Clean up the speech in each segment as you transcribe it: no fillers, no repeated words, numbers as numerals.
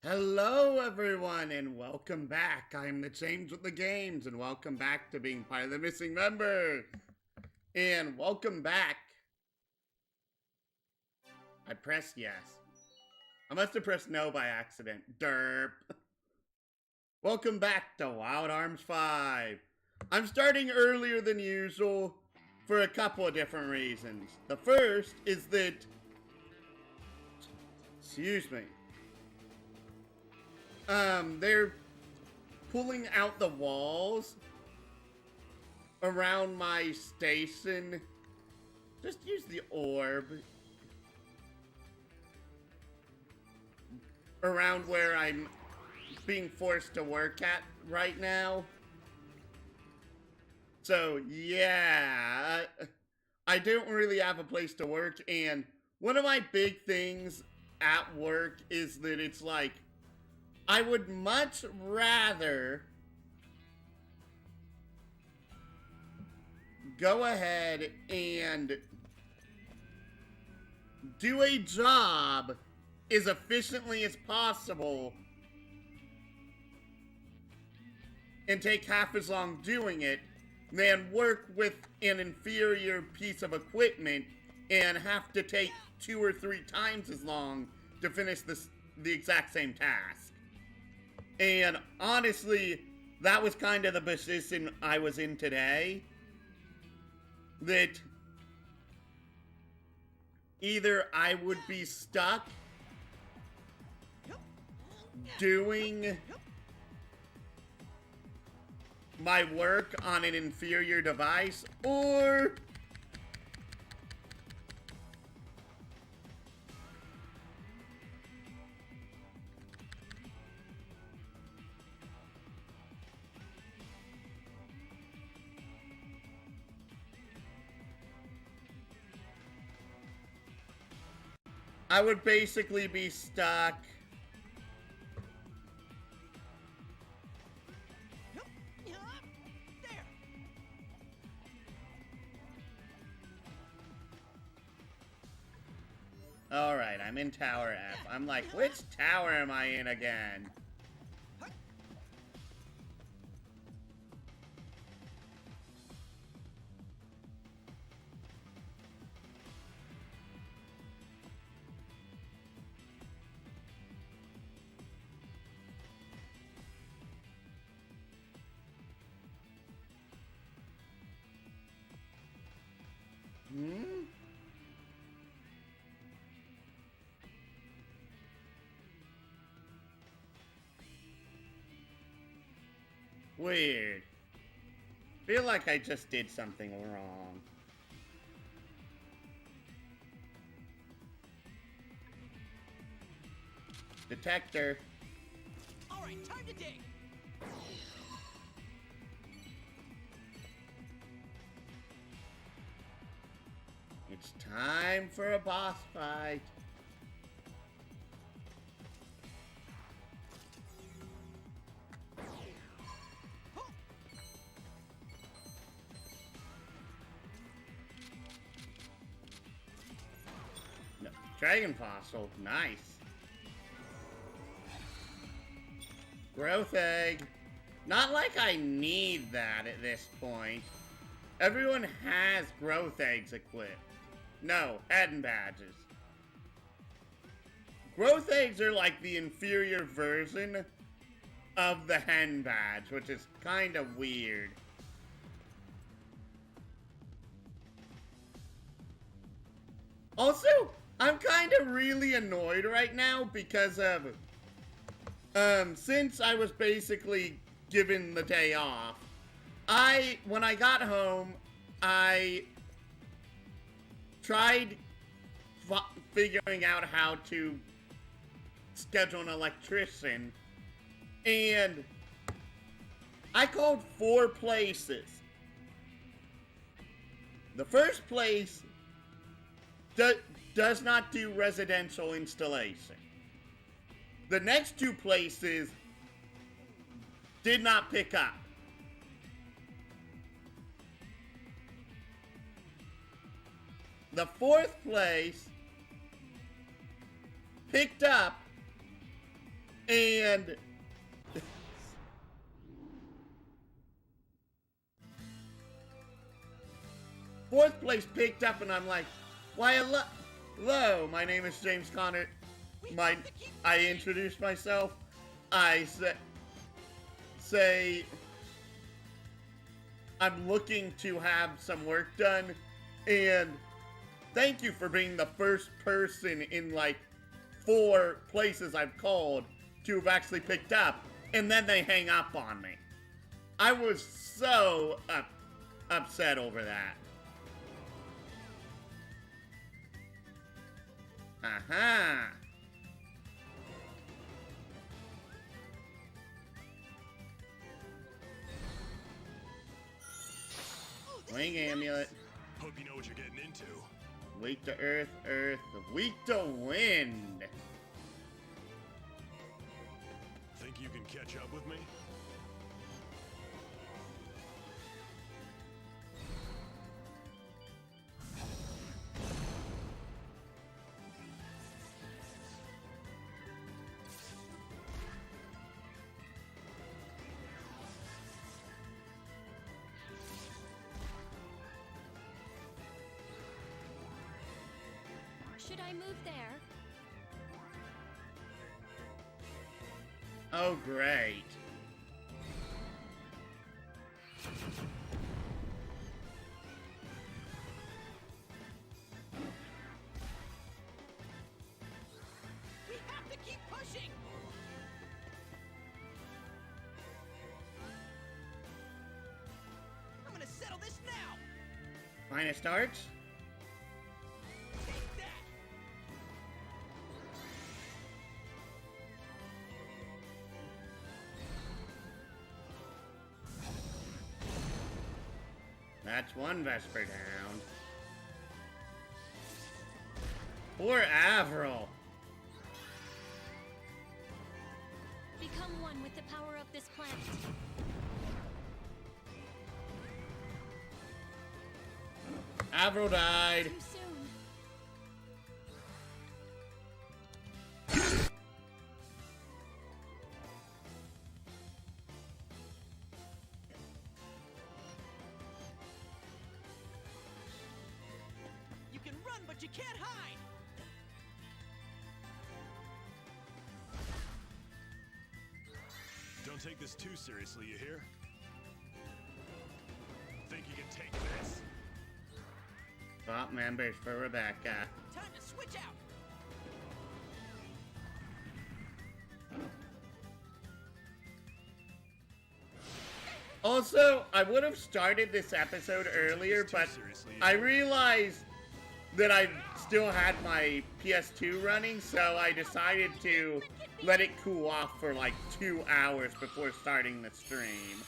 Hello everyone and welcome back. I am the James with the Games and welcome back to being part of the missing member. And welcome back. I pressed yes. I must have pressed no by accident. Derp. Welcome back to Wild Arms 5. I'm starting earlier than usual for a couple of different reasons. The first is that, excuse me, they're pulling out the walls around my station. Just use the orb around where I'm being forced to work at right now. So, yeah, I don't really have a place to work, and one of my big things at work is that it's like, I would much rather go ahead and do a job as efficiently as possible and take half as long doing it than work with an inferior piece of equipment and have to take 2 or 3 times as long to finish the exact same task. And honestly, that was kind of the position I was in today. That either I would be stuck doing my work on an inferior device, or I would basically be stuck Alright, I'm in Tower F. I'm like, which tower am I in again? Weird. Feel like I just did something wrong. Detector. Alright, time to dig. It's time for a boss fight. No, Dragon Fossil, nice. Growth Egg. Not like I need that at this point. Everyone has Growth Eggs equipped. No, Head Badges. Growth Eggs are like the inferior version of the Hen Badge, which is kind of weird. Also, I'm kind of really annoyed right now because of, since I was basically given the day off, when I got home, I tried figuring out how to schedule an electrician, and I called 4 places. The first place does not do residential installation. The next 2 places did not pick up. The 4th place picked up And fourth place picked up, and I'm like, why, hello, my name is James Connor. I introduce myself. I say I'm looking to have some work done, and thank you for being the first person in like 4 places I've called to have actually picked up, and then they hang up on me. I was so upset over that. Aha! Wing amulet. Hope you know what you're getting into. Weak to earth, weak to wind. Think you can catch up with me? Should I move there? Oh, great. We have to keep pushing. I'm gonna settle this now. Finest arts? Take that. That's one Vesper down. Poor Avril. Become one with the power of this planet. Avril died. Too soon. You can run, but you can't hide. Don't take this too seriously, you hear? Think you can take this? Swap members for Rebecca. Time to switch out. Also, I would have started this episode earlier, but I realized that I still had my PS2 running, so I decided to let it cool off for like 2 hours before starting the stream.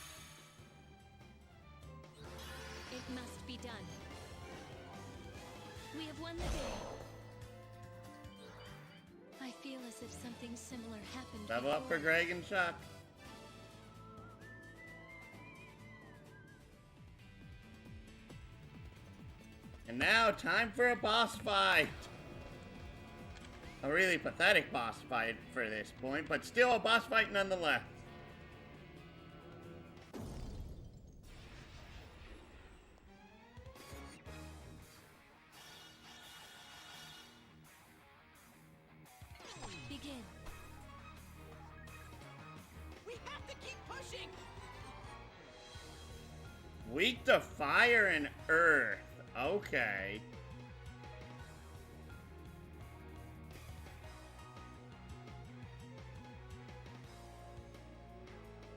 It must be done. We have won the day. I feel as if something similar happened Level up for before. Greg and Chuck. And now, time for a boss fight! A really pathetic boss fight for this point, but still a boss fight nonetheless. Begin. We have to keep pushing. Weak to fire and earth. Okay.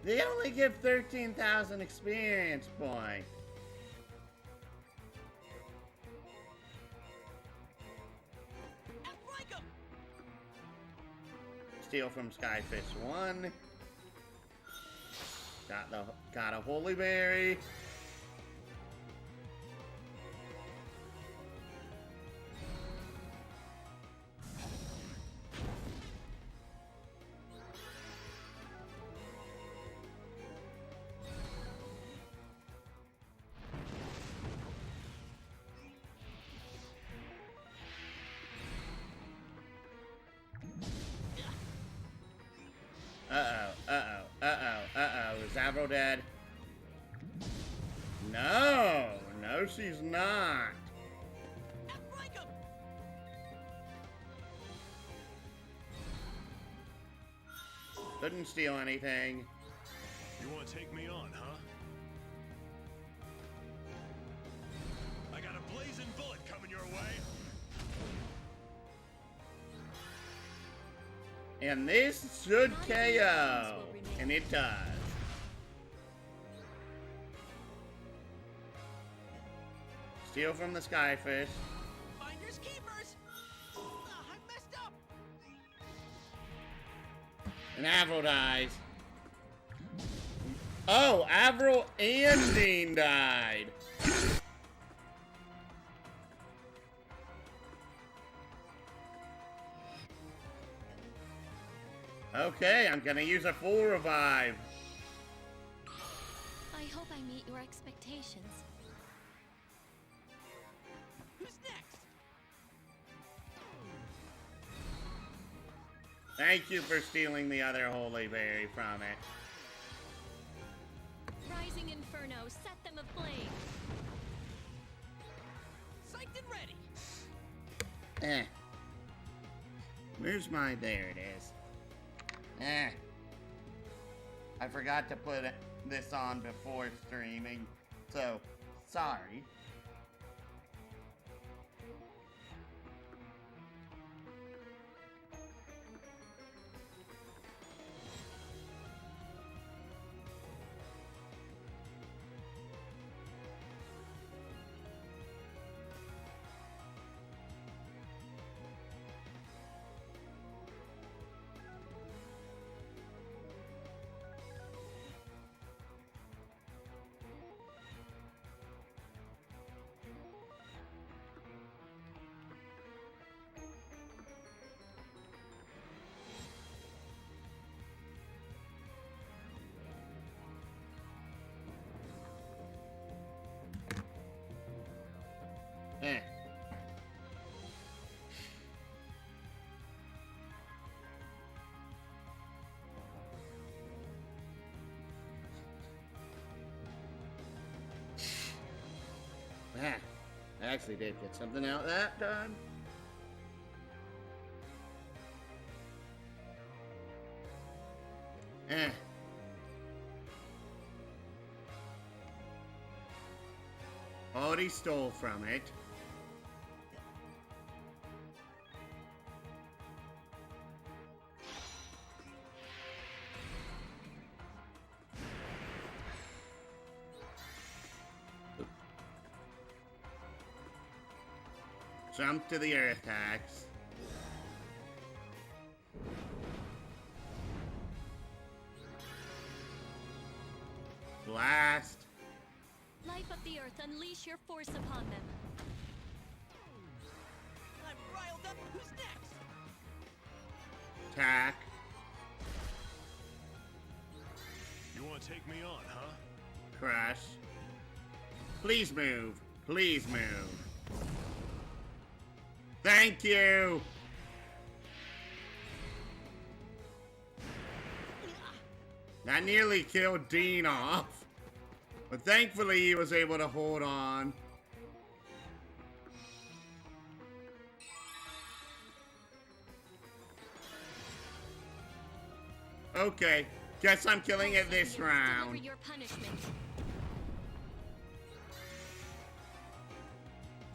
They only give 13,000 experience points. Outflank 'em. Steal from Skyfish 1. Got a holy berry. Is Avril dead? No, no, she's not. Outflank 'em! Couldn't steal anything. You want to take me on, huh? I got a blazing bullet coming your way. And this should KO. And it does. Steal from the Skyfish. Finders keepers! I messed up! And Avril dies. Oh, Avril and Dean died. Okay, I'm gonna use a full revive. I hope I meet your expectations. Who's next? Thank you for stealing the other holy berry from it. Rising Inferno, set them aflame. Psyched and ready! Eh. Where's my... There it is. Eh. I forgot to put this on before streaming, so sorry. Eh. Ah, I actually did get something out of that done. Eh. Already stole from it. Jump to the earth axe. Blast. Life of the earth, unleash your force upon them. I'm riled up. Who's next? Attack. You want to take me on, huh? Crush. Please move. Please move. Thank you. That nearly killed Dean off. But thankfully he was able to hold on. Okay, guess I'm killing it this Deliver round. your punishment.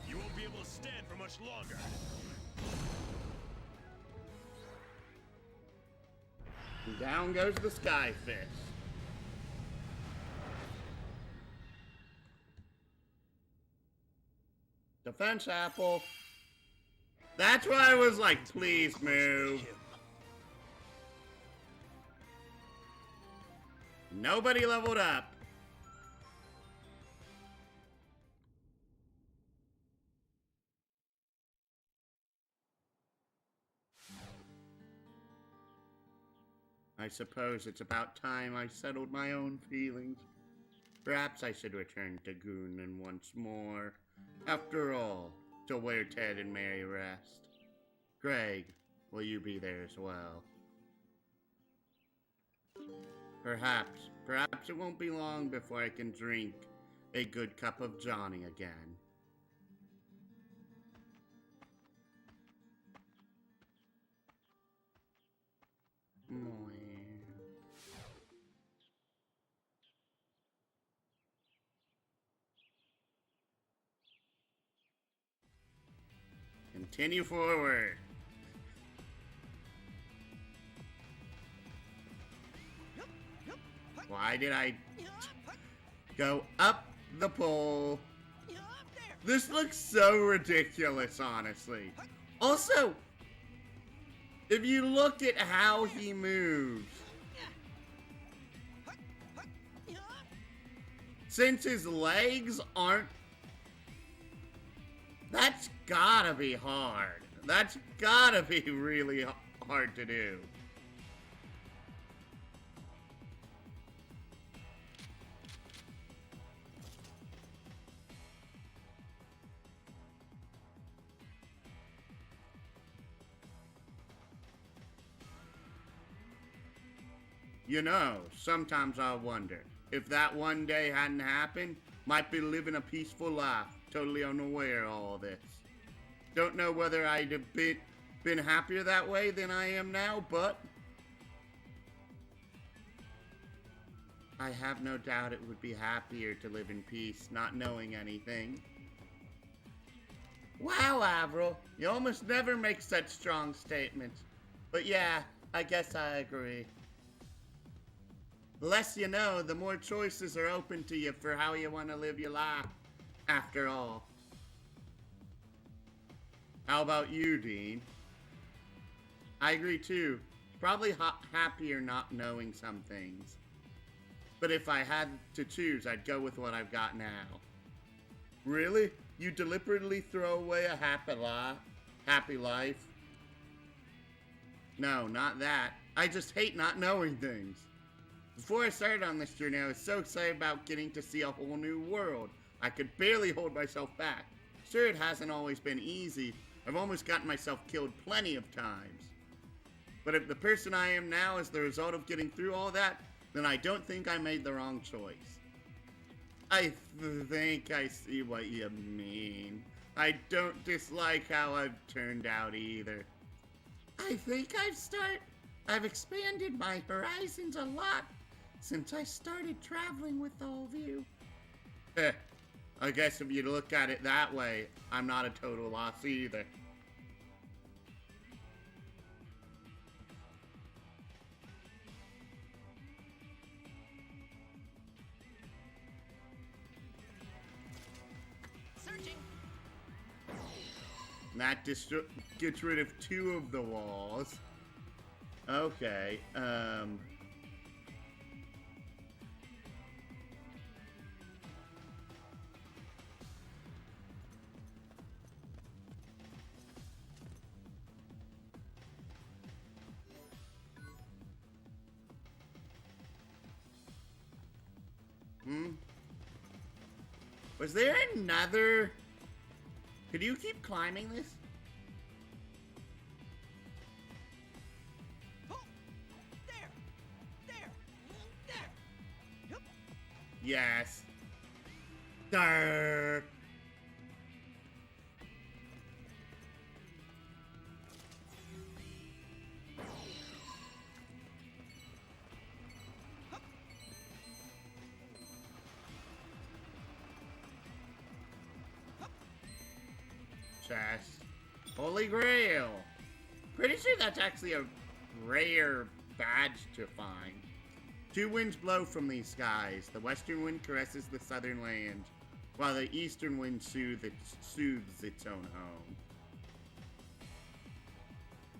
You won't be able to stand for much longer. And down goes the Skyfish. Defense apple. That's why I was like, please move. Nobody leveled up. I suppose it's about time I settled my own feelings. Perhaps I should return to Goonan once more. After all, to where Ted and Mary rest. Greg, will you be there as well? Perhaps it won't be long before I can drink a good cup of Johnny again. Continue forward. Why did I go up the pole? This looks so ridiculous, honestly. Also, if you look at how he moves, since his legs aren't, that's gotta be hard. That's gotta be really hard to do. You know, sometimes I wonder if that one day hadn't happened, might be living a peaceful life, totally unaware of all this. Don't know whether I'd have been happier that way than I am now, but I have no doubt it would be happier to live in peace, not knowing anything. Wow, Avril, you almost never make such strong statements. But yeah, I guess I agree. The less you know, the more choices are open to you for how you want to live your life, after all. How about you, Dean? I agree too. Probably happier not knowing some things. But if I had to choose, I'd go with what I've got now. Really? You deliberately throw away a happy life? No, not that. I just hate not knowing things. Before I started on this journey, I was so excited about getting to see a whole new world. I could barely hold myself back. Sure, it hasn't always been easy. I've almost gotten myself killed plenty of times. But if the person I am now is the result of getting through all that, then I don't think I made the wrong choice. I think I see what you mean. I don't dislike how I've turned out either. I think I've expanded my horizons a lot since I started traveling with all of you. I guess if you look at it that way, I'm not a total loss either. Searching. That gets rid of 2 of the walls. Okay, Was there another? Could you keep climbing this? Oh, there. Yep. Yes. Durr. Chest. Holy Grail. Pretty sure that's actually a rare badge to find. 2 winds blow from these skies. The western wind caresses the southern land, while the eastern wind soothes its own home.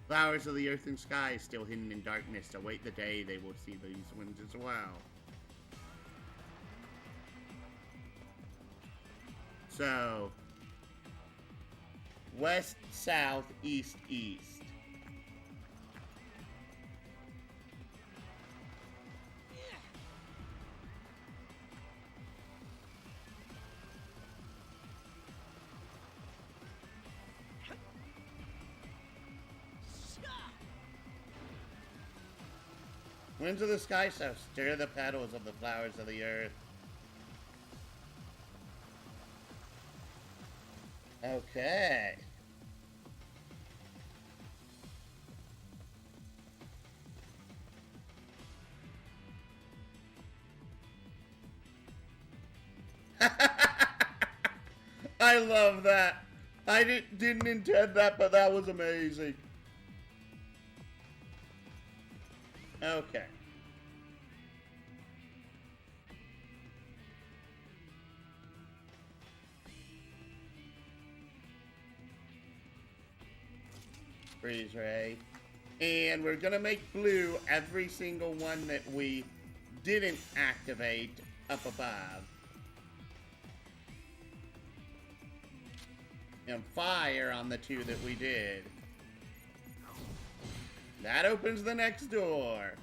Flowers of the earth and sky, still hidden in darkness, await the day they will see these winds as well. So, west, south, east, east. Winds of the sky shall stir the petals of the flowers of the earth. Okay. I love that. I didn't intend that, but that was amazing. Okay. Freeze ray. And we're gonna make blue every single one that we didn't activate up above. And fire on the two that we did. That opens the next door.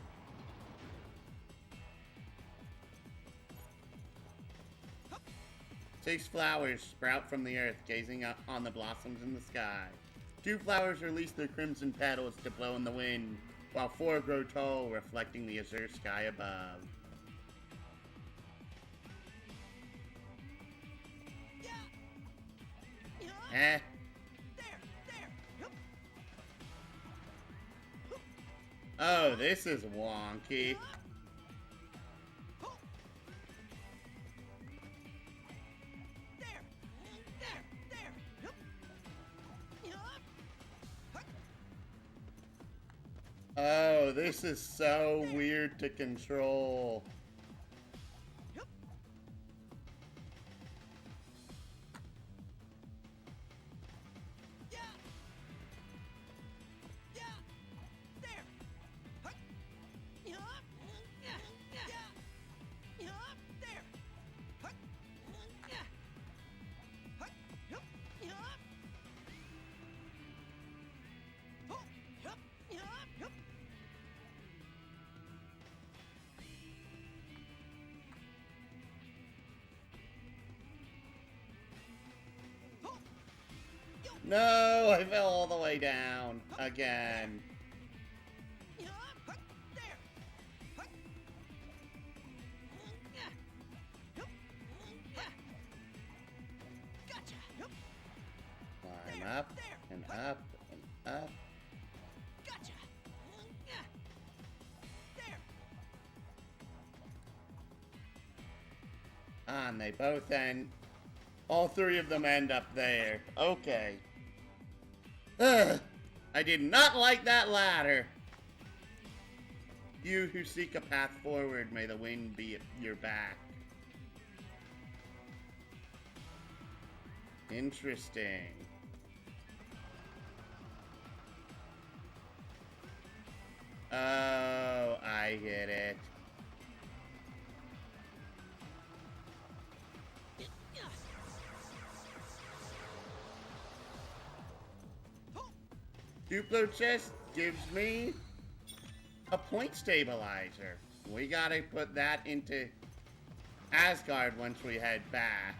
Six flowers sprout from the earth, gazing up on the blossoms in the sky. Two flowers release their crimson petals to blow in the wind, while four grow tall, reflecting the azure sky above. Eh? Oh, this is wonky. Oh, this is so weird to control. No, I fell all the way down again. Climb up and up and up. And they both end. All three of them end up there. Okay. Ugh. I did not like that ladder. You who seek a path forward, may the wind be at your back. Interesting. Oh, I get it. Duplo chest gives me a point stabilizer. We gotta put that into Asgard once we head back.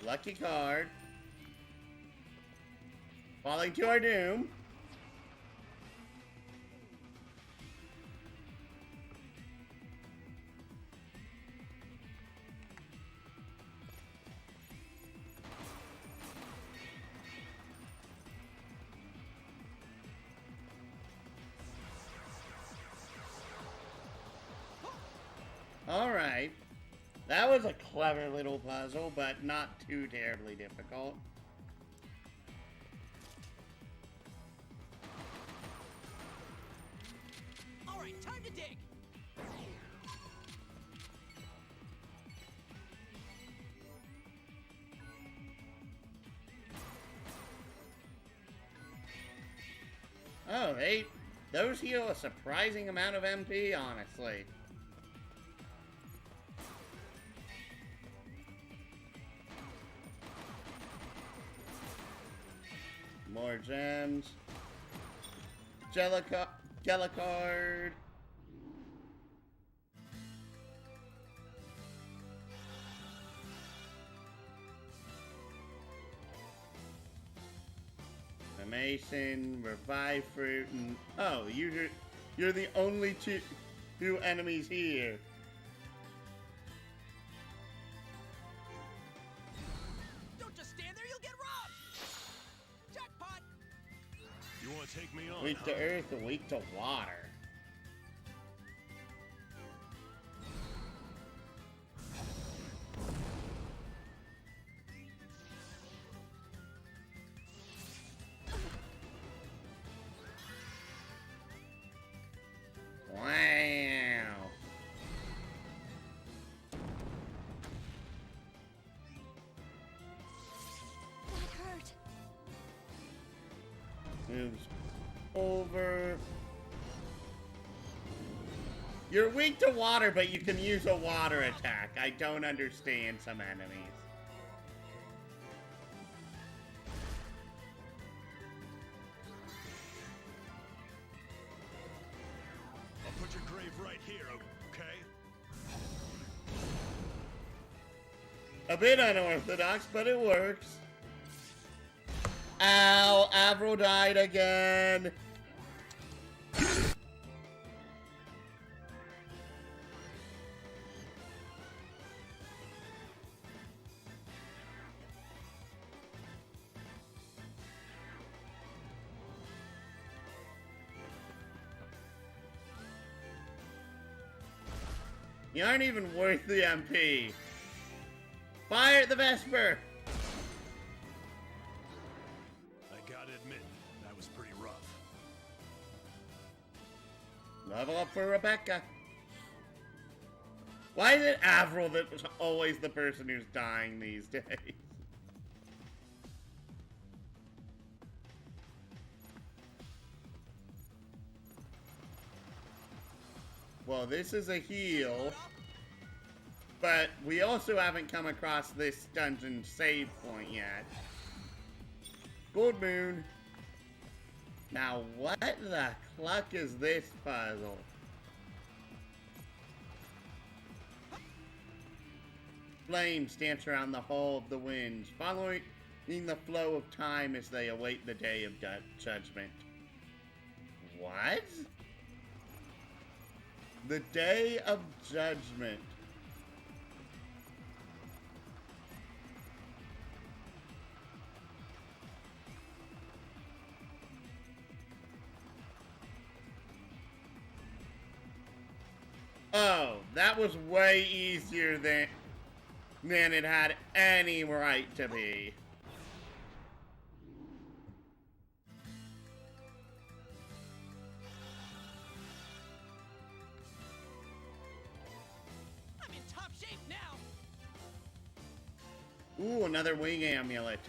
Lucky card. Falling to our doom. Alright. That was a clever little puzzle, but not too terribly difficult. Alright, time to dig! Oh, those heal a surprising amount of MP, honestly. More gems. Jellicard. Mason, Revive Fruit, and oh, you're the only two enemies here. Don't just stand there, you'll get robbed! Jackpot! You want to take me on, Weak huh? to earth and weak to water. Wow. That hurt. Moves over. You're weak to water, but you can use a water attack. I don't understand some enemies. I'll put your grave right here, okay? A bit unorthodox, but it works. Ow, Avril died again. You aren't even worth the MP. Fire at the Vesper! I gotta admit, that was pretty rough. Level up for Rebecca. Why is it Avril that's always the person who's dying these days? Well, this is a heal, but we also haven't come across this dungeon save point yet. Gold Moon. Now, what the cluck is this puzzle? Flames dance around the Hall of the Winds, following the flow of time as they await the day of judgment. What? The Day of Judgment. Oh, that was way easier than it had any right to be. I'm in top shape now! Ooh, another wing amulet.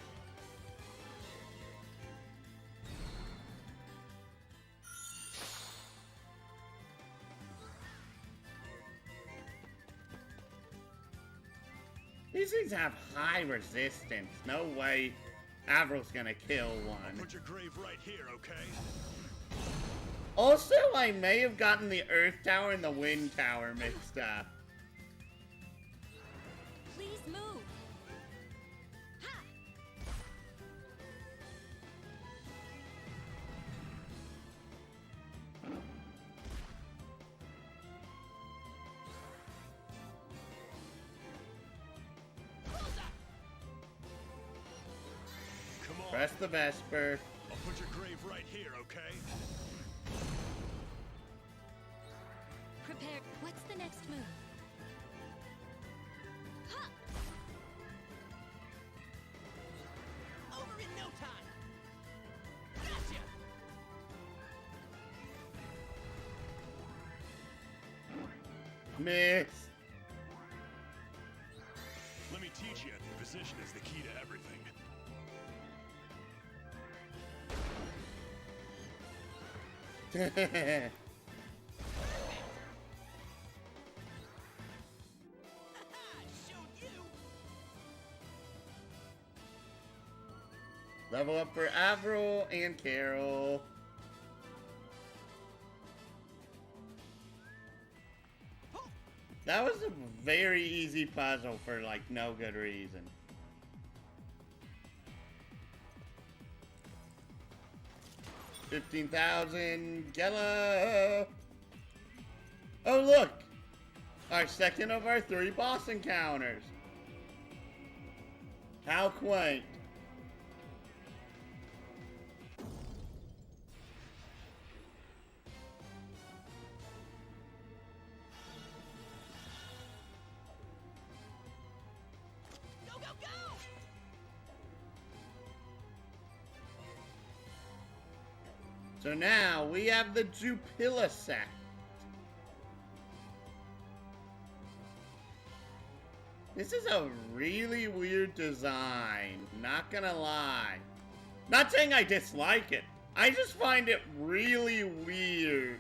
These things have high resistance. No way Avril's gonna kill I'll one. put your grave right here, okay? Also, I may have gotten the Earth Tower and the Wind Tower mixed up. Please move. Ha! Come on. Press the Vesper. I'll put your grave right here, okay? Prepare. What's the next move? Ha! Over in no time! Gotcha! Miss. Let me teach you, position is the key to everything. Showed you! Level up for Avril and Carol. That was a very easy puzzle for, like, no good reason. $15,000. Gela! Oh, look! Our second of our 3 boss encounters. How quaint. Go, go, go! So now we have the Jupilla sect. This is a really weird design, not gonna lie. Not saying I dislike it, I just find it really weird.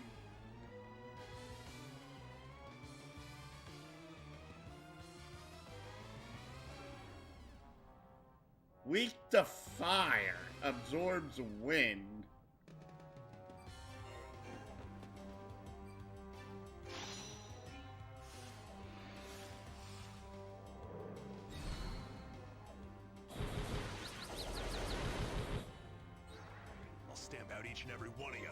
Weak to fire, absorbs wind. I'll stamp out each and every one of ya.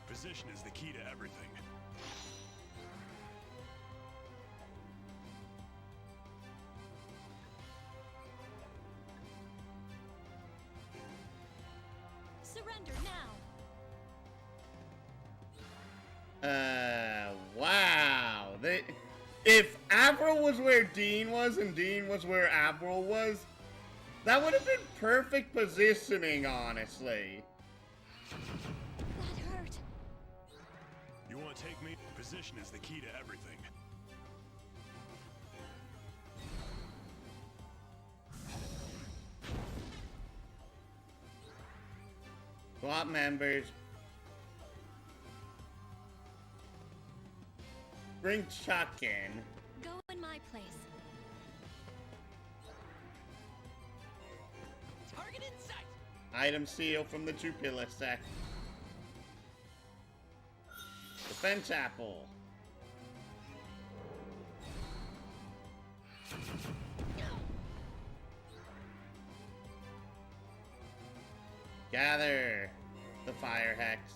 Position is the key to everything. Surrender now. Wow. If Avril was where Dean was and Dean was where Avril was, that would have been perfect positioning, honestly. That hurt. You want to take me? Position is the key to everything. Swap members. Bring Chuck in. Go in my place. Target in sight! Item seal from the Jupilla sect. Defense apple. Gather the fire hex.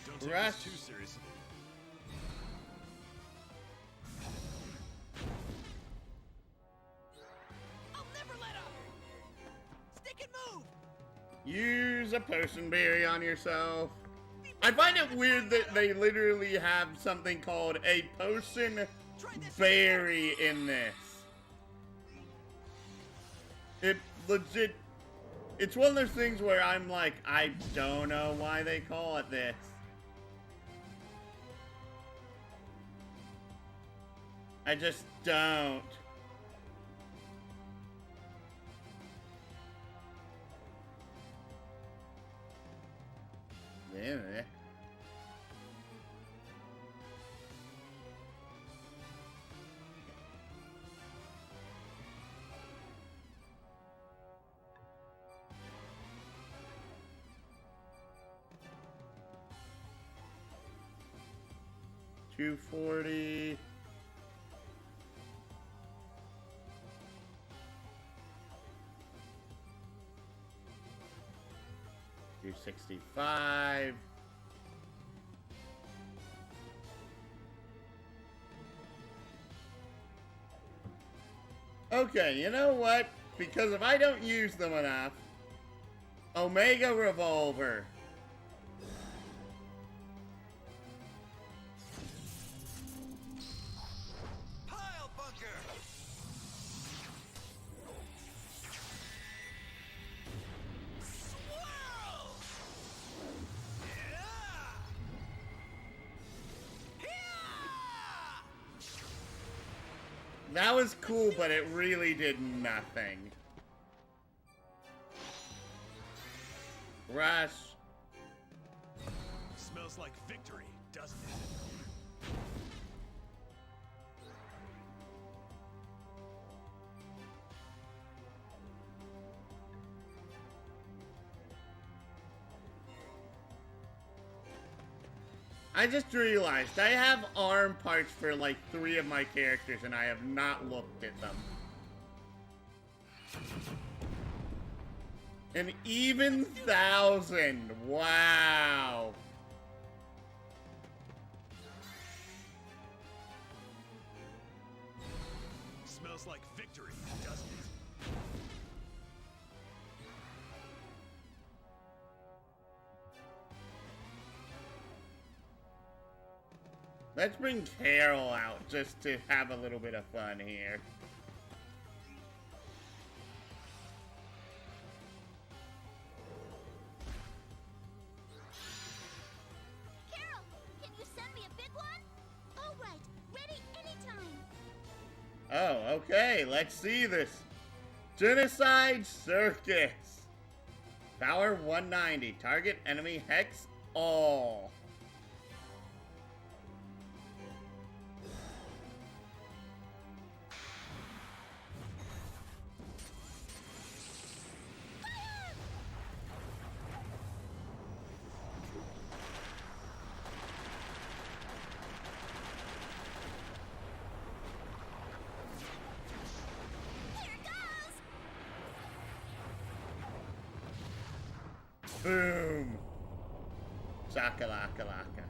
Don't take Rush. this too seriously. I'll never let up! Stick and move! Use a potion berry on yourself. I find it weird that they literally have something called a potion berry in this. It legit, it's one of those things where I'm like, I don't know why they call it this. I just don't. Anyway. $240. $265. Okay, you know what? Because if I don't use them enough, Omega Revolver. Pile bunker! Swirl! Yeah! Yeah! That was cool, but it really did nothing. Rush. Smells like victory, doesn't it? I just realized I have arm parts for like 3 of my characters and I have not looked at them. An even 1,000. Wow. Smells like victory, doesn't it? Let's bring Carol out just to have a little bit of fun here. Carol, can you send me a big one? All right, ready anytime. Oh, okay, let's see this. Genocide Circus. Power 190. Target enemy hex all. Boom! Shakalaka-laka.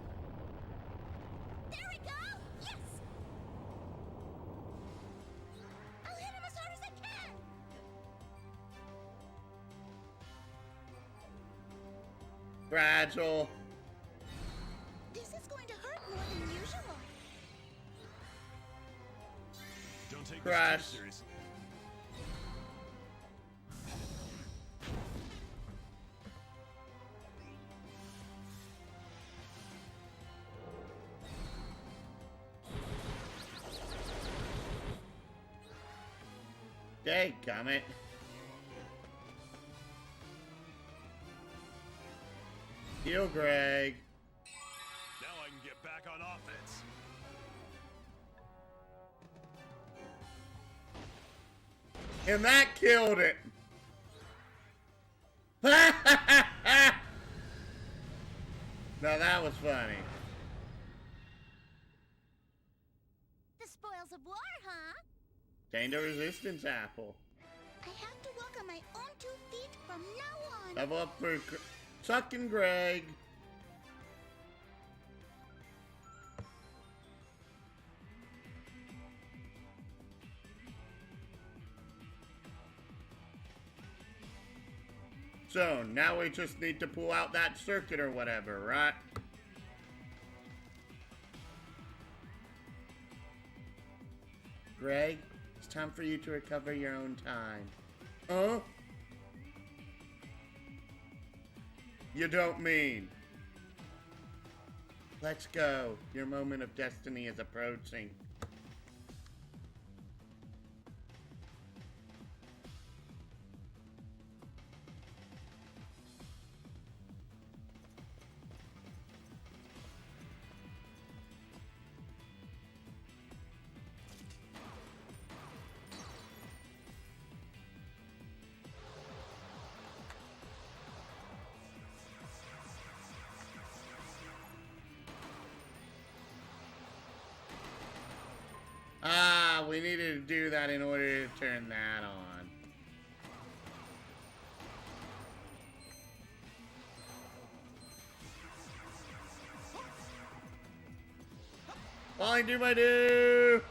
There we go! Yes! I'll hit him as hard as I can! Fragile. This is going to hurt more than usual. Don't take Crash. this too seriously. Dadgummit. Heal Greg. Now I can get back on offense. And that killed it. Now that was funny. The spoils of war, huh? Gained a resistance apple. I have to walk on my own 2 feet from now on. Level up for Chuck and Greg. So, now we just need to pull out that circuit or whatever, right? Greg, it's time for you to recover your own time. Huh? You don't mean. Let's go. Your moment of destiny is approaching. Ah, we needed to do that in order to turn that on. Falling do my do.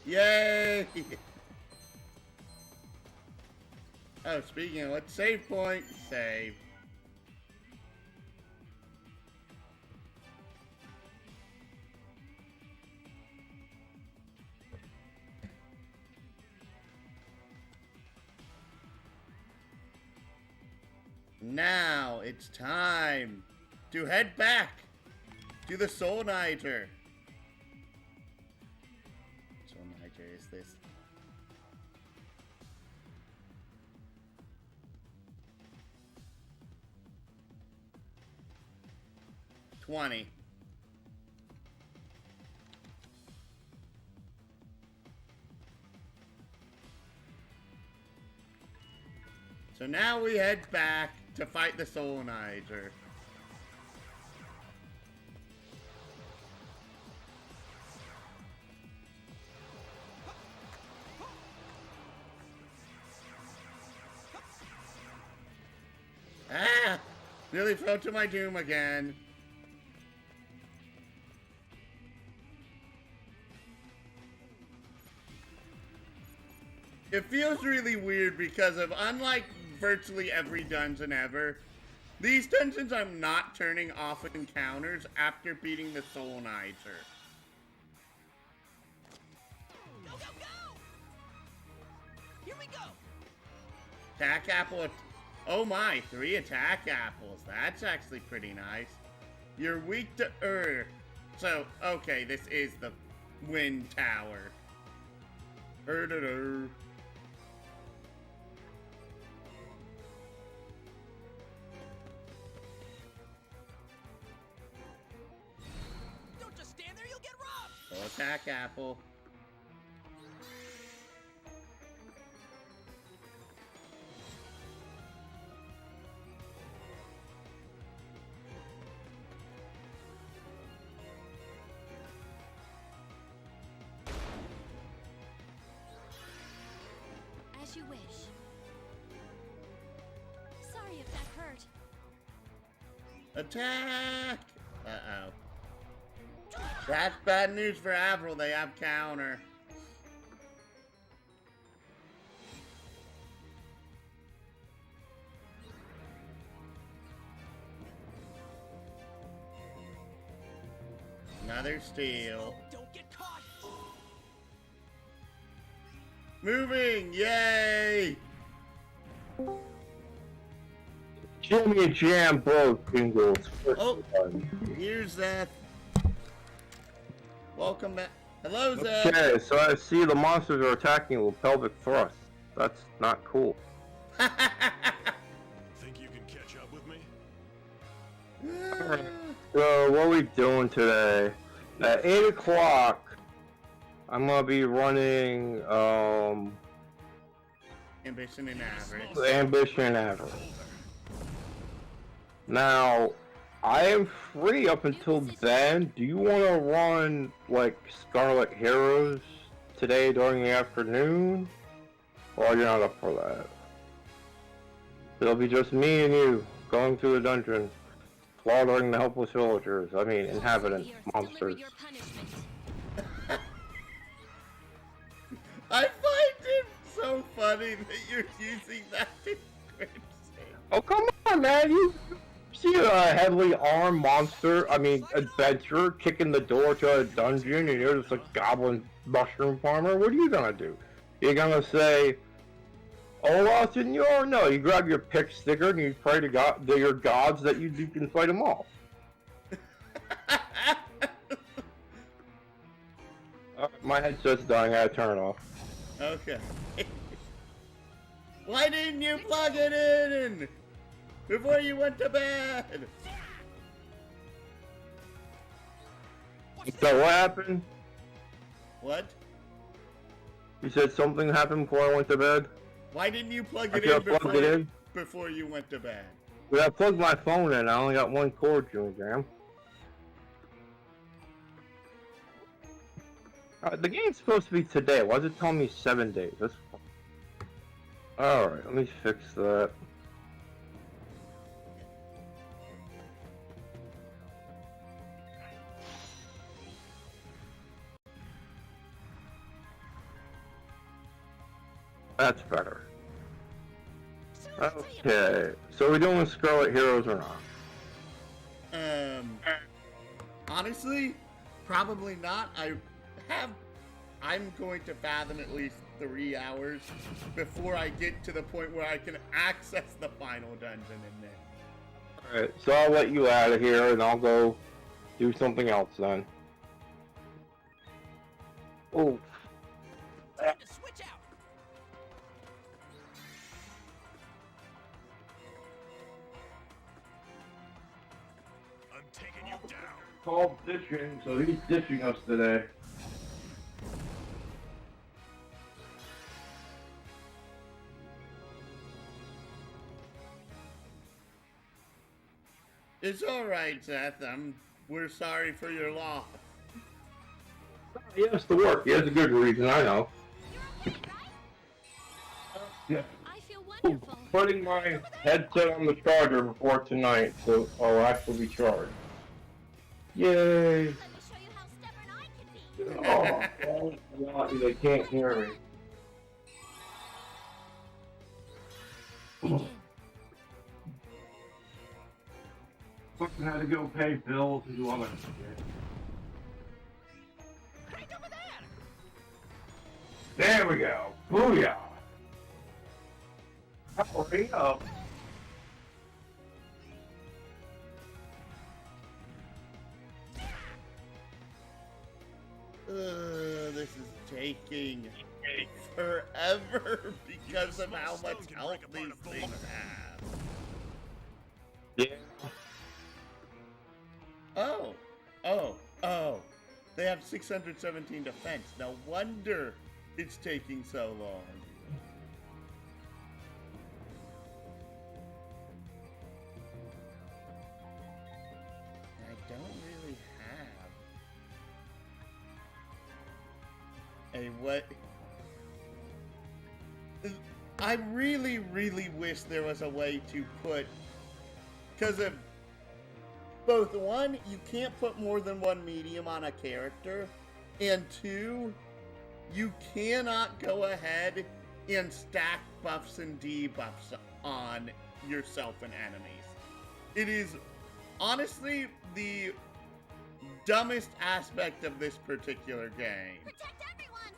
Yay! Oh, speaking of what, save point, save. Now it's time to head back to the Soul Niger. Soul Niger is this? 20. So now we head back to fight the Solenizer. Ah! Nearly fell to my doom again. It feels really weird because of, unlike virtually every dungeon ever, these dungeons I'm not turning off encounters after beating the Solenizer. Go, go, go! Here we go! Attack apple. Oh my, 3 attack apples. That's actually pretty nice. You're weak to earth. So, okay, this is the wind tower. Er-da-da. Don't just stand there, you'll get robbed! Full attack apple. As you wish. Sorry if that hurt. Attack! Uh-oh. That's bad news for Avril. They have counter. Another steal. Don't get caught! Moving! Yay! Jimmy Jam broke Jingles. Oh, here's Zeth. Welcome back. Hello, Zeth. Okay, so I see the monsters are attacking with pelvic thrust. That's not cool. Think you can catch up with me? So what are we doing today? At 8 o'clock, I'm gonna be running Ambition and average. Ambition and Average. Now, I am free up until then. Do you want to run like Scarlet Heroes today during the afternoon? Or you're not up for that? It'll be just me and you going through the dungeon, slaughtering the helpless villagers. I mean, inhabitants, monsters. Your punishment. I find it so funny that you're using that description. Oh, come on, man. You see a heavily armed monster, I mean, adventurer, kicking the door to a dungeon, and you're just a goblin mushroom farmer? What are you gonna do? You're gonna say, "Hola, senor"? No, you grab your pick sticker and you pray to God, to your gods that you can fight them off. My headset's dying. I gotta turn it off. Okay. Why didn't you plug it in before you went to bed? So what happened? What? You said something happened before I went to bed? Why didn't you plug I it could've in plugged it in. before you went to bed? But I plugged my phone in. I only got one cord, Jimmy Jam. The game's supposed to be today. Why is it telling me 7 days? That's alright, let me fix that. That's better. Okay, so are we doing Scarlet Heroes or not? Honestly, probably not. I'm going to fathom at least 3 hours before I get to the point where I can access the final dungeon in there. Alright, so I'll let you out of here and I'll go do something else then. Oh. Time to switch out! I'm taking you down. called ditching, so he's ditching us today. It's alright, Seth. We're sorry for your loss. He has to work. He has a good reason, I know. You're okay, right? Yeah. I feel wonderful. Putting my headset on the charger before tonight, so I'll actually be charged. Yay! Let me show you how stubborn I can be. Oh, they can't hear me. Begin. Fucking had to go pay bills and do all that shit. Crank over there! There we go. Booyah! Hurry up. This is taking forever because of how much health these things have. Yeah. Oh. They have 617 defense. No wonder it's taking so long. I don't really have a what? I really, really wish there was a way to put, because of both, one, you can't put more than one medium on a character, and two, you cannot go ahead and stack buffs and debuffs on yourself and enemies. It is honestly the dumbest aspect of this particular game. Protect everyone.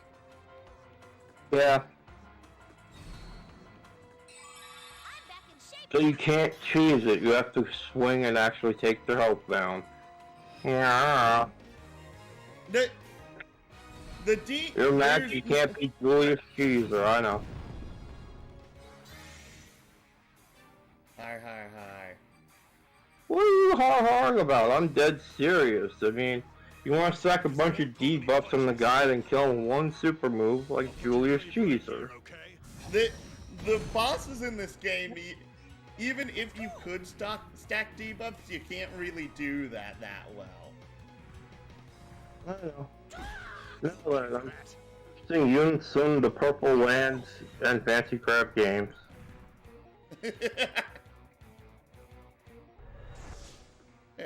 Yeah. I'm back in shape. So you can't cheese it. You have to swing and actually take their health down. Yeah. The D. You're mad you can't beat Julius Caesar, I know. Hi. What are you har-harring about? I'm dead serious. I mean, you want to stack a bunch of debuffs on the guy, then kill him one super move like Julius Caesar. Okay? The bosses in this game, even if you could stack debuffs, you can't really do that well. I know. No, I'm seeing Yun Sun, the Purple Lands, and Fancy Crab games.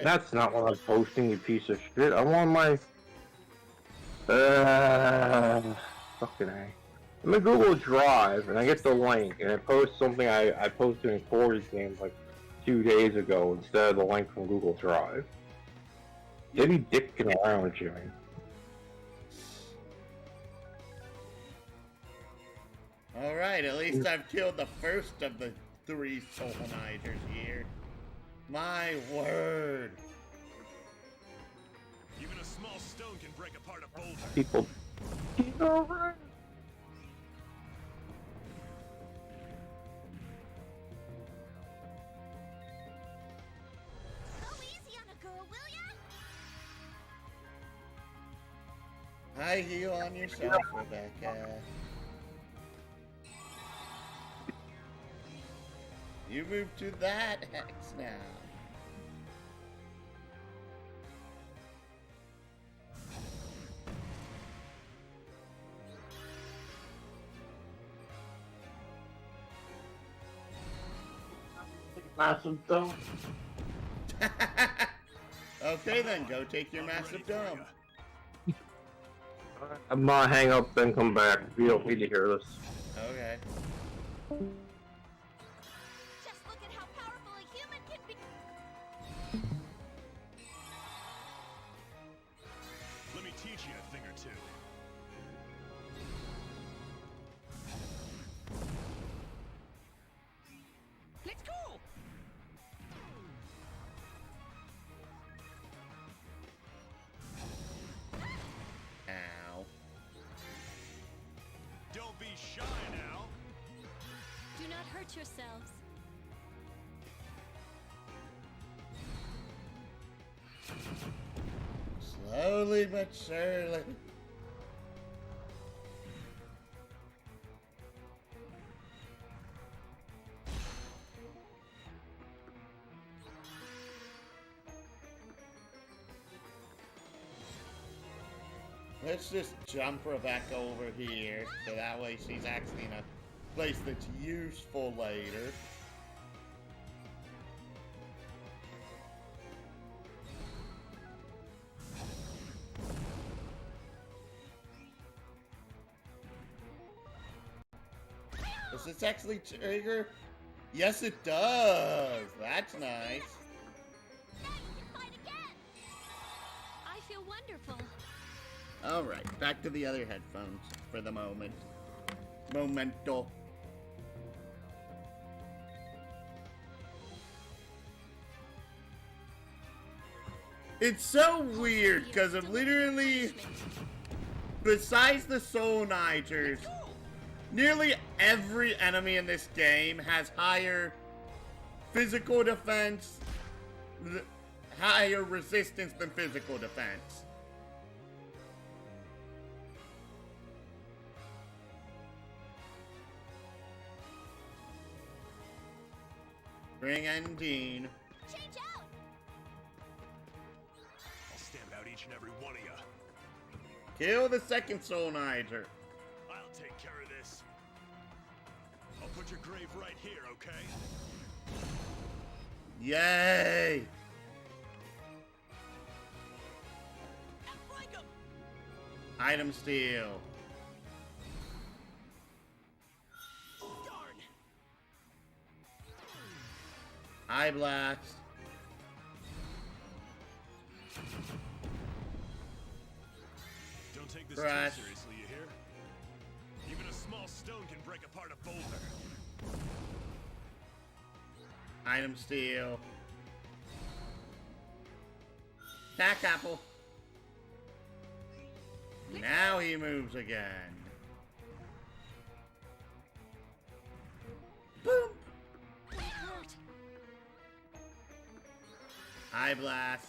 That's not what I'm posting, you piece of shit. I want my... fucking A. I'm in Google Drive, and I get the link, and I post something I posted in Corey's game like 2 days ago instead of the link from Google Drive. They be dicking around, Jimmy. Alright, at least I've killed the first of the 3 Soulnizers here. My word. Even a small stone can break apart a boulder. People... Go easy on a girl, will ya? High heel on yourself, Rebecca. You move to that hex now. Massive dome. Okay then, go take your massive dump. I'm gonna hang up and come back. You don't need to hear this. Okay. Just look at how powerful a human can be. Let me teach you a thing or two. Let's go! Ow. Don't be shy now. Do not hurt yourselves. Slowly but surely. Let's just jump Rebecca over here, so that way she's actually in a place that's useful later. Does this actually trigger? Yes, it does. That's nice. Now you can fight again. I feel wonderful. Alright, back to the other headphones for the moment. Momento. It's so weird, because of literally, besides the Soul Nigers, nearly every enemy in this game has higher physical defense, higher resistance than physical defense. Bring Endine. Change out. I'll stamp out each and every one of you. Kill the second Soul Niger. I'll take care of this. I'll put your grave right here, okay? Yay! Outflank him! Item steal. Darn! Eye blast. Don't take this Crash. too seriously, you hear? Even a small stone can break apart a boulder. Item steal. Tack apple. Now he moves again. Boom! That hurt. Eye blast.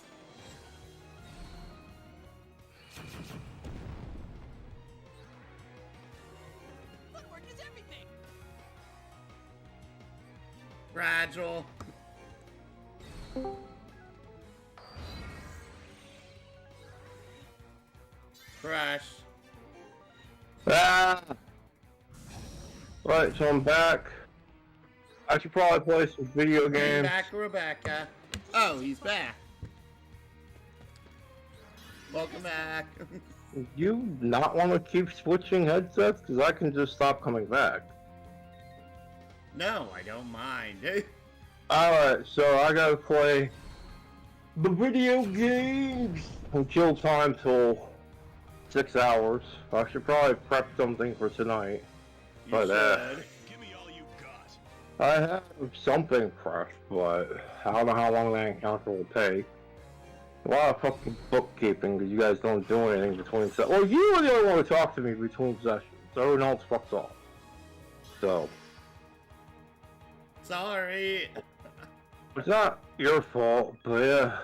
Footwork is everything! Fragile. Crush. Ah! Right, so I'm back. I should probably play some video Bring games. back Rebecca. Oh, he's back. Welcome back. You not want to keep switching headsets? Because I can just stop coming back. No, I don't mind. Alright, so I gotta play the video games and kill time till 6 hours. I should probably prep something for tonight. You But, should. Give me all you got. I have something prepped, but I don't know how long that encounter will take. A lot of fucking bookkeeping because you guys don't do anything between sessions. Well, you were the only one to talk to me between sessions. Everyone else fucks off. So, Sorry. it's not your fault, but yeah.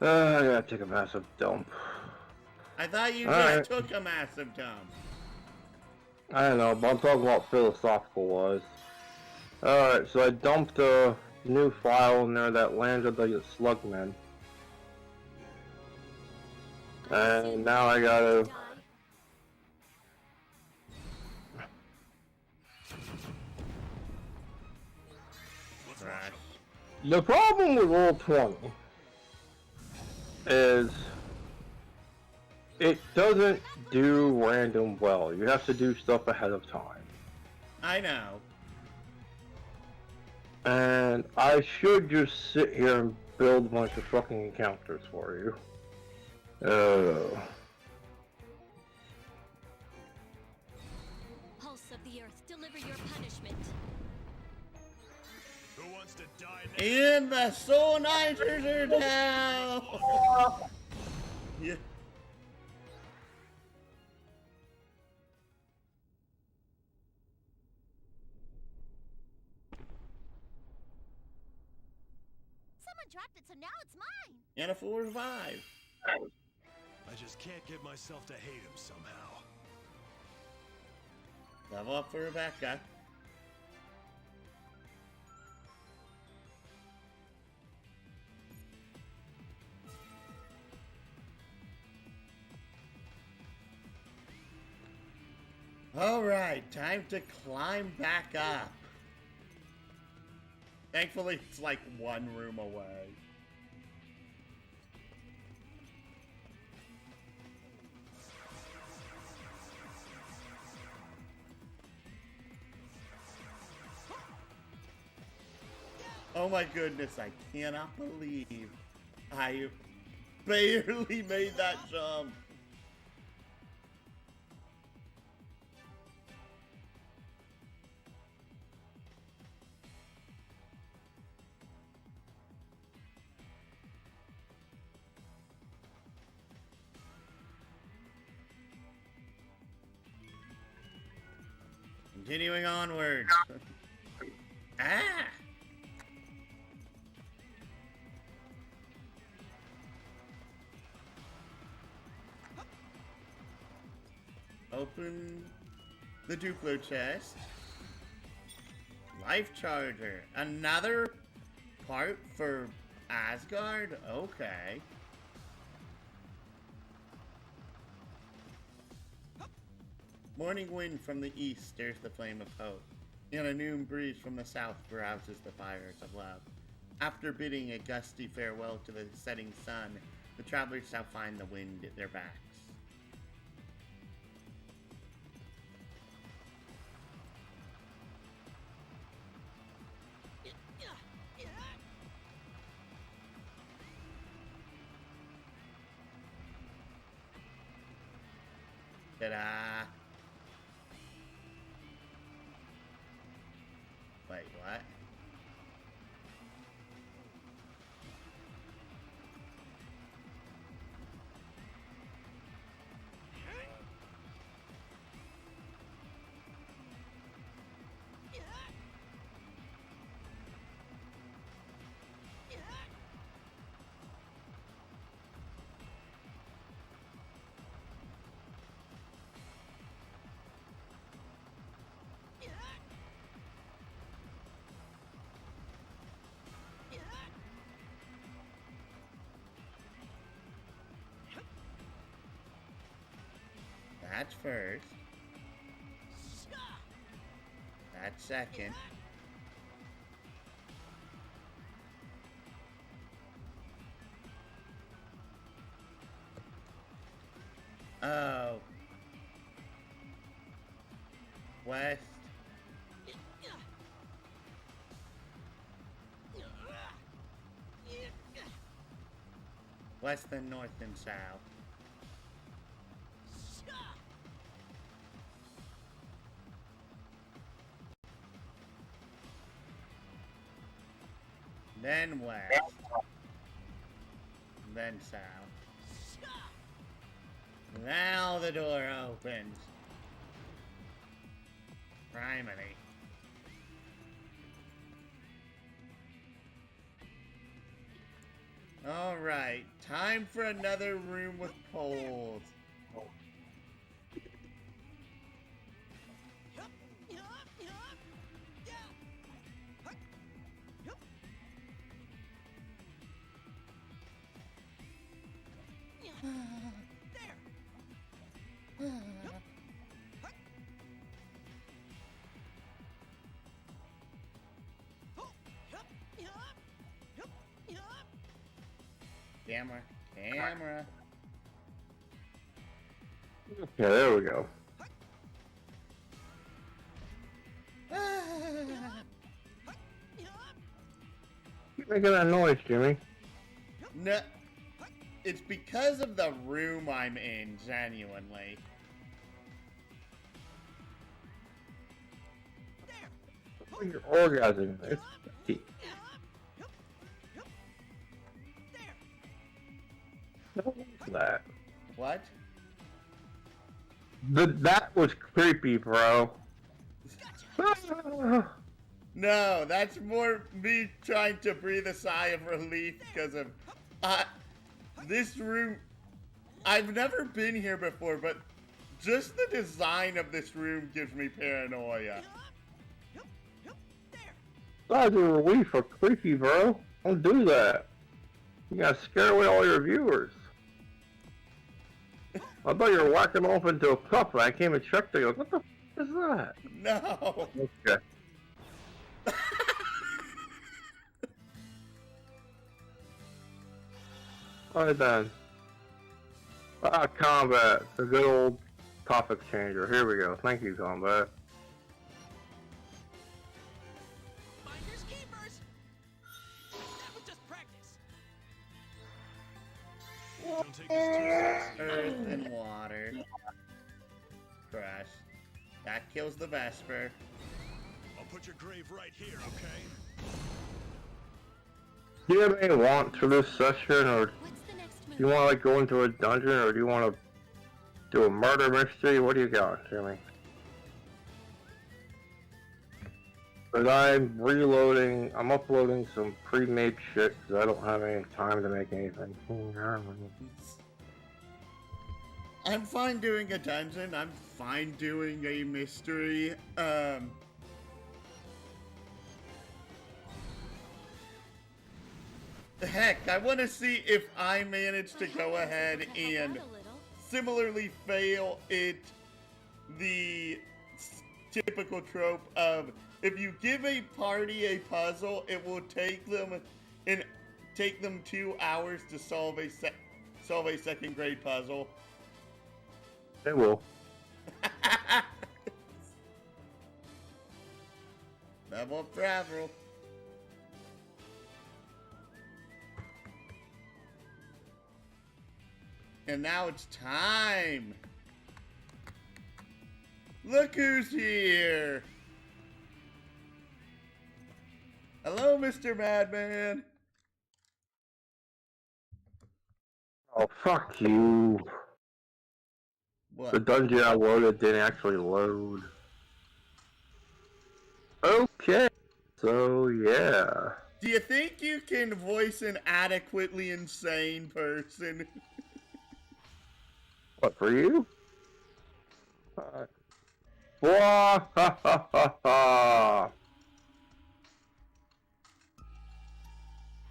I gotta take a massive dump. I thought you Alright. just took a massive dump. I don't know, but I'm talking about philosophical wise. Alright, so I dumped a new file in there that landed the slugmen. And now I gotta... Die. Let's Crash. watch 'em. The problem with Roll20 is it doesn't do random well. You have to do stuff ahead of time. I know. And I should just sit here and build a bunch of fucking encounters for you. Pulse of the earth, deliver your punishment. Who wants to die next? And the Soul Nigers are down! Yeah. Someone dropped it, so now it's mine. And a full revive. I just can't get myself to hate him somehow. Level up for Rebecca. Alright, time to climb back up. Thankfully, it's like one room away. Oh my goodness, I cannot believe I barely made that jump. Continuing onward. Ah! Open the Duplo chest. Life charger. Another part for Asgard? Okay. Morning wind from the east stirs the flame of hope, and a noon breeze from the south rouses the fires of love. After bidding a gusty farewell to the setting sun, the travelers shall find the wind at their backs. Ta-da! Wait, what? That's first. That's second. Oh. West. West and north and south. Then west. Then south. Now the door opens. Primary. Alright, time for another room with poles. Camera. Camera. Yeah, there we go. Keep making that noise, Jimmy. No, it's because of the room I'm in, genuinely. You're orgasming. It's that. What? That was creepy, bro. No, that's more me trying to breathe a sigh of relief because of this room. I've never been here before, but just the design of this room gives me paranoia. Yup, yup, there. Sides of a relief are creepy, bro. Don't do that. You gotta scare away all your viewers. I thought you were whacking off into a cup, and I came and checked it. What the f is that? No. Okay. Alright then. Combat. The good old topic changer. Here we go. Thank you, combat. Finders keepers. That was just practice. Don't take this too seriously. Earth and water. Crash. That kills the Vesper. I'll put your grave right here, okay? Do you have any want for this session, or What's the next move? do you want to like go into a dungeon, or do you want to do a murder mystery? What do you got, Jimmy? But I'm reloading, I'm uploading some pre-made shit because I don't have any time to make anything. I'm fine doing a dungeon. I'm fine doing a mystery. Heck, I want to see if I manage to go ahead and similarly fail the typical trope of if you give a party a puzzle, it will take them 2 hours to solve a second grade puzzle. It will. Level up travel. And now it's time. Look who's here. Hello, Mr. Madman. Oh, fuck you. What? The dungeon I loaded didn't actually load. Okay. So, yeah. Do you think you can voice an adequately insane person? What, for you? Wah, ha, ha, ha, ha.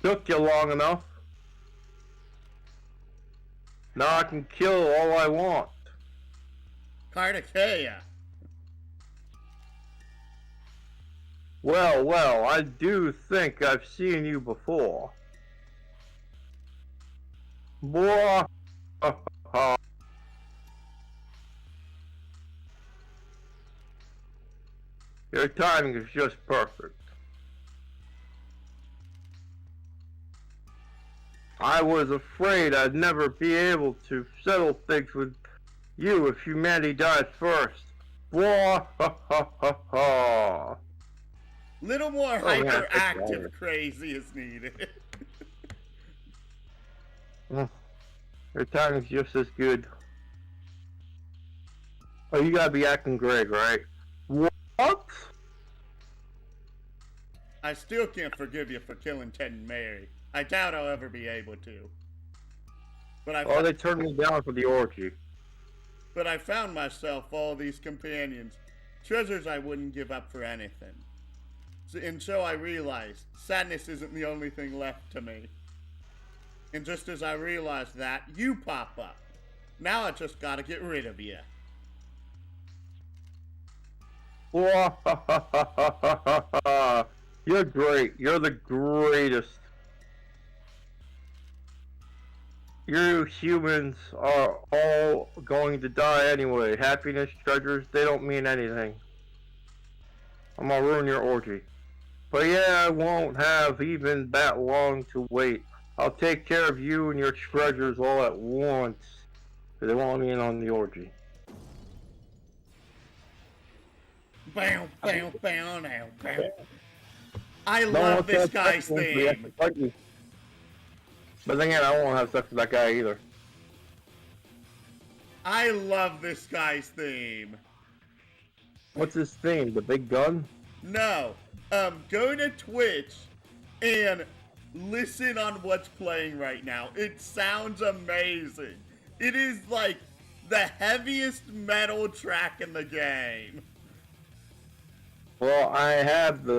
Took you long enough. Now I can kill all I want. Kartikeya. Well, well, I do think I've seen you before. Wah, ha, ha, ha. Your timing is just perfect. I was afraid I'd never be able to settle things with you if humanity died first. Wah, ha, ha, ha, ha. Little more Oh, yeah, hyperactive crazy is needed. Your timing's just as good. Oh, you gotta be acting Greg, right? What? I still can't forgive you for killing Ted and Mary. I doubt I'll ever be able to. But Oh, they turned me down for the orgy. But I found myself all these companions, treasures I wouldn't give up for anything. And so I realized sadness isn't the only thing left to me. And just as I realized that, you pop up. Now I just gotta get rid of you. Wah, ha, ha, ha, ha, ha, ha. You're great. You're the greatest. You humans are all going to die anyway. Happiness, treasures, they don't mean anything. I'm gonna ruin your orgy. But yeah, I won't have even that long to wait. I'll take care of you and your treasures all at once. They want me in on the orgy. Bow, bow, bow, now, bow. I love this guy's theme. But then again, I won't have sex with that guy either. I love this guy's theme. What's his theme? The big gun? No. Go to Twitch and listen on what's playing right now. It sounds amazing. It is like the heaviest metal track in the game. Well, I have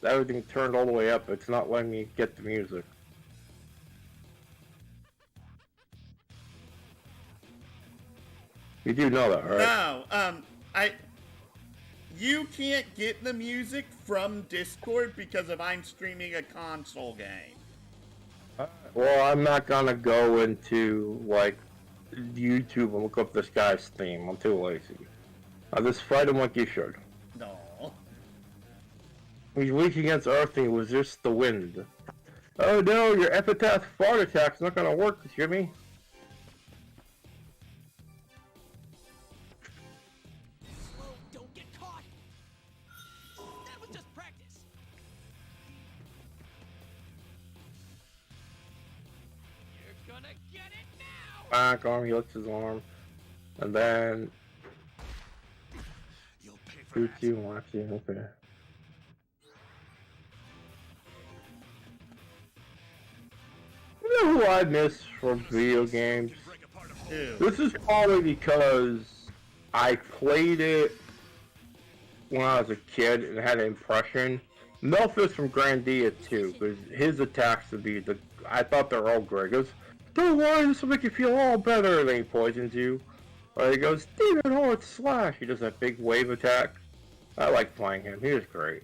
everything turned all the way up. It's not letting me get the music. You do know that, right? No, you can't get the music from Discord because I'm streaming a console game. Well, I'm not gonna go into, like, YouTube and look up this guy's theme. I'm too lazy. I'll just fight him like you should. No. He's weak against Earth and he resists the wind. Oh no, your epitaph fart attack's not gonna work, Jimmy. Slow, don't get caught. That was just practice. You're gonna get it now. Back arm, he lifts his arm. And then... You'll pay for Shoot that. you, watch you, okay. You know who I miss from video games? Break apart a Ew. This is probably because I played it when I was a kid and had an impression. Melphis from Grandia too, because his attacks would be I thought they were all great. He goes, don't worry, this will make you feel all better, and then he poisons you. Or he goes, Demon Horde Slash. He does that big wave attack. I like playing him. He was great.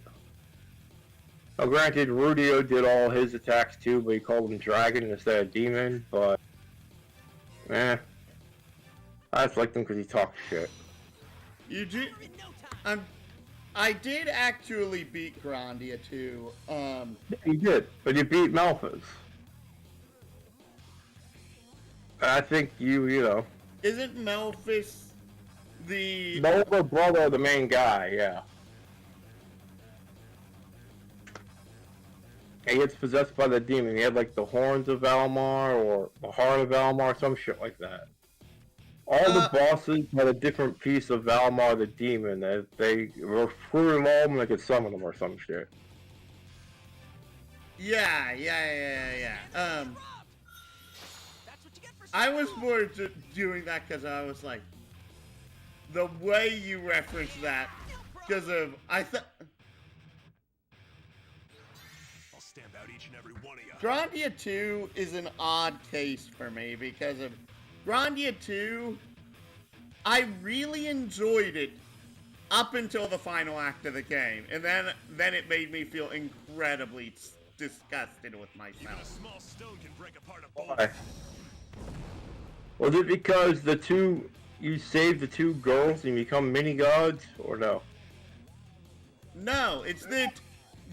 Now, granted, Rudio did all his attacks too, but he called him Dragon instead of Demon, but... I just liked him because he talked shit. You do. In no time. I did actually beat Grandia too. He did, but you beat Malphas. I think you know... Isn't Melphis the... The older brother of the main guy, yeah. He gets possessed by the demon. He had like the horns of Valmar or the heart of Valmar, some shit like that. All the bosses had a different piece of Valmar the demon. That they recruited all and they could summon them or some shit. Yeah. That's what you get for I was more doing that because I was like, the way you referenced that, because of I thought I'll stamp out each and every one of you. Grandia 2 is an odd case for me because of Grandia 2. I really enjoyed it up until the final act of the game, and then it made me feel incredibly disgusted with Even a myself. small stone can break apart a boulder. Why? Was it because you save the two girls and you become mini gods, or no? No, it's that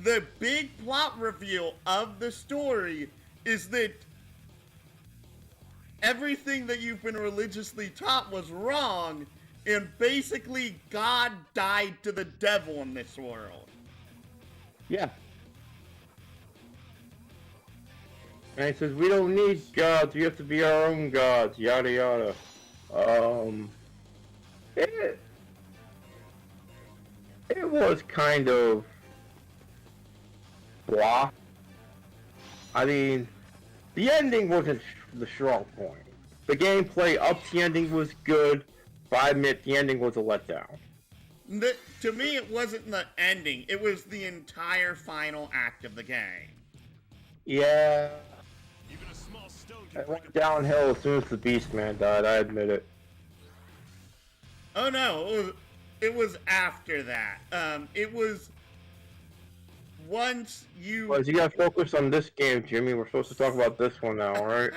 the big plot reveal of the story is that everything that you've been religiously taught was wrong, and basically God died to the devil in this world. Yeah. And he says, we don't need gods, we have to be our own gods, yada yada. It was kind of blah. I mean, the ending wasn't the strong point. The gameplay up to the ending was good, but I admit the ending was a letdown. To me, it wasn't the ending. It was the entire final act of the game. Yeah, Even a small stone can it break went downhill as soon as the Beastman died, I admit it. Oh no, it was after that. It was once you... Well, you gotta focus on this game, Jimmy. We're supposed to talk about this one now, alright?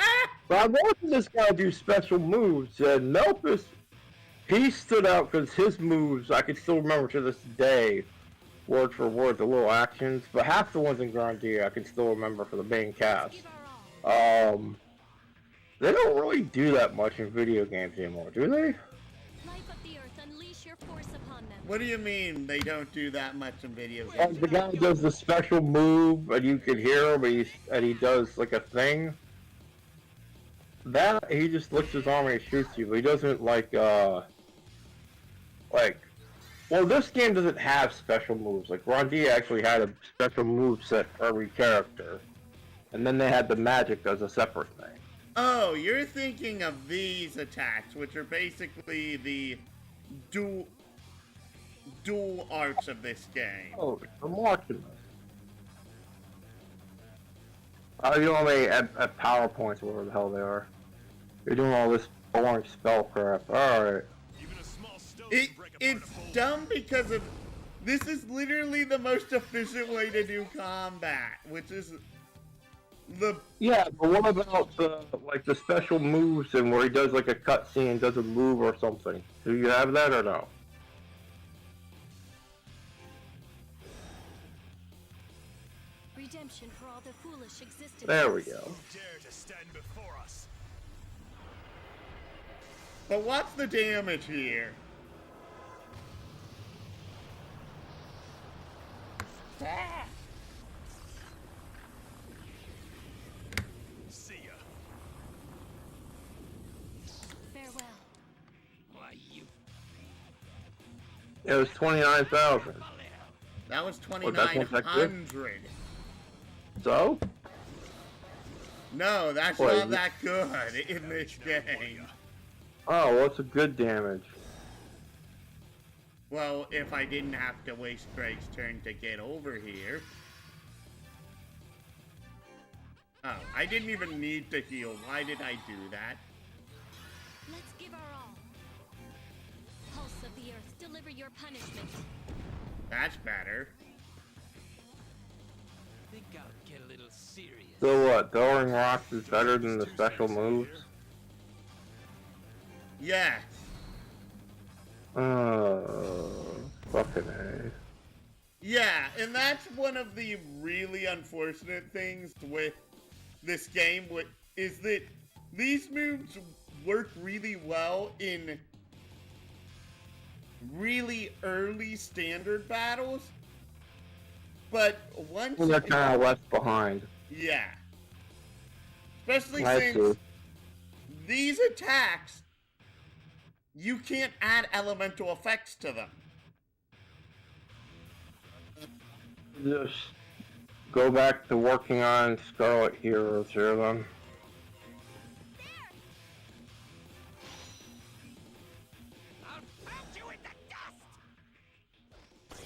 But I'm watching this guy do special moves, and Melphis, he stood out because his moves, I can still remember to this day, word for word, the little actions, but half the ones in Grandia I can still remember for the main cast. They don't really do that much in video games anymore, do they? Life of the earth, unleash your force upon them. What do you mean they don't do that much in video games? Like the guy does the special move, and you can hear him, and he does like a thing. That, he just lifts his arm and he shoots you, but he doesn't well, this game doesn't have special moves. Like, Grandia actually had a special move set for every character. And then they had the magic as a separate thing. Oh, you're thinking of these attacks, which are basically the dual arts of this game. Oh, I'm watching this. Oh, you only at PowerPoints, whatever the hell they are. You're doing all this boring spell crap. Alright. Even a small stone can break apart It's a boulder. dumb because of this is literally the most efficient way to do combat, which is the Yeah, but what about the special moves and where he does like a cutscene, does a move or something? Do you have that or no? Redemption for all the foolish existence. There we go. Who dare to stand before us? but what's the damage here? See ya. Farewell. Why, you It was 29,000. That was that's not that good? 2,900. So? No, that's What, not is that good in this game. Oh, what's a good damage? Well, if I didn't have to waste Greg's turn to get over here. Oh, I didn't even need to heal. Why did I do that? Let's give our all. Pulse of the earth, deliver your punishment. That's better. think I'll get a little serious. So what, throwing rocks is better than the special moves? Yes. Fucking A. Yeah, and that's one of the really unfortunate things with this game, is that these moves work really well in really early standard battles, but once They're kind of left behind. yeah, especially I since see. these attacks, you can't add elemental effects to them. Just go back to working on Scarlet Heroes here then. I'll pound you in the dust!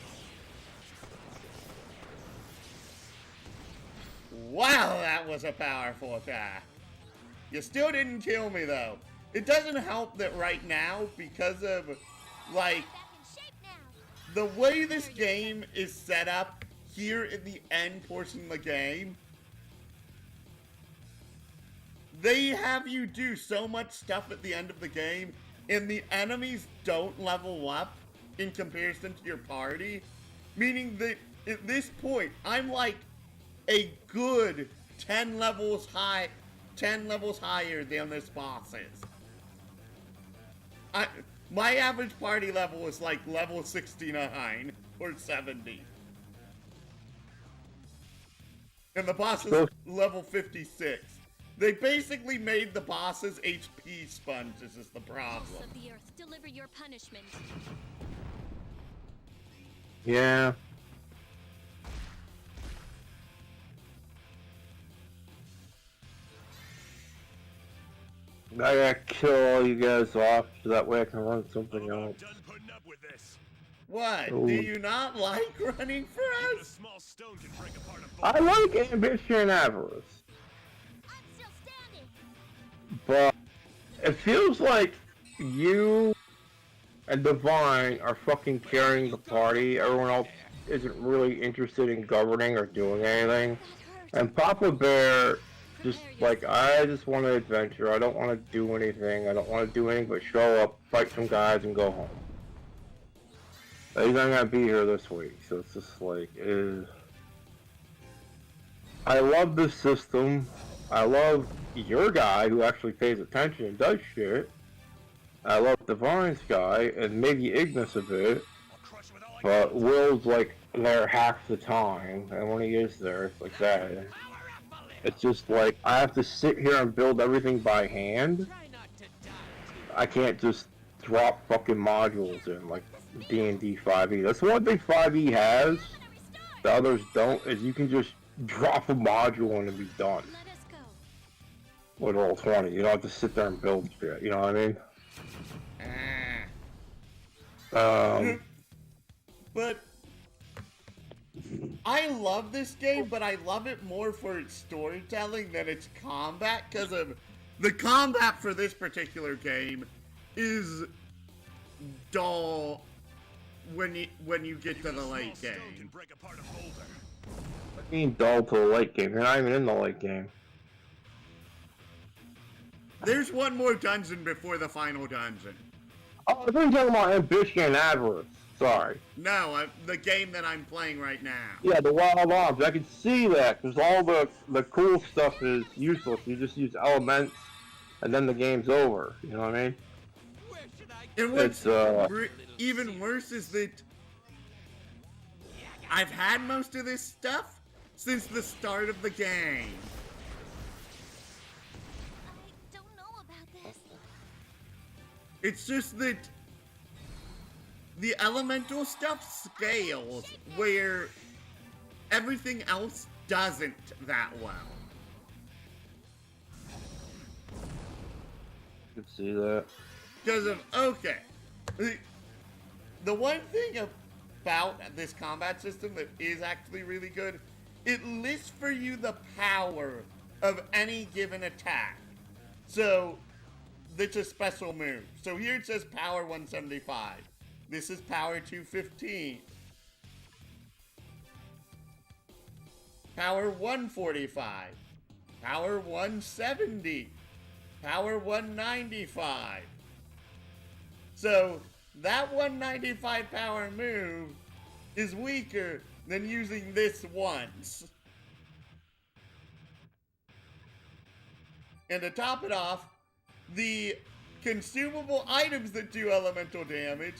Wow, that was a powerful attack. You still didn't kill me though. It doesn't help that right now, because of, like, Back in shape now. the way this game is set up here in the end portion of the game, they have you do so much stuff at the end of the game, and the enemies don't level up in comparison to your party, meaning that at this point, I'm like a good 10 levels higher than this boss is. My average party level is like level 69 or 70. And the boss is level 56. They basically made the bosses HP sponges is the Pulse problem. of the earth, deliver your punishment. Yeah. I gotta kill all you guys off so that way I can run something I'm else. done putting up with this. What? Ooh. Do you not like running for Even a us? small stone can break apart a I boulder. like ambition and avarice, I'm still standing. but it feels like you and Divine are fucking carrying the party. Everyone else isn't really interested in governing or doing anything. That hurt. And Papa Bear just like, I just want to adventure. I don't want to do anything. I don't want to do anything but show up, fight some guys, and go home. He's not gonna be here this week, so it's just like, I love this system. I love your guy who actually pays attention and does shit. I love Divine's guy and maybe Ignis a bit, I'll crush with all I but Will's like there half the time, and when he is there, it's like that. Power up a little! It's just like, I have to sit here and build everything by hand. Try not to die too. I can't just drop fucking modules in like D&D 5e. That's one thing 5e has, the others don't, is you can just drop a module in and be done. Let us go. with all 20. You don't have to sit there and build shit. You know what I mean? But I love this game, but I love it more for its storytelling than its combat, because of the combat for this particular game is dull when you get to the late game. Can break apart a boulder. I mean, dull to the late game. You're not even in the late game. There's one more dungeon before the final dungeon. Oh, I think you're talking about ambition and avarice. Sorry. No, the game that I'm playing right now. Yeah, the wild arms. I can see that, because all the cool stuff is useless. You just use elements, and then the game's over. You know what I mean? Where should I And what's It's, even worse is that I've had most of this stuff since the start of the game. I don't know about this. It's just that the elemental stuff scales where everything else doesn't that well. You can see that. Because of, okay, the one thing about this combat system that is actually really good, it lists for you the power of any given attack. So, it's a special move. So here it says power 175. This is power 215. Power 145. Power 170. Power 195. So, that 195 power move is weaker than using this once. And to top it off, the consumable items that do elemental damage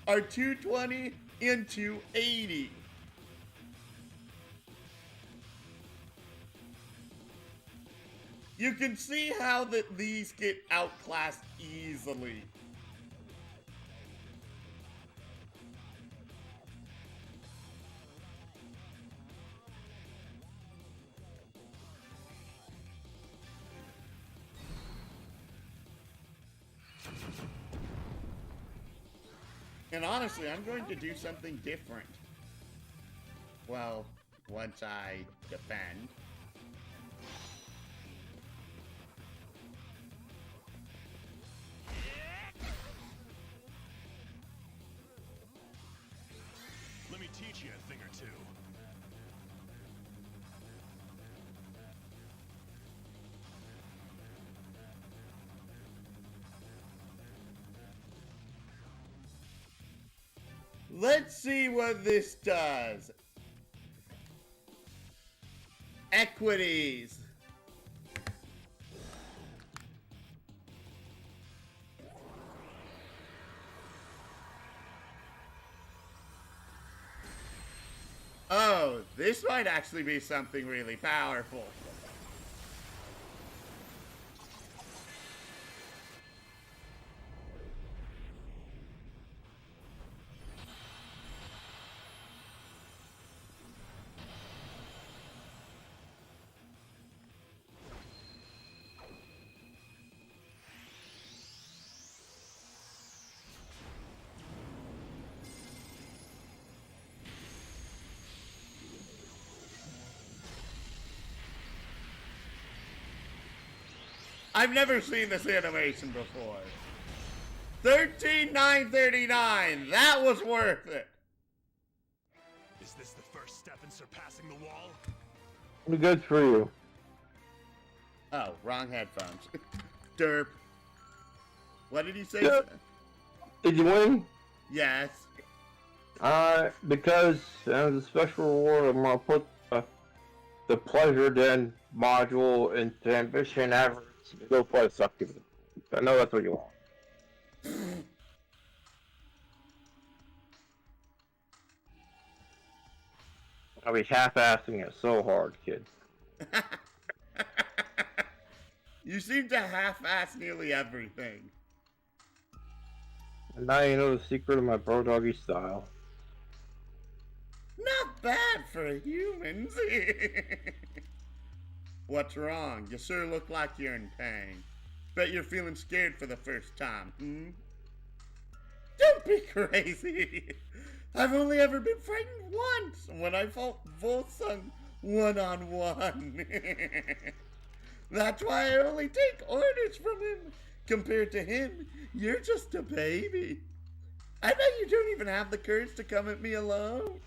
are 220 and 280. You can see how that these get outclassed easily. And honestly, I'm going to do something different. Well, once I defend. Let me teach you a thing or two. Let's see what this does. Equities. Oh, this might actually be something really powerful. I've never seen this animation before. 13,939. That was worth it. Is this the first step in surpassing the wall? Pretty good for you. Oh, wrong headphones. Derp. What did he say? Yep. Did you win? Yes. Because as a special reward, I'm gonna put the pleasure den module into ambition average. Go play Succubus. I know that's what you want. I'll be half-assing it so hard, kid. You seem to half-ass nearly everything. And now you know the secret of my bro doggy style. Not bad for humans. What's wrong? You sure look like you're in pain. Bet you're feeling scared for the first time, hmm? Don't be crazy. I've only ever been frightened once when I fought Volsung one-on-one. That's why I only take orders from him. Compared to him, you're just a baby. I bet you don't even have the courage to come at me alone.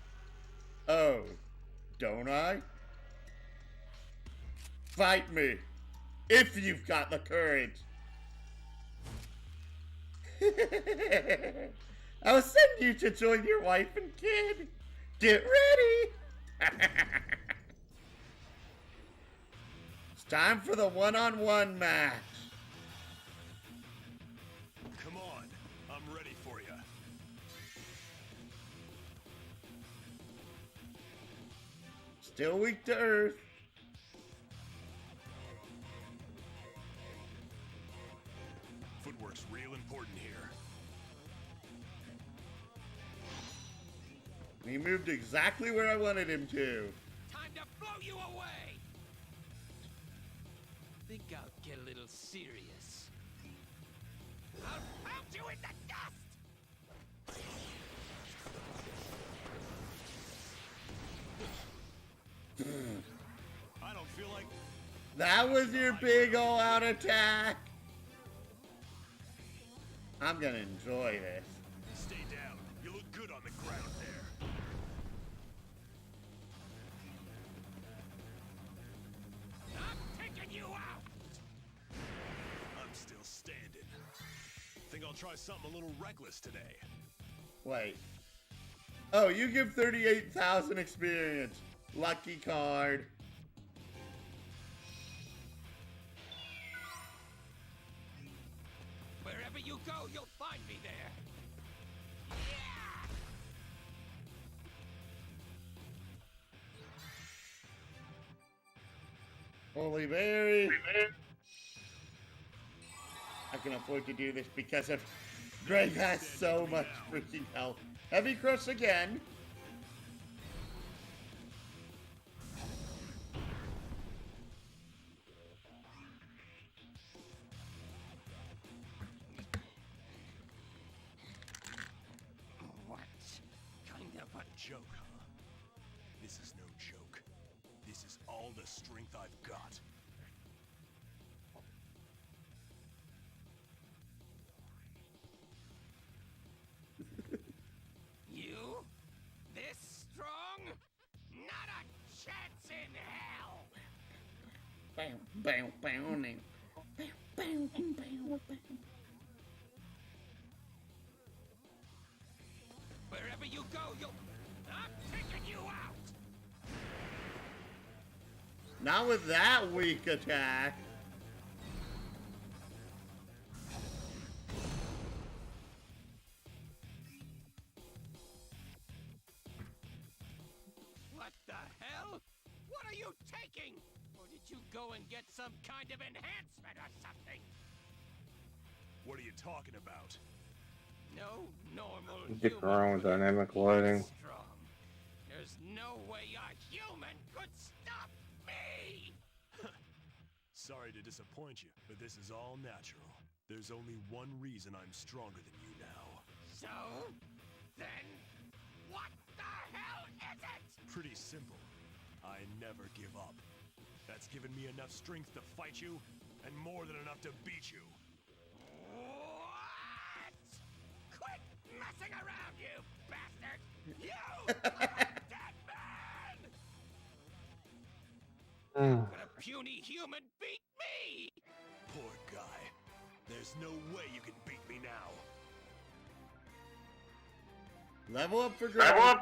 Oh, don't I? Fight me, if you've got the courage. I'll send you to join your wife and kid. Get ready. It's time for the one-on-one match. Come on, I'm ready for you. Still weak to earth. Footwork's real important here. He moved exactly where I wanted him to. Time to blow you away! Think I'll get a little serious. I'll pound you in the dust! I don't feel like... That was your big all-out attack. I'm gonna enjoy this. Stay down. You look good on the ground there. I'm taking you out! I'm still standing. Think I'll try something a little reckless today. Wait. Oh, you give 38,000 experience. Lucky card. Wherever you go, you'll find me there. Holy Mary. I can afford to do this because of Greg has so much freaking health. Heavy crush again. What kind of a Joke, huh? This is no joke. This is all the strength I've got. You? This strong? Not a chance in hell! Bam, bam, bam, bam, bam, bam, bam, bam. Wherever you go, I'm taking you out! Not with that weak attack. What the hell? What are you taking? Or did you go and get some kind of enhancement or something? What are you talking about? No normal Stick human around with could ever dynamic be lighting. strong. There's no way a human could stop me! Sorry to disappoint you, but this is all natural. There's only one reason I'm stronger than you now. So, then, what the hell is it? Pretty simple. I never give up. That's given me enough strength to fight you, and more than enough to beat you. What? Quit messing around, you bastard! You are a dead man! Could a puny human beat me? Poor guy. There's no way you can beat me now. Level up for Greg.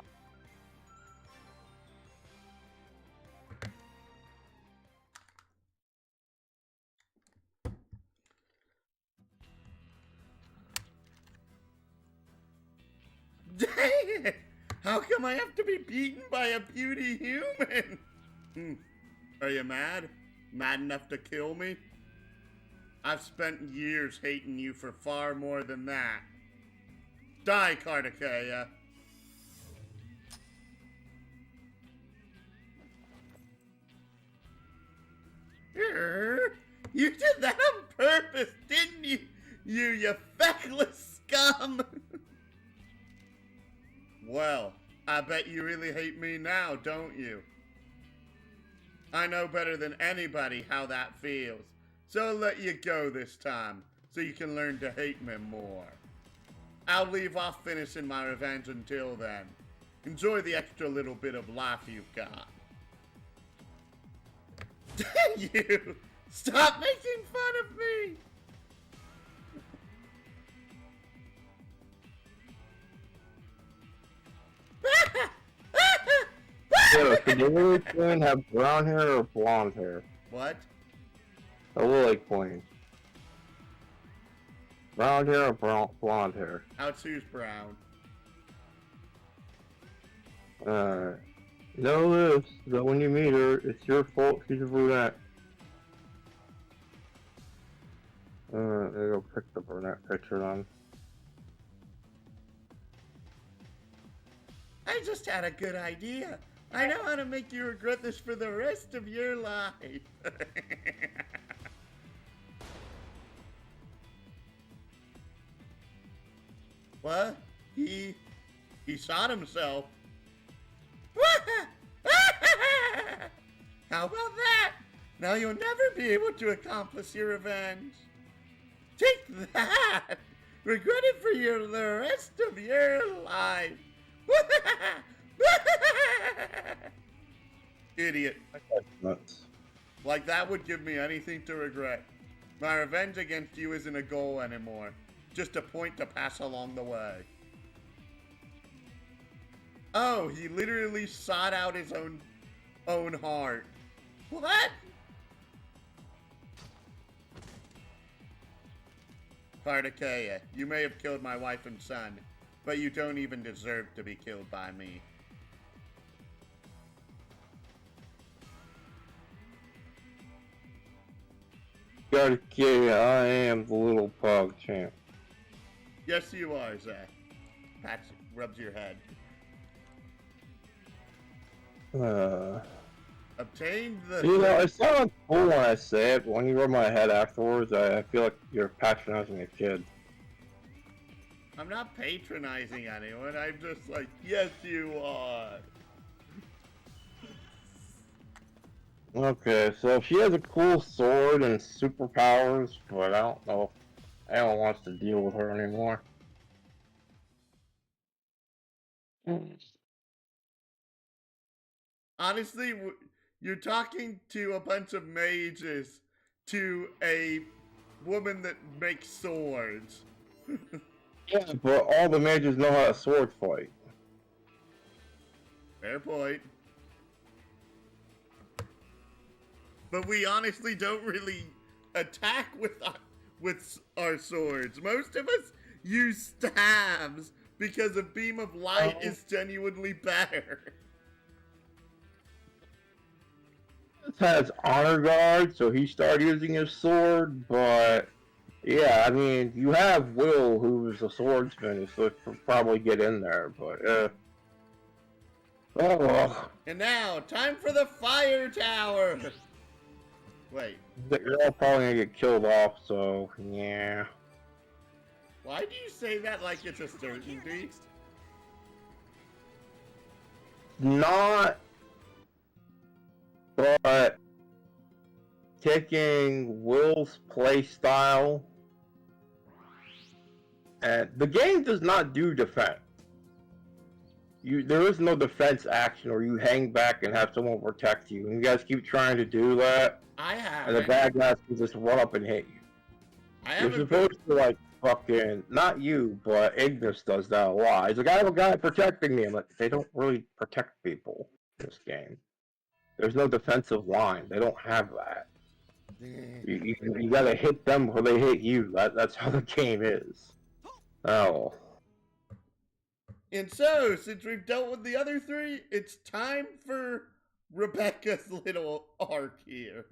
Dang it! How come I have to be beaten by a beauty human? Are you mad? Mad enough to kill me? I've spent years hating you for far more than that. Die, Kartikeya. You did that on purpose, didn't you? You feckless scum! Well, I bet you really hate me now, don't you? I know better than anybody how that feels, so I'll let you go this time, so you can learn to hate me more. I'll leave off finishing my revenge until then. Enjoy the extra little bit of life you've got. You! Stop making fun of me! Yeah, could the Lily Queen have brown hair or blonde hair? What? The Lily Queen. Brown hair or blonde hair? I'll choose brown. Know this, that when you meet her, it's your fault she's a brunette. There you go, pick the brunette picture on. I just had a good idea. I know how to make you regret this for the rest of your life. What? He shot himself. How about that? Now you'll never be able to accomplish your revenge. Take that! Regret it for the rest of your life. Idiot. That's nuts. Like that would give me anything to regret. My revenge against you isn't a goal anymore. Just a point to pass along the way. Oh, he literally sought out his own heart. What? Partakea, you may have killed my wife and son, but you don't even deserve to be killed by me. Partakea, I am the little pug champ. Yes, you are, Zach. Pats rubs your head. Obtain the... You know, it sounds cool when I say it, but when you rub my head afterwards, I feel like you're patronizing a kid. I'm not patronizing anyone, I'm just like, yes, you are. Okay, so she has a cool sword and superpowers, but I don't know if anyone wants to deal with her anymore. Honestly, you're talking to a bunch of mages to a woman that makes swords. Yeah, but all the mages know how to sword fight. Fair point. But we honestly don't really attack with our swords. Most of us use stabs because a beam of light is genuinely better. Has honor guard, so he started using his sword, but yeah, I mean, you have Will, who's a swordsman, so he'll probably get in there, but oh well. And now, time for the fire tower! Wait, You're all probably gonna get killed off, so yeah. why do you say that like it's a certainty? Not, but taking Will's play style, and the game does not do defense. There is no defense action where you hang back and have someone protect you. And you guys keep trying to do that, I have. and the bad guys can just run up and hit you. You're supposed to, like, fucking, not you, but Ignis does that a lot. He's like, I have a guy protecting me. I'm like, they don't really protect people in this game. There's no defensive line. They don't have that. You gotta hit them before they hit you. That's how the game is. Oh. And so, since we've dealt with the other three, it's time for Rebecca's little arc here.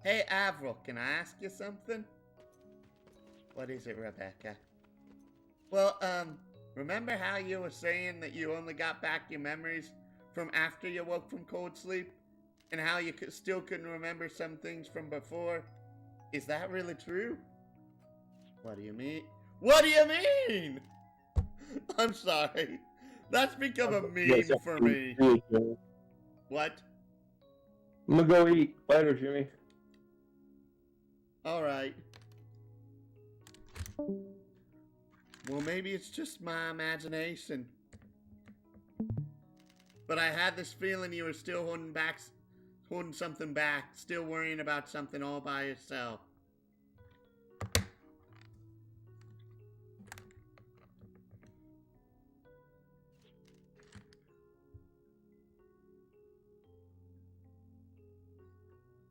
Hey, Avril, can I ask you something? What is it, Rebecca? Well, remember how you were saying that you only got back your memories from after you woke from cold sleep? And how you still couldn't remember some things from before? Is that really true? What do you mean? What do you mean? I'm sorry. That's become a meme for me. What? I'm gonna go eat. Later, Jimmy. Alright. Well, maybe it's just my imagination. But I had this feeling you were still holding something back, still worrying about something all by yourself.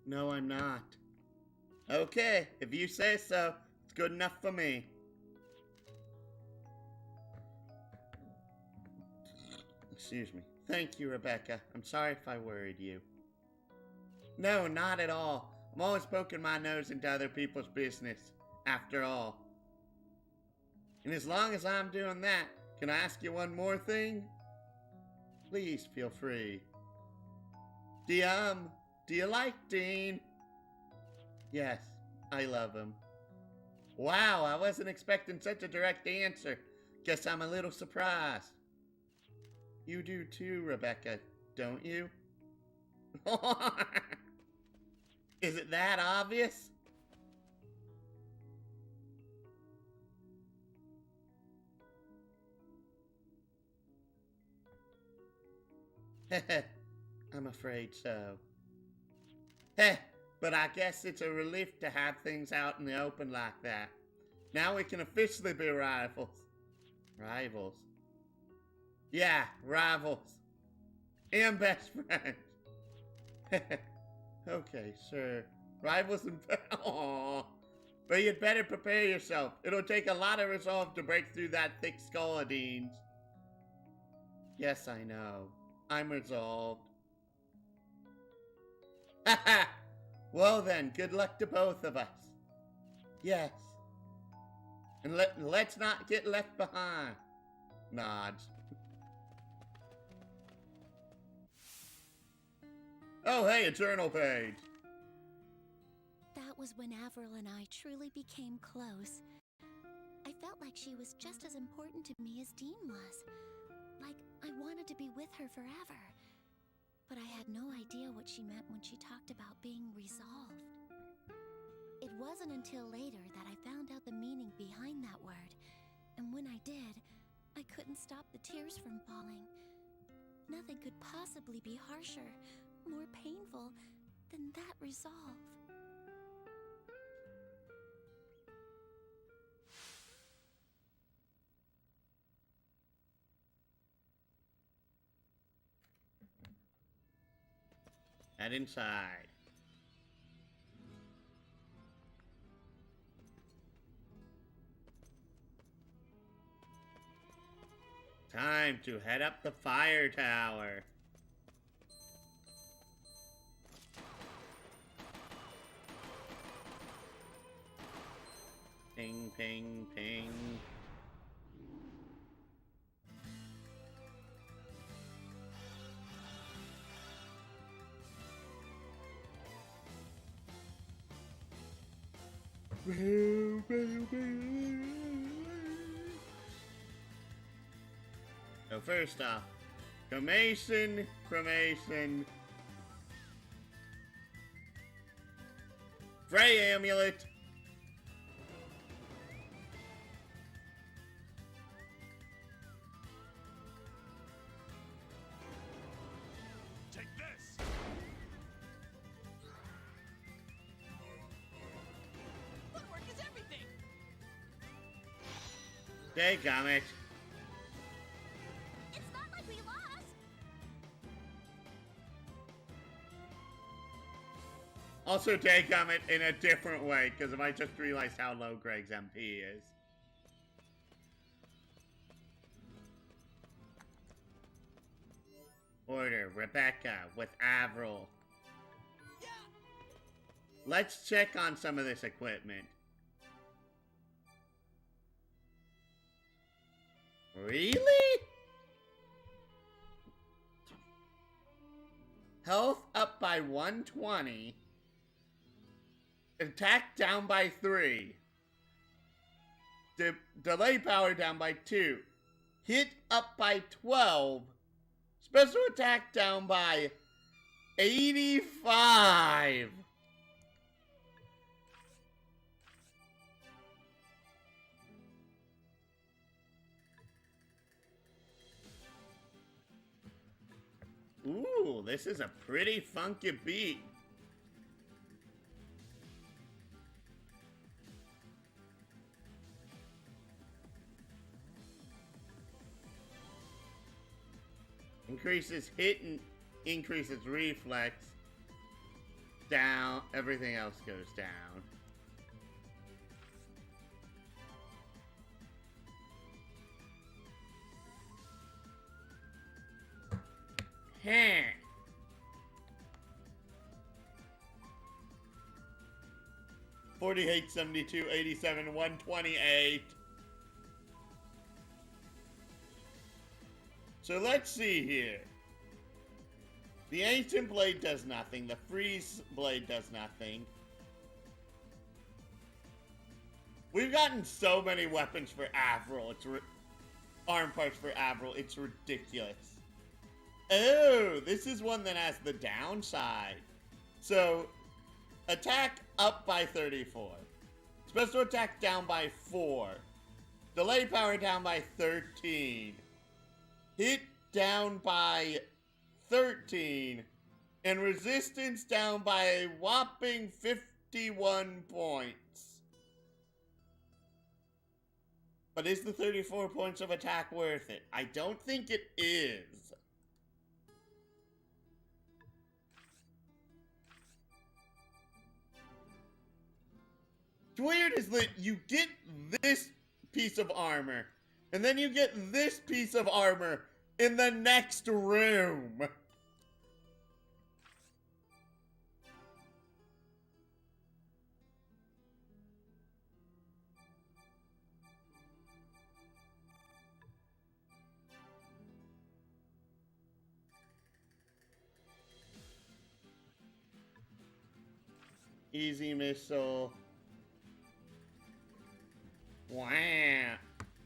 No, I'm not. Okay, if you say so, it's good enough for me. Excuse me. Thank you, Rebecca. I'm sorry if I worried you. No, not at all. I'm always poking my nose into other people's business, after all. And as long as I'm doing that, can I ask you one more thing? Please feel free. Do you like Dean? Yes, I love him. Wow, I wasn't expecting such a direct answer. Guess I'm a little surprised. You do too, Rebecca, don't you? Is it that obvious? I'm afraid so. Heh, but I guess it's a relief to have things out in the open like that. Now we can officially be rivals. Rivals? Yeah, rivals. And best friends. Okay, sure. Rivals and... Aww. But you'd better prepare yourself. It'll take a lot of resolve to break through that thick skull of Dean's. Yes, I know. I'm resolved. Haha! Well then, good luck to both of us. Yes. And let's not get left behind. Nods. Oh, hey, a journal page. That was when Avril and I truly became close. I felt like she was just as important to me as Dean was. Like I wanted to be with her forever. But I had no idea what she meant when she talked about being resolved. It wasn't until later that I found out the meaning behind that word. And when I did, I couldn't stop the tears from falling. Nothing could possibly be harsher, more painful than that resolve. Head inside. Time to head up the fire tower. Ping, ping, ping. So first off, cremation. Frey amulet. Take this! Footwork is everything! Dadgummit. It's not like we lost! Also dadgummit in a different way, because I just realized how low Greg's MP is. Order Rebecca with Avril. Yeah! Let's check on some of this equipment. Really? Health up by 120. Attack down by 3. Delay power down by 2. Hit up by 12. Special attack down by 85. Ooh, this is a pretty funky beat. Increases hit and increases reflex. Down, everything else goes down. Heh. $48, $72, $87, $128. So let's see here. The Ancient Blade does nothing. The Freeze Blade does nothing. We've gotten so many weapons for Avril. Arm parts for Avril. It's ridiculous. Oh, this is one that has the downside. So, attack up by 34. Special attack down by 4. Delay power down by 13. Hit down by 13. And resistance down by a whopping 51 points. But is the 34 points of attack worth it? I don't think it is. What's weird is that you get this piece of armor, and then you get this piece of armor in the next room. Easy missile. Wow.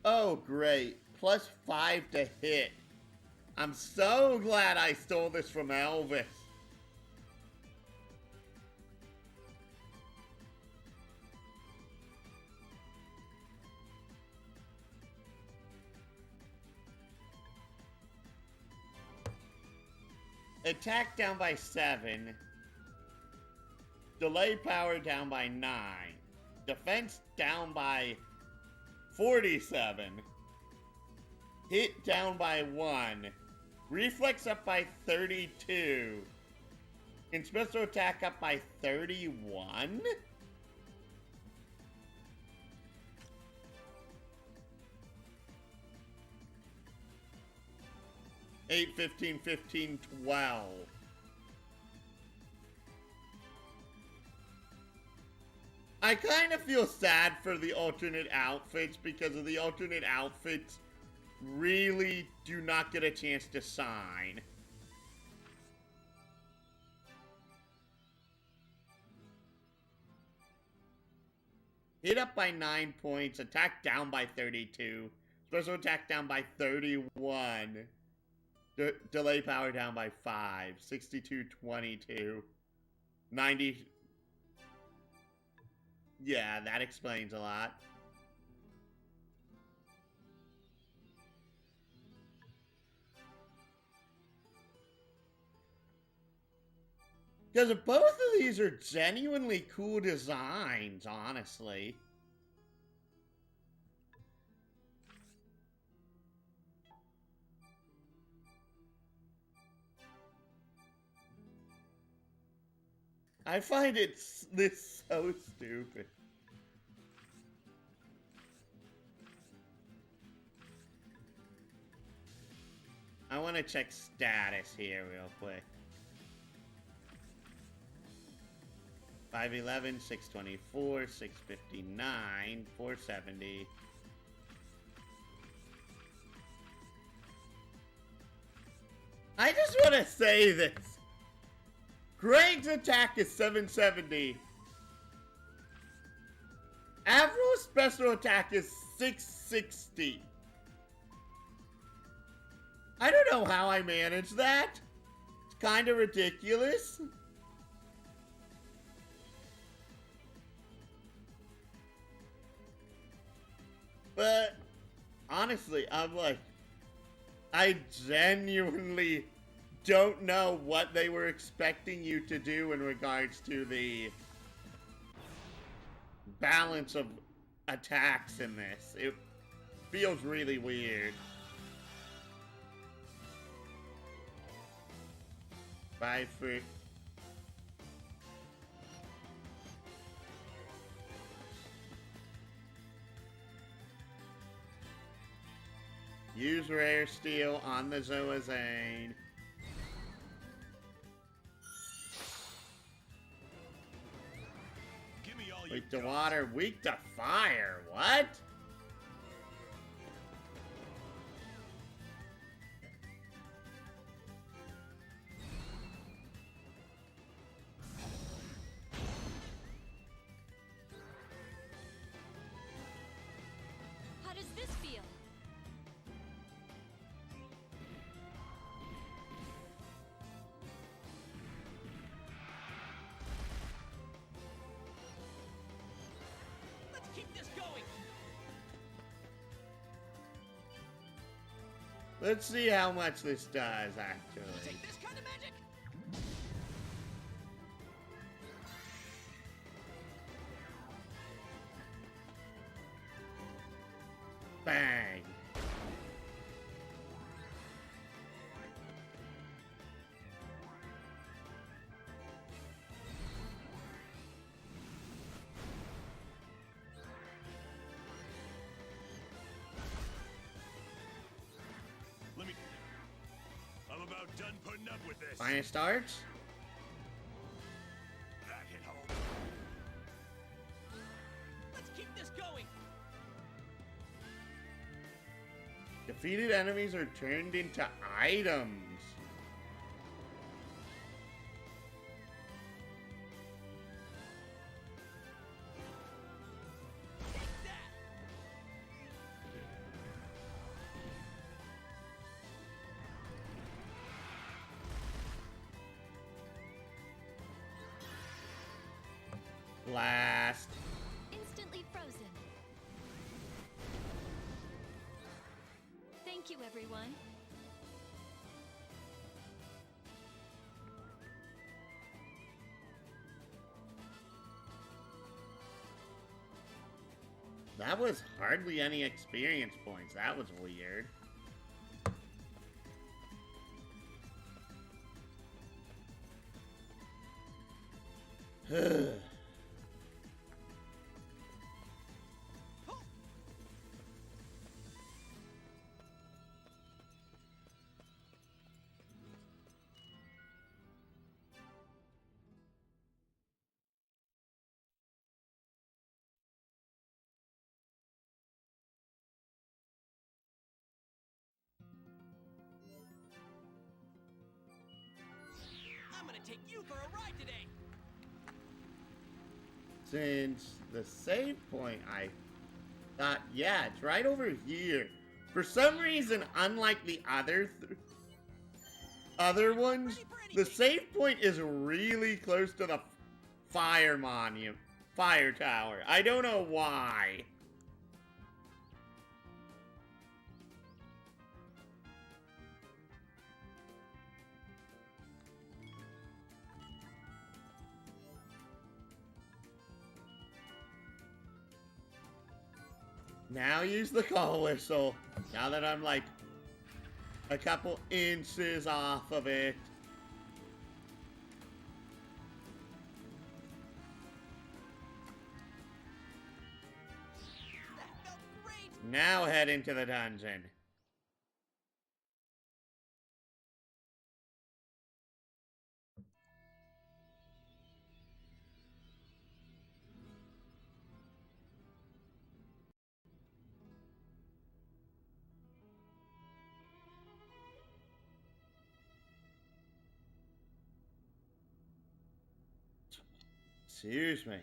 Oh, great. +5 to hit. I'm so glad I stole this from Elvis. Attack down by 7. Delay power down by 9. Defense down by 47. Hit down by 1. Reflex up by 32. And special attack up by 31? $8, $15, $15, $12. I kind of feel sad for the alternate outfits because of the alternate outfits really do not get a chance to shine. Hit up by 9 points, attack down by 32, special attack down by 31, delay power down by 5, 62, 22, 90... Yeah, that explains a lot. Because both of these are genuinely cool designs, honestly. I find this so stupid. I want to check status here real quick. 511, 624, 659, 470. I just want to say this. Greg's attack is 770. Avro's special attack is 660. I don't know how I managed that. It's kind of ridiculous. But honestly, I'm like, I genuinely don't know what they were expecting you to do in regards to the balance of attacks in this. It feels really weird. 5 foot. Use rare steel on the Zoazane. Give me all Weak you to got. water, weak to fire. What? How does this feel? Let's keep this going. Let's see how much this does, actually. Take this kind of magic. Bang. Let me. I'm about done putting up with this. Finest arts? That hit home. Let's keep this going. Defeated enemies are turned into items. Take that. Blast. Instantly frozen. Thank you, everyone. That was hardly any experience points. That was weird. I'm gonna take you for a ride today. Since the save point, I thought, yeah, it's right over here. For some reason, unlike the other ones, the save point is really close to the fire monument, fire tower. I don't know why. Now use the call whistle. Now that I'm like a couple inches off of it. That felt great. Now head into the dungeon. Excuse me.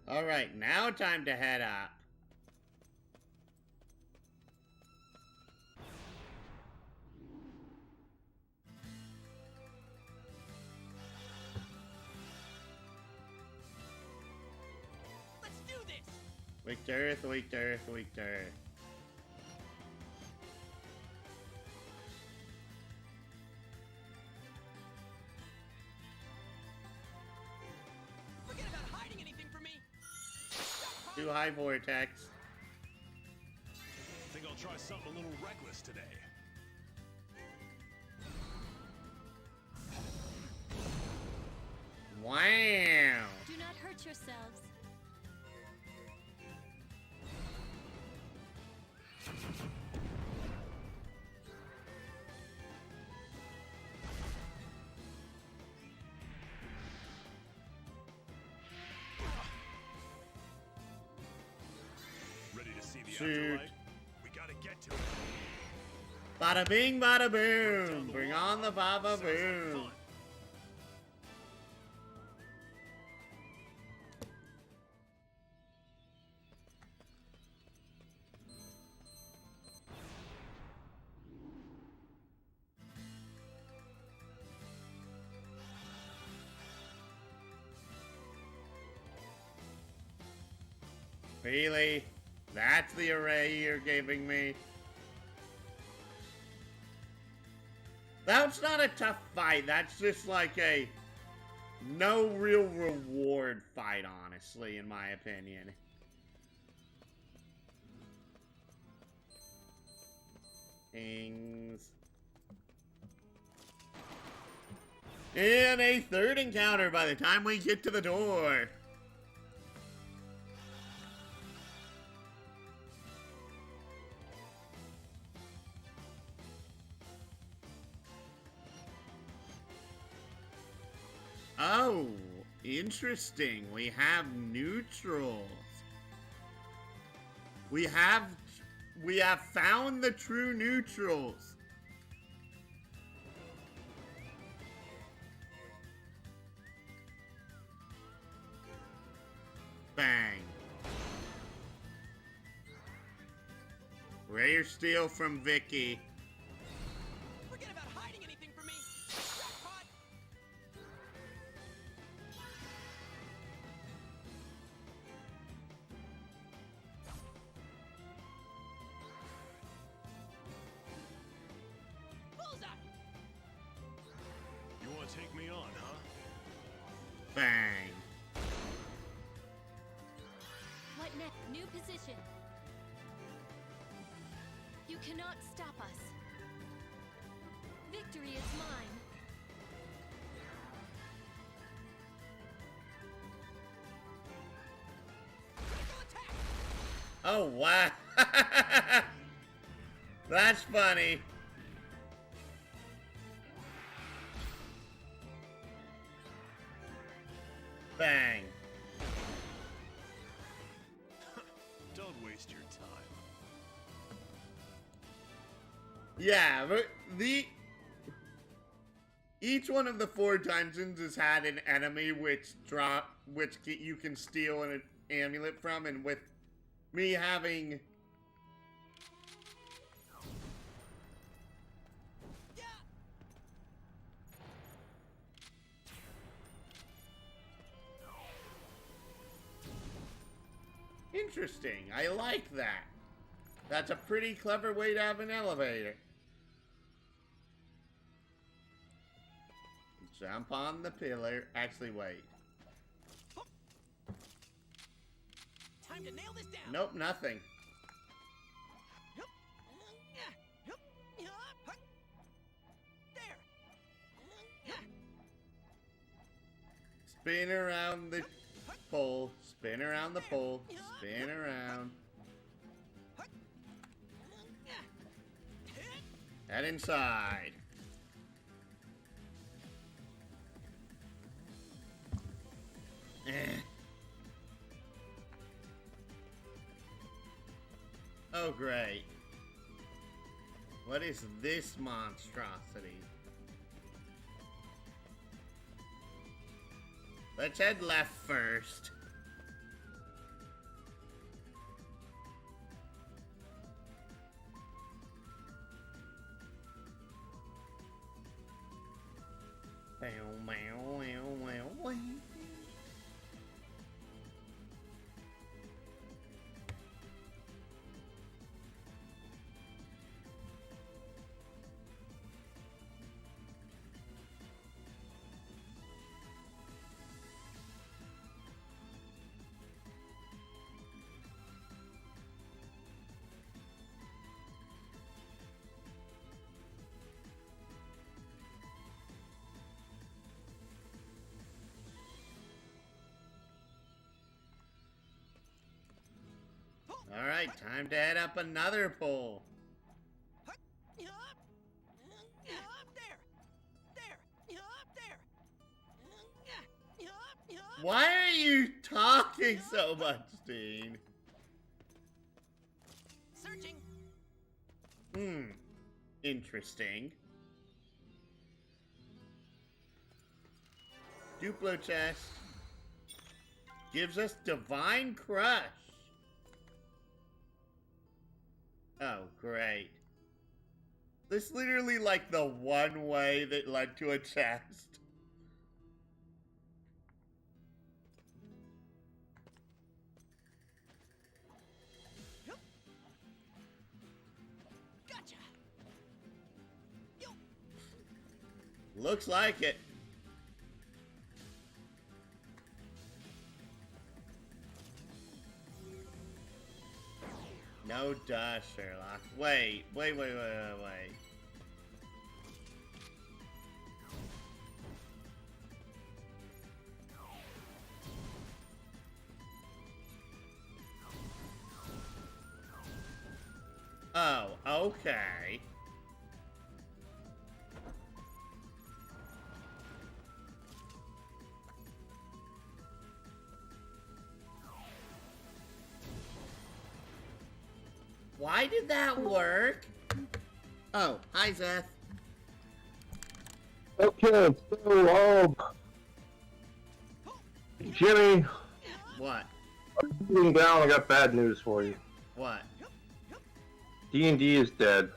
Alright, now time to head up. Let's do this! Weak to earth, weak to earth, weak to earth. Forget about hiding anything from me! Too high vortex. Think I'll try something a little reckless today. Wow. Do not hurt yourselves. Ready to see the Shoot. afterlife? We gotta get to it. Bada bing, bada Down boom. the Bring wall. on the baba Sounds like boom. fun. Really? That's the array you're giving me? That's not a tough fight. That's just like a no real reward fight, honestly, in my opinion. Things. And a third encounter by the time we get to the door. Oh, interesting. We have neutrals. We have found the true neutrals. Bang. Rare steal from Vicky. Forget about hiding anything from me! Jackpot! Bullseye! You wanna take me on, huh? Bang. What next? New position. You cannot stop us. Victory is mine. Critical attack! Oh, wow. That's funny. Bang. Don't waste your time. Yeah, but each one of the 4 dungeons has had an enemy which you can steal an amulet from, and with me having Yeah! interesting. I like that. That's a pretty clever way to have an elevator. Jump on the pillar. Actually, wait. Time to nail this down! Nope, nothing. Yup. Yup. Yup. Huck. There! Yeah. Spin around the pole. Spin around the pole. Spin around. Huck. Head inside. Eh. Oh, great. What is this monstrosity? Let's head left first. Alright, time to head up another pole. Why are you talking so much, Dean? Searching. Interesting. Duplo chest gives us Divine Crush. Oh, great. This literally like the one way that led to a chest. Gotcha. Yo. Looks like it. No duh, Sherlock. Wait. Oh, okay. Why did that work? Oh, hi, Zeth. Okay, so, Jimmy, What? I'm sitting down, I got bad news for you. What? D&D is dead.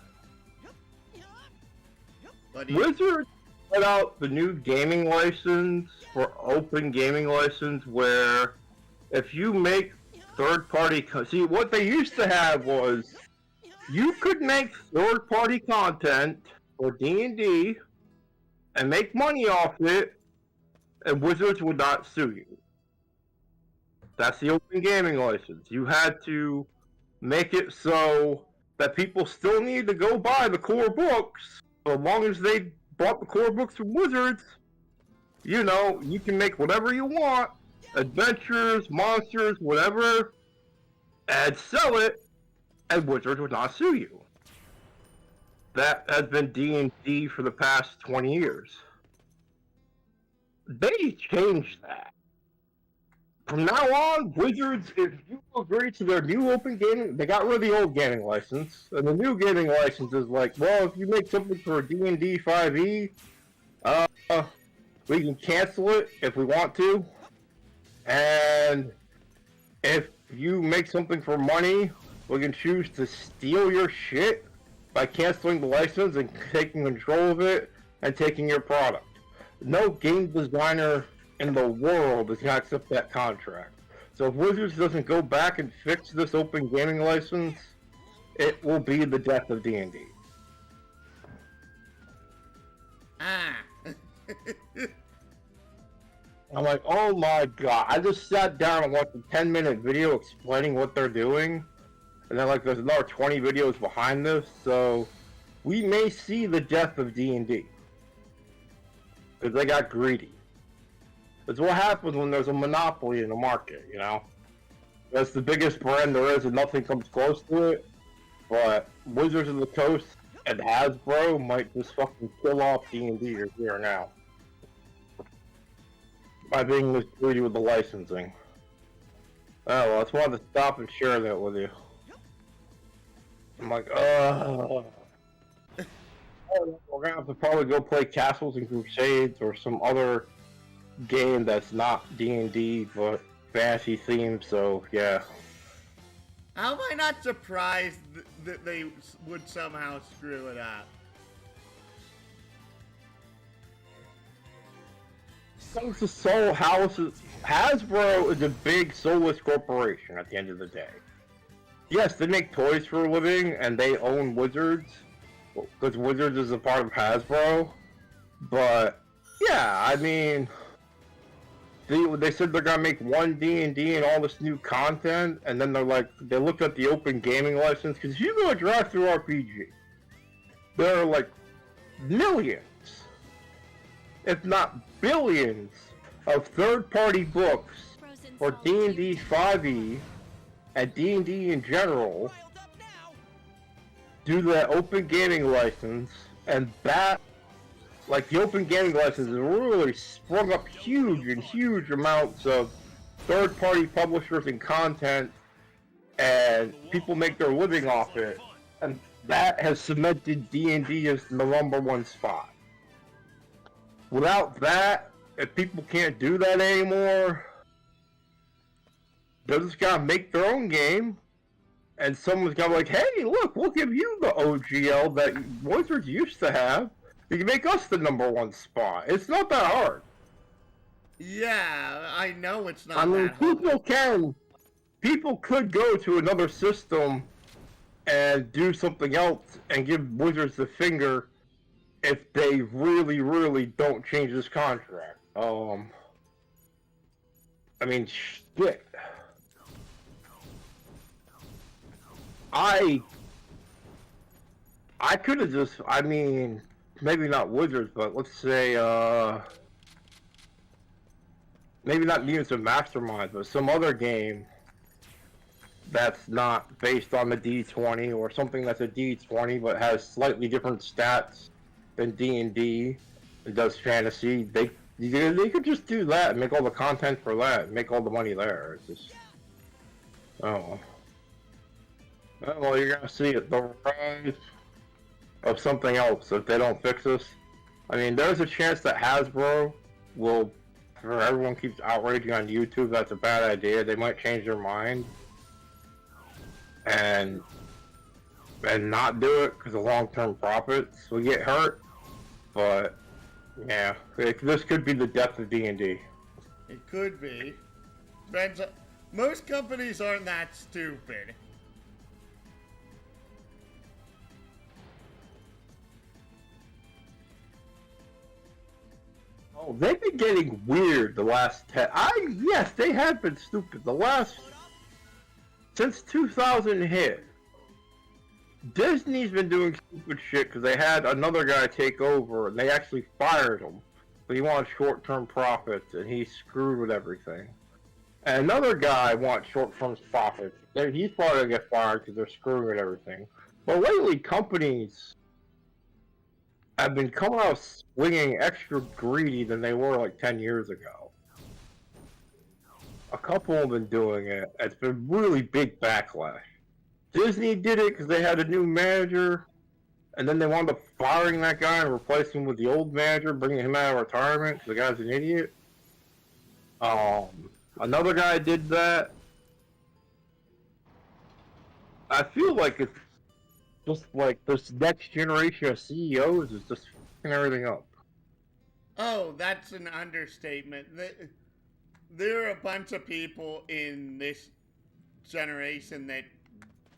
What do you... Wizards put out the new gaming license for open gaming license where if you make third-party... See, what they used to have was you could make third-party content for D&D and make money off it, and Wizards would not sue you. That's the open gaming license. You had to make it so that people still need to go buy the core books. So as long as they bought the core books from Wizards, you know, you can make whatever you want, adventures, monsters, whatever, and sell it, and Wizards would not sue you. That has been D&D for the past 20 years. They changed that. From now on, Wizards, if you agree to their new open gaming, they got rid of the old gaming license, and the new gaming license is like, well, if you make something for D&D 5e, we can cancel it if we want to, and if you make something for money, we can choose to steal your shit by canceling the license and taking control of it and taking your product. No game designer in the world is going to accept that contract. So if Wizards doesn't go back and fix this open gaming license, it will be the death of D&D. Ah. I'm like, oh my god. I just sat down and watched a 10-minute video explaining what they're doing. And then, like, there's another 20 videos behind this. So, we may see the death of D&D. Because they got greedy. That's what happens when there's a monopoly in the market, you know? That's the biggest brand there is and nothing comes close to it. But Wizards of the Coast and Hasbro might just fucking kill off D&D here now. By being this greedy with the licensing. Oh, well, I just wanted to stop and share that with you. I'm like, we're gonna have to probably go play Castles and Crusades or some other game that's not D&D but fantasy themed. So yeah. How am I not surprised that they would somehow screw it up? Comes to Soul Houses, Hasbro is a big soulless corporation at the end of the day. Yes, they make toys for a living and they own Wizards, because Wizards is a part of Hasbro. But yeah, I mean, they said they're gonna make one D&D and all this new content, and then they looked at the open gaming license, because if you go to Drive-Thru RPG, there are like millions, if not billions, of third-party books for D&D 5e and D&D in general due to that open gaming license, and that, like, the open gaming license has really sprung up huge amounts of third-party publishers and content, and people make their living off it, and that has cemented D&D as the #1 spot. Without that, if people can't do that anymore, they're just gonna make their own game, and someone's gonna be like, hey, look, we'll give you the OGL that Wizards used to have. You can make us the #1 spot. It's not that hard. Yeah, I know it's not I mean, that hard. People could go to another system and do something else and give Wizards the finger if they really don't change this contract. I mean, shit. I could have just, I mean, maybe not Wizards, but let's say, maybe not Mutants and Masterminds, but some other game that's not based on the D20, or something that's a D20 but has slightly different stats than D&D and does fantasy. They could just do that and make all the content for that and make all the money there. It's just, oh. Well, you're gonna see it, the rise of something else if they don't fix this. I mean, there's a chance that Hasbro will, or everyone keeps outraging on YouTube that's a bad idea, they might change their mind and not do it because of long-term profits will get hurt. But yeah, this could be the death of D&D. It could be. Depends. Most companies aren't that stupid. Oh, they've been getting weird the last 10. Yes, they have been stupid. Since 2000 hit, Disney's been doing stupid shit because they had another guy take over and they actually fired him. But he wanted short-term profits and he screwed with everything. And another guy wants short-term profits. He's probably gonna get fired because they're screwing with everything. But lately, companies have been coming out swinging extra greedy than they were like 10 years ago. A couple have been doing it. It's been really big backlash. Disney did it because they had a new manager, and then they wound up firing that guy and replacing him with the old manager, bringing him out of retirement because the guy's an idiot. Another guy did that. I feel like it's just like this next generation of CEOs is just fucking everything up. Oh, that's an understatement. There are a bunch of people in this generation that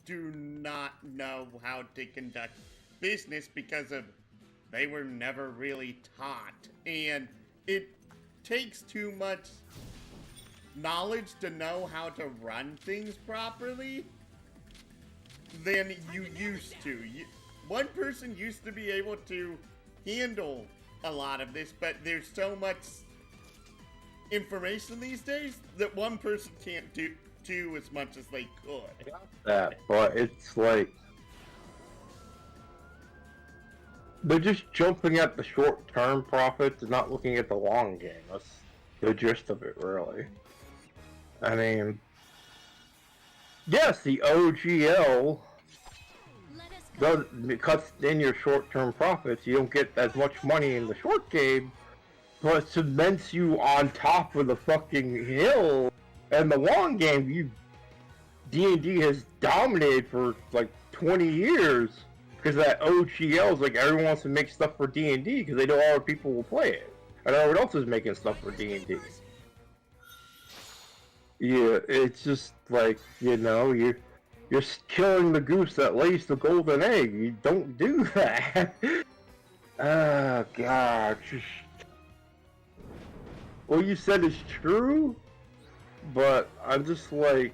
do not know how to conduct business because they were never really taught. And it takes too much knowledge to know how to run things properly than you used to. One person used to be able to handle a lot of this, but there's so much information these days that one person can't do as much as they could. That, but it's like they're just jumping at the short-term profits and not looking at the long game. That's the gist of it, really. I mean, yes, the OGL does it cuts in your short-term profits. You don't get as much money in the short game, but it cements you on top of the fucking hill. And the long game, D&D has dominated for like 20 years because that OGL is like everyone wants to make stuff for D&D because they know all the people will play it, and everyone else is making stuff for D&D. Yeah, it's just like, you know, you're killing the goose that lays the golden egg. You don't do that. Oh God. What you said is true, but I'm just like,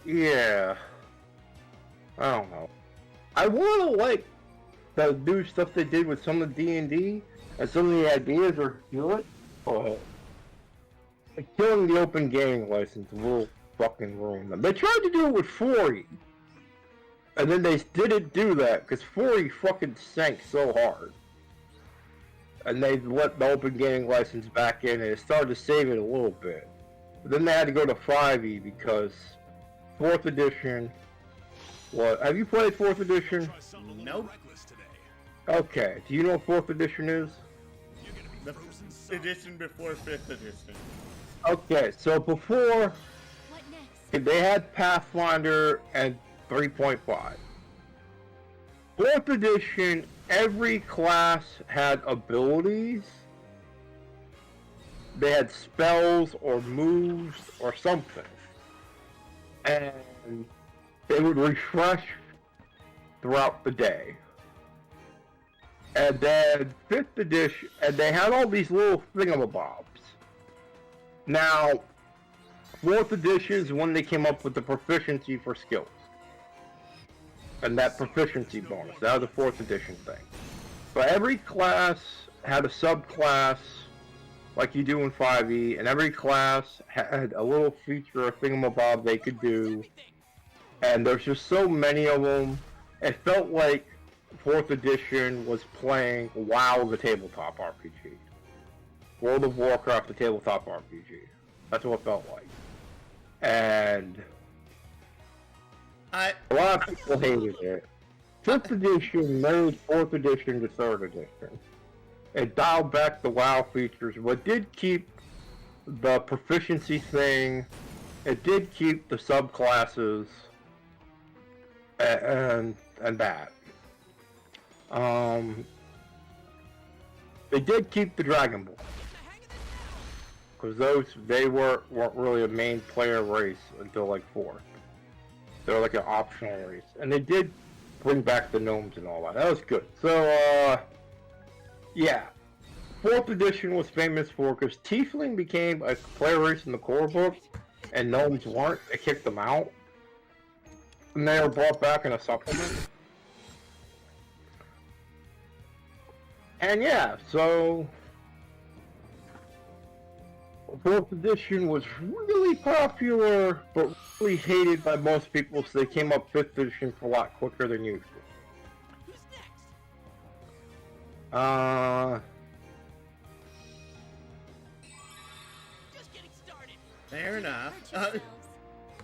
yeah, I don't know. I want to like the new stuff they did with some of D&D, and some of the ideas are good, but like, killing the open gaming license will fucking ruin them. They tried to do it with 4E, and then they didn't do that because 4E fucking sank so hard. And they let the open gaming license back in, and it started to save it a little bit. But then they had to go to 5E because 4th edition. What? Have you played 4th edition? Nope. Okay. Do you know what 4th edition is? The edition before 5th edition. Okay, so before What next? they had Pathfinder and 3.5. 4th edition, every class had abilities. They had spells or moves or something. And they would refresh throughout the day. And then 5th edition, and they had all these little thingamabobs. Now, 4th edition is when they came up with the proficiency for skills. And that proficiency bonus. That was the 4th edition thing. So every class had a subclass like you do in 5e, and every class had a little feature or thingamabob they could do. And there's just so many of them. It felt like 4th edition was playing WoW the tabletop RPG. World of Warcraft the tabletop RPG. That's what it felt like. And a lot of people hated it. 5th edition made 4th edition to 3rd edition. It dialed back the WoW features, but did keep the proficiency thing. It did keep the subclasses and that. They did keep the Dragon Ball, because they weren't really a main player race until like 4th. They were like an optional race, and they did bring back the gnomes and all that. That was good. So yeah, 4th edition was famous for because Tiefling became a player race in the core book, and gnomes weren't. They kicked them out, and they were brought back in a supplement. And yeah, so 4th edition was really popular, but really hated by most people, so they came up 5th edition for a lot quicker than usual. Who's next? Just getting started. Fair enough. Hurt yourselves.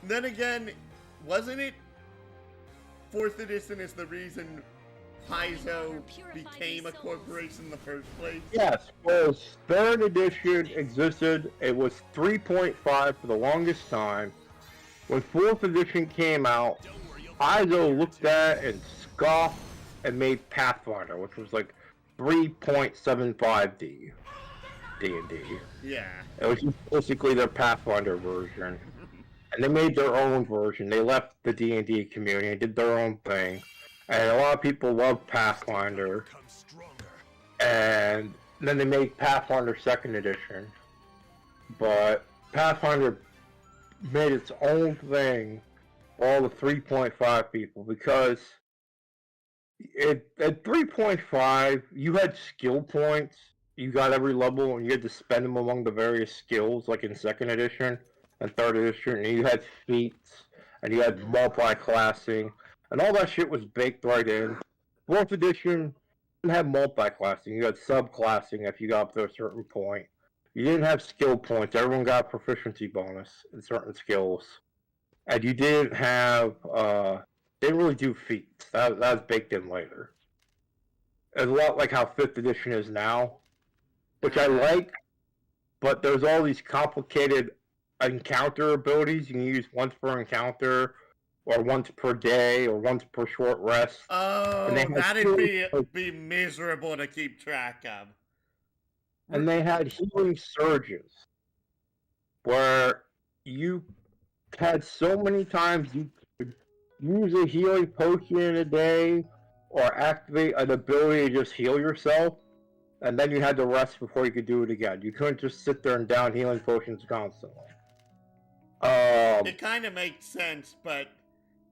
Then again, wasn't it 4th edition is the reason Paizo became a corporation in the first place? Yes, was 3rd edition existed. It was 3.5 for the longest time. When 4th edition came out, Paizo looked at it and scoffed and made Pathfinder, which was like 3.75D D&D. Yeah. It was just basically their Pathfinder version. And they made their own version. They left the D&D community and did their own thing. And a lot of people love Pathfinder. And then they made Pathfinder 2nd edition. But Pathfinder made its own thing for all the 3.5 people, because at 3.5 you had skill points. You got every level and you had to spend them among the various skills, like in 2nd edition and 3rd edition. And you had feats and you had multi-classing. And all that shit was baked right in. 4th edition didn't have multi-classing. You had subclassing if you got up to a certain point. You didn't have skill points. Everyone got a proficiency bonus in certain skills. And you didn't have They didn't really do feats. That was baked in later. It's a lot like how 5th edition is now, which I like, but there's all these complicated encounter abilities you can use once per encounter, or once per day, or once per short rest. Oh, that'd be miserable to keep track of. And they had healing surges, where you had so many times you could use a healing potion in a day, or activate an ability to just heal yourself, and then you had to rest before you could do it again. You couldn't just sit there and down healing potions constantly. It kind of makes sense, but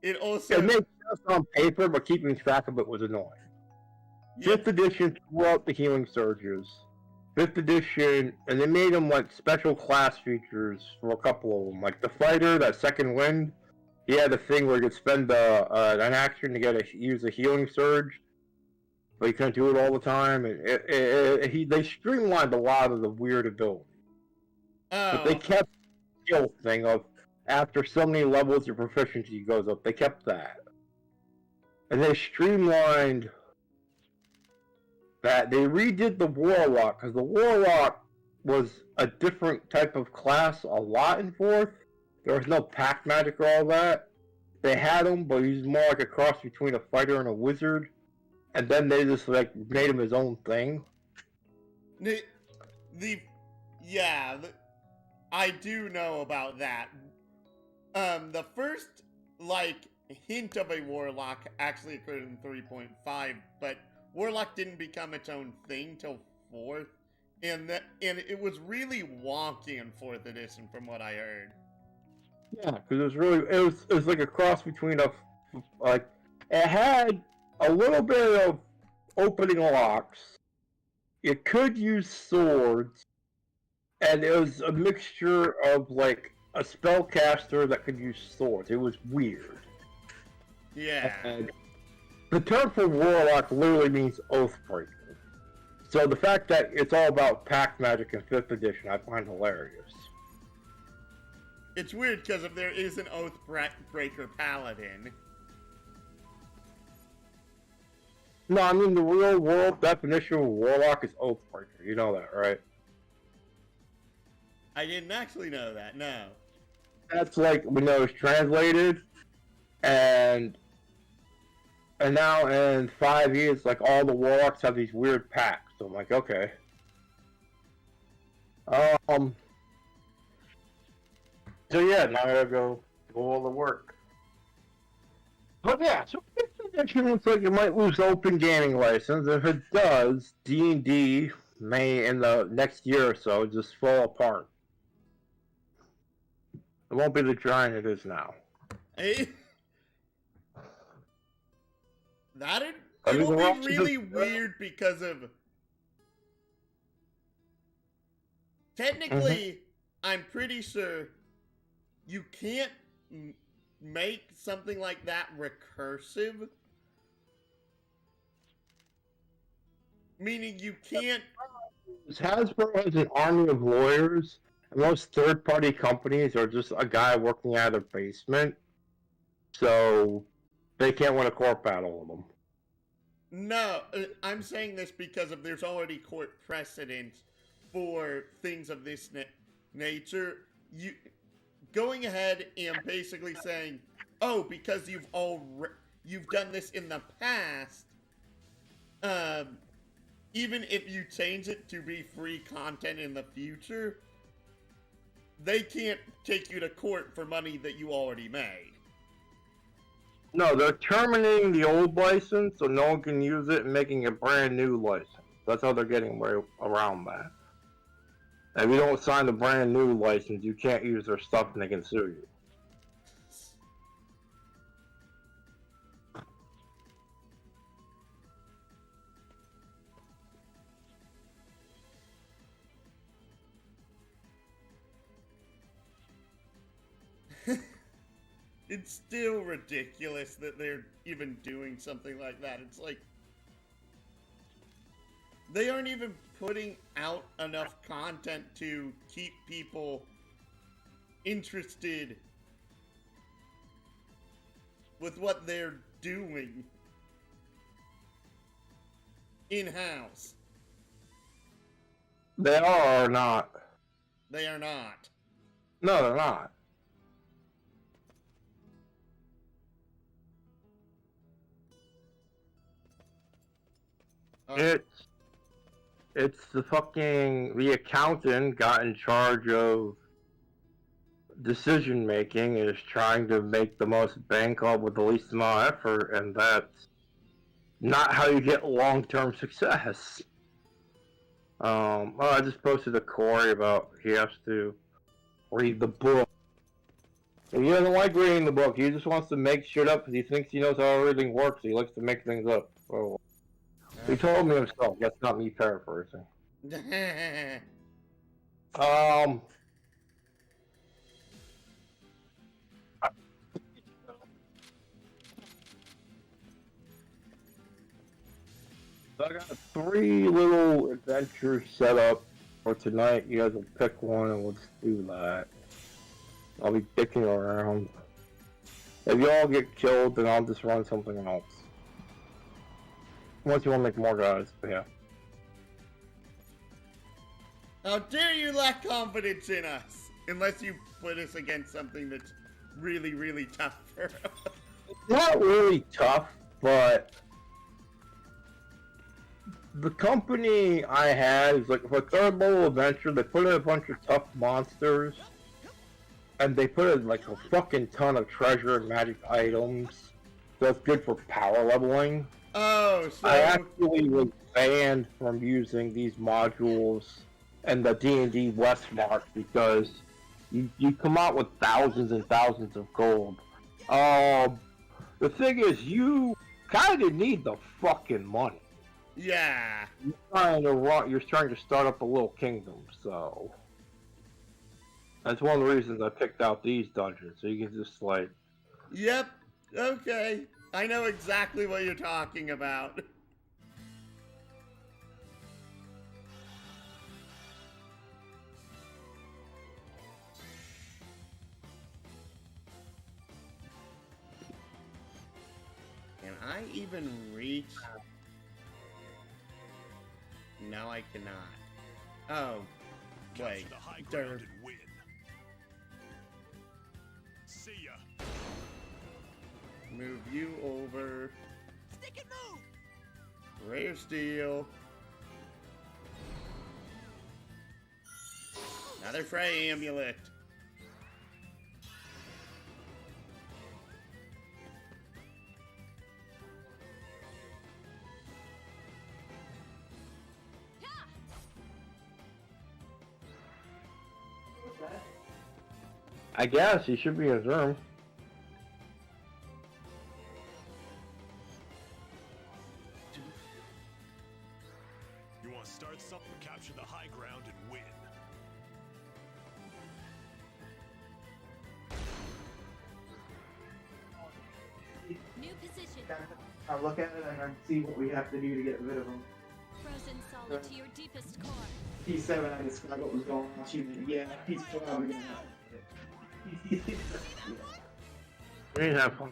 it also... It makes sense on paper, but keeping track of it was annoying. Yeah. 5th edition threw out the healing surges. 5th edition, and they made them like special class features for a couple of them. Like the fighter, that second wind, he had a thing where you could spend an action to use a healing surge, but you couldn't do it all the time. And they streamlined a lot of the weird abilities. But they kept the skill thing of after so many levels your proficiency goes up. They kept that. And they streamlined that. They redid the Warlock, because the Warlock was a different type of class a lot in 4th. There was no pack magic or all that. They had him, but he was more like a cross between a fighter and a wizard. And then they just like made him his own thing. I do know about that. The first like hint of a Warlock actually occurred in 3.5, but Warlock didn't become its own thing till 4th, and it was really wonky in 4th edition from what I heard. Yeah, because it was like a cross between it had a little bit of opening locks. It could use swords, and it was a mixture of like a spellcaster that could use swords. It was weird. Yeah. And the term for Warlock literally means Oathbreaker. So the fact that it's all about pack magic in 5th edition, I find hilarious. It's weird because if there is an Oathbreaker paladin. No, I mean the real world definition of Warlock is Oathbreaker. You know that, right? I didn't actually know that, no. That's like when it was translated, and now in 5 years, like all the Warlocks have these weird packs. So I'm like, okay. So yeah, now I gotta go all the work. But yeah, so 5th edition looks like it might lose open gaming license. If it does, D&D may in the next year or so just fall apart. It won't be the giant it is now. It'll we're be really weird because of... Technically, I'm pretty sure you can't make something like that recursive. Meaning you can't... Hasbro has an army of lawyers, and most third-party companies are just a guy working out of their basement, so they can't win a court battle with them. No, I'm saying this because there's already court precedent for things of this nature. Going ahead and basically saying, oh, because you've done this in the past, even if you change it to be free content in the future, they can't take you to court for money that you already made. No, they're terminating the old license so no one can use it and making a brand new license. That's how they're getting around that. If you don't sign the brand new license, you can't use their stuff and they can sue you. It's still ridiculous that they're even doing something like that. It's like, they aren't even putting out enough content to keep people interested with what they're doing in-house. They are or not? They are not. No, they're not. It's the accountant got in charge of decision making and is trying to make the most bank up with the least amount of effort, and that's not how you get long-term success. I just posted a Corey about he has to read the book. If he doesn't like reading the book, he just wants to make shit up because he thinks he knows how everything works. He likes to make things up. So, he told me himself. That's not me paraphrasing. So I got 3 little adventures set up for tonight. You guys will pick one and we'll just do that. I'll be dicking around. If y'all get killed, then I'll just run something else. Unless you want to make more guys, but yeah. How dare you lack confidence in us? Unless you put us against something that's really, really tough for us. Not really tough, but the company I had is like for a third level adventure, they put in a bunch of tough monsters, and they put in like a fucking ton of treasure and magic items. So it's good for power leveling. Oh, so I actually was banned from using these modules and the D&D West mark because you come out with thousands and thousands of gold. The thing is, you kind of need the fucking money. yeah. You're trying to start up a little kingdom, so that's one of the reasons I picked out these dungeons. So you can just like, Yep. Okay. I know exactly what you're talking about. Can I even reach? No, I cannot. Oh, wait. Capture the high Derp. ground and win. See ya. Move you over. Stick and move! Rare steel. Another Frey amulet. I guess he should be in his room. You want to start something? Capture the high ground and win. New position. I'll look at it and then see what we have to do to get rid of them. Frozen solid to your deepest core. P7, I described what was going on. She was, yeah, P4, we're gonna have We didn't have fun.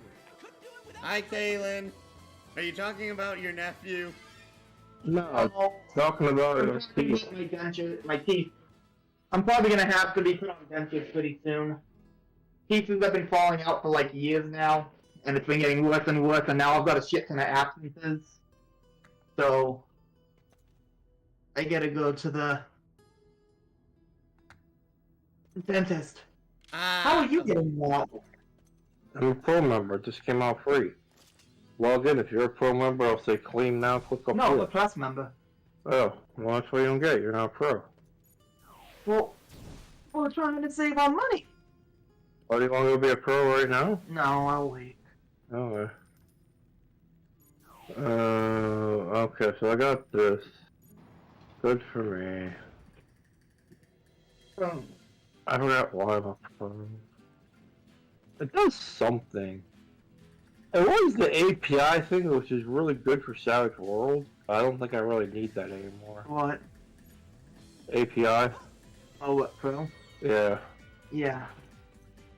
Hi, Kaylin. Are you talking about your nephew? No, talking about I'm it. talking about my dentures, my teeth. I'm probably gonna have to be put on dentures pretty soon. Teeth have been falling out for like years now, and it's been getting worse and worse, and now I've got a shit ton of absences. So, I gotta go to the dentist. How are you getting that? I'm a pro member. It just came out free. Log in. If you're a pro member, I'll say claim now. Click on No, I'm pro. a plus member. Oh, well, that's what you don't get. You're not a pro. Well, we're trying to save our money. Oh, do you want to be a pro right now? No, I'll wait. Oh. Okay, so I got this. Good for me. I forgot why I'm a pro. It does something. It was the API thing, which is really good for Savage World. I don't think I really need that anymore. What? API? Oh, what, pro? Yeah. Yeah.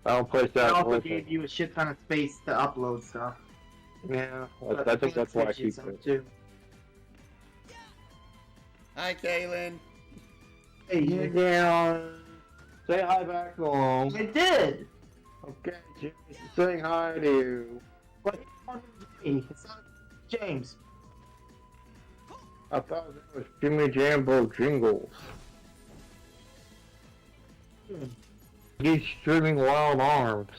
I don't play It that. also gave you a shit ton of space to upload stuff. Yeah, But I think that's why I Switch keep is some it. too. Hi, Kaylin. Hey, Yeah. Say hi back home. I did. Okay, James is saying hi to you. But it's not James. I thought it was Jimmy Jambo Jingles. He's streaming Wild Arms.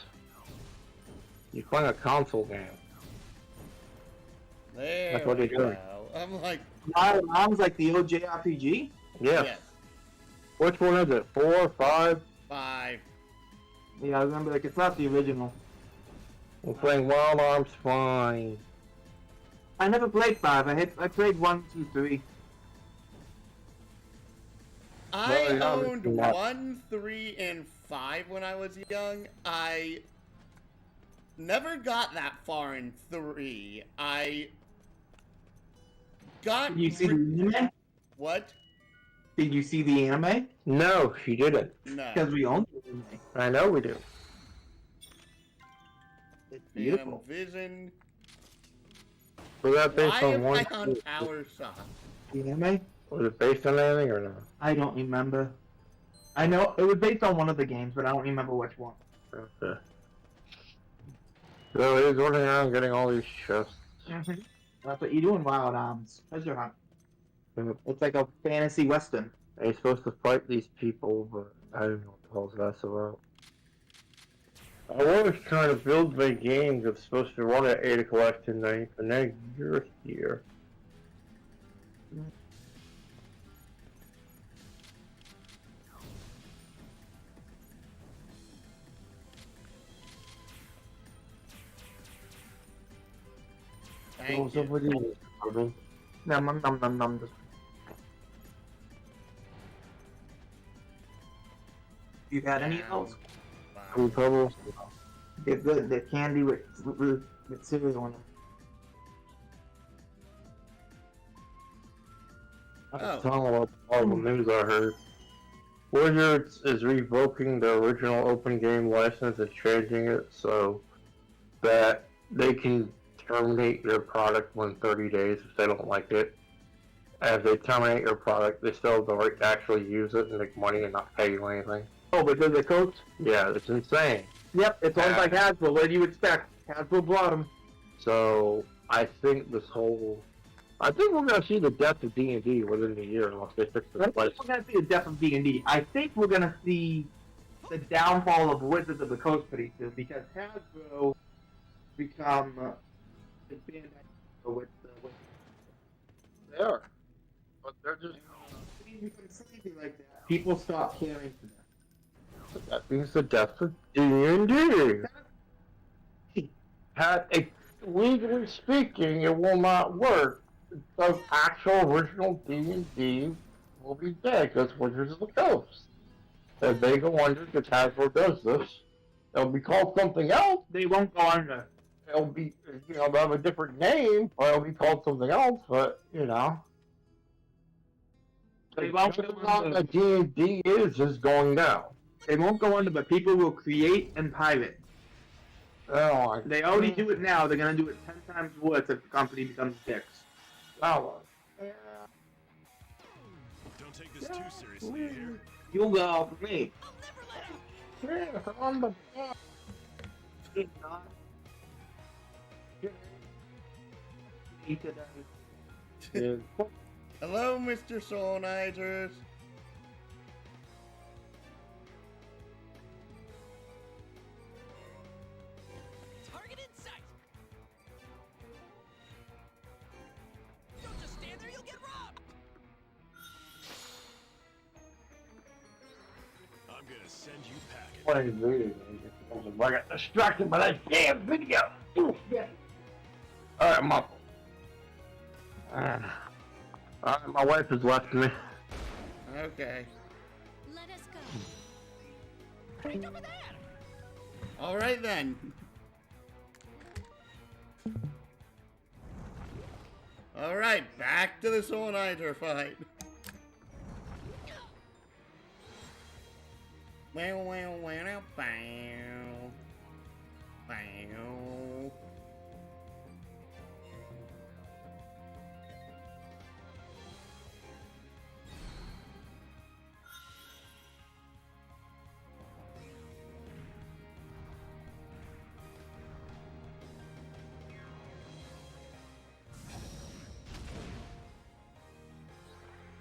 He's playing a console game. There That's what we he's doing. go. I'm like, My mom's like the OJRPG. Yes. yes, Which one is it? 4, 5? 5. Yeah, I remember, like, it's not the original. We're playing Wild Arms fine. I never played 5. I played 1, 2, 3. I Well, yeah, owned not- 1, 3, and 5 when I was young. I never got that far in 3. I got... Did you see the anime? What? Did you see the anime? No, she didn't. No. Because we own the anime. I know we do. It's Phantom beautiful. Vision. Was that based Why on am one? I on Power Shop? The anime? Was it based on anything or no? I don't remember. I know it was based on one of the games, but I don't remember which one. Okay. So he's running around getting all these chests. That's what you do in Wild Arms. Treasure hunt. Yep. It's like a fantasy western. And he's supposed to fight these people, but I don't know what the hell's that's about. I was trying to build my game that's supposed to run at 8 o'clock tonight, and then you're here. Thank What's up you. with you, Gordon? Nom. You got any of those? Cool Pebbles? They're good. They're candy with cereal in them. I Oh. was telling about all the news I heard. Wizards is revoking the original open game license and changing it so that they can terminate your product within 30 days if they don't like it. And if they terminate your product, they still have the right to actually use it and make money and not pay you anything. Oh, because the coats? Yeah, it's insane. Yep, it's owned by Hasbro. What do you expect? Hasbro bought them. So I think I think we're gonna see the death of D&D within the year unless they fix I the think place. we're gonna see the death of D&D. I think we're gonna see the downfall of Wizards of the Coast pretty soon because Hasbro become the band with They are, but they're just. when you become sleepy like that, people stop caring for them. That means the death of D&D. Legally speaking, it will not work. The actual original D&D will be dead because Wizards of the Coast. If they go under, because Hasbro does this, it'll be called something else. They won't go under. It'll be, they'll have a different name, or it'll be called something else, but, They won't the go under. D&D is going down. They won't go under, but people will create and pirate. Oh, They already do it now. They're gonna do it 10 times worse if the company becomes dicks. Don't take this too seriously here. You'll go for me. Hello, Mr. Soulnizers. Target in sight. Don't just stand there, you'll get robbed. I'm gonna send you packing. Playing video games. I got distracted by that damn video. Alright, I'm up. Alright, my wife has left me. Okay. Let us go. Right over there. All right then. All right, back to the Soulnizer fight. Well, well, well, bow. Bow.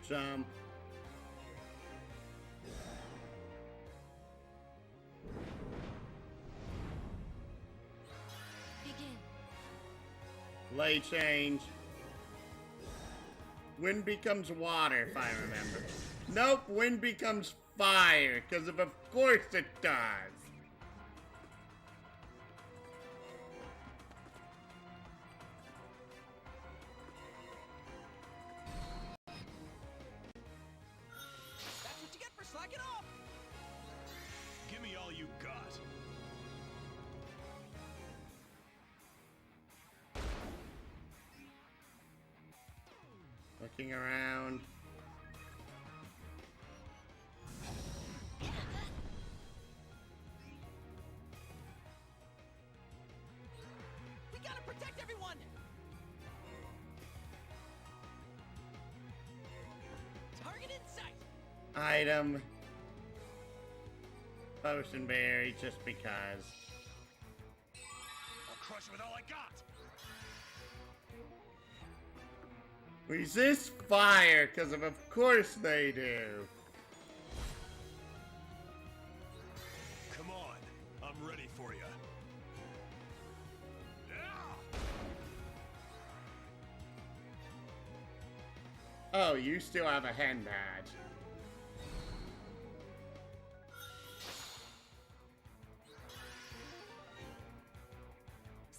Jump. Begin. Lay change. Wind becomes water, if I remember. Nope, wind becomes fire, because of course it does. That's what you get for slacking off! Give me all you got. Looking around. We gotta protect everyone! Target in sight! Item. Potion berry, just because. I'll crush it with all I got. Resist fire, because of course they do. Come on, I'm ready for you. Oh, you still have a hand badge.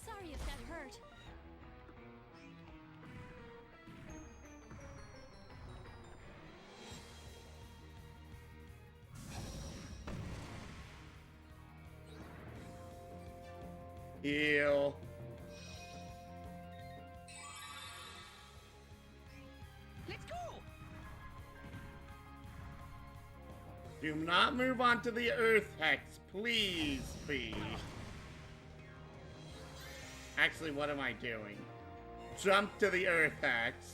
Sorry if that hurt. Heal. Let's go! Do not move on to the Earth Hex, please, please. Actually, what am I doing? Jump to the Earth Hex.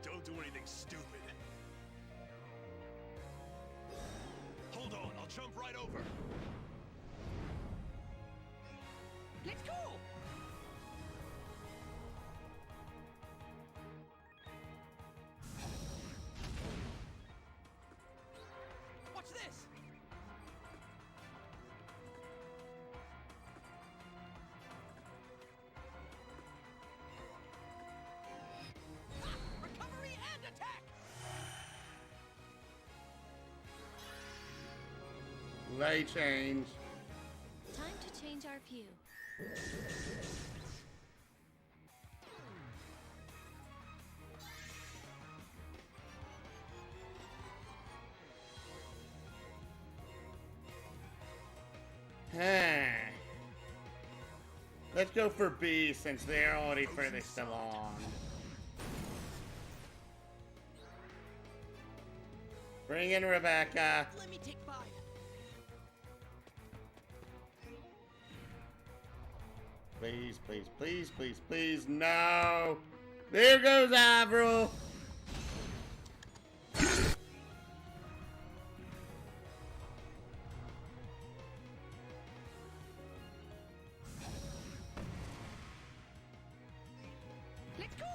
Don't do anything stupid. Hold on, I'll jump right over. Let's go! Watch this! Ah, recovery and attack! Lay change. Time to change our view. Let's go for B since they're already furthest along. Bring in Rebecca. Let me take 5. Please, please, please, please, please, no! There goes Avril! Let's go!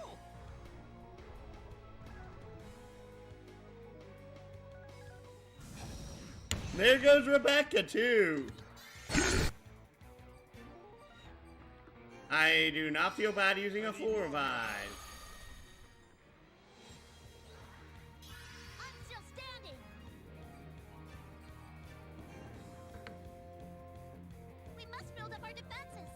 There goes Rebecca, too! I do not feel bad using a 4 revive. I'm still standing. We must build up our defenses.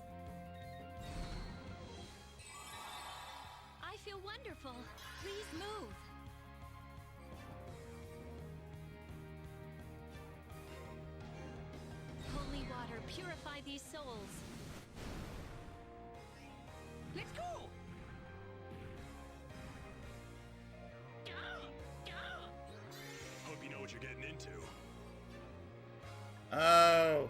I feel wonderful. Please move. Holy water, purify these souls. Let's go! Hope you know what you're getting into. Oh.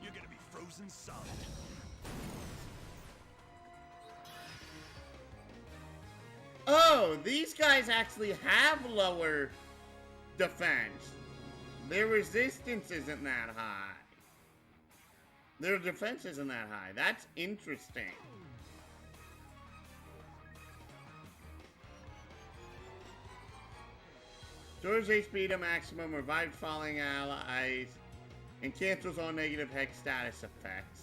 You're gonna be frozen solid. Oh, these guys actually have lower defense. Their resistance isn't that high. Their defense isn't that high. That's interesting. Stores HP to maximum, revives falling allies, and cancels all negative hex status effects.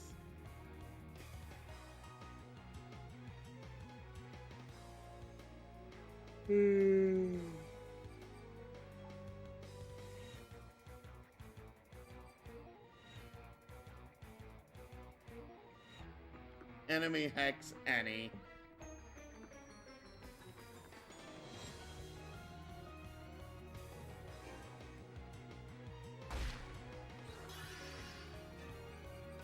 Enemy hex any.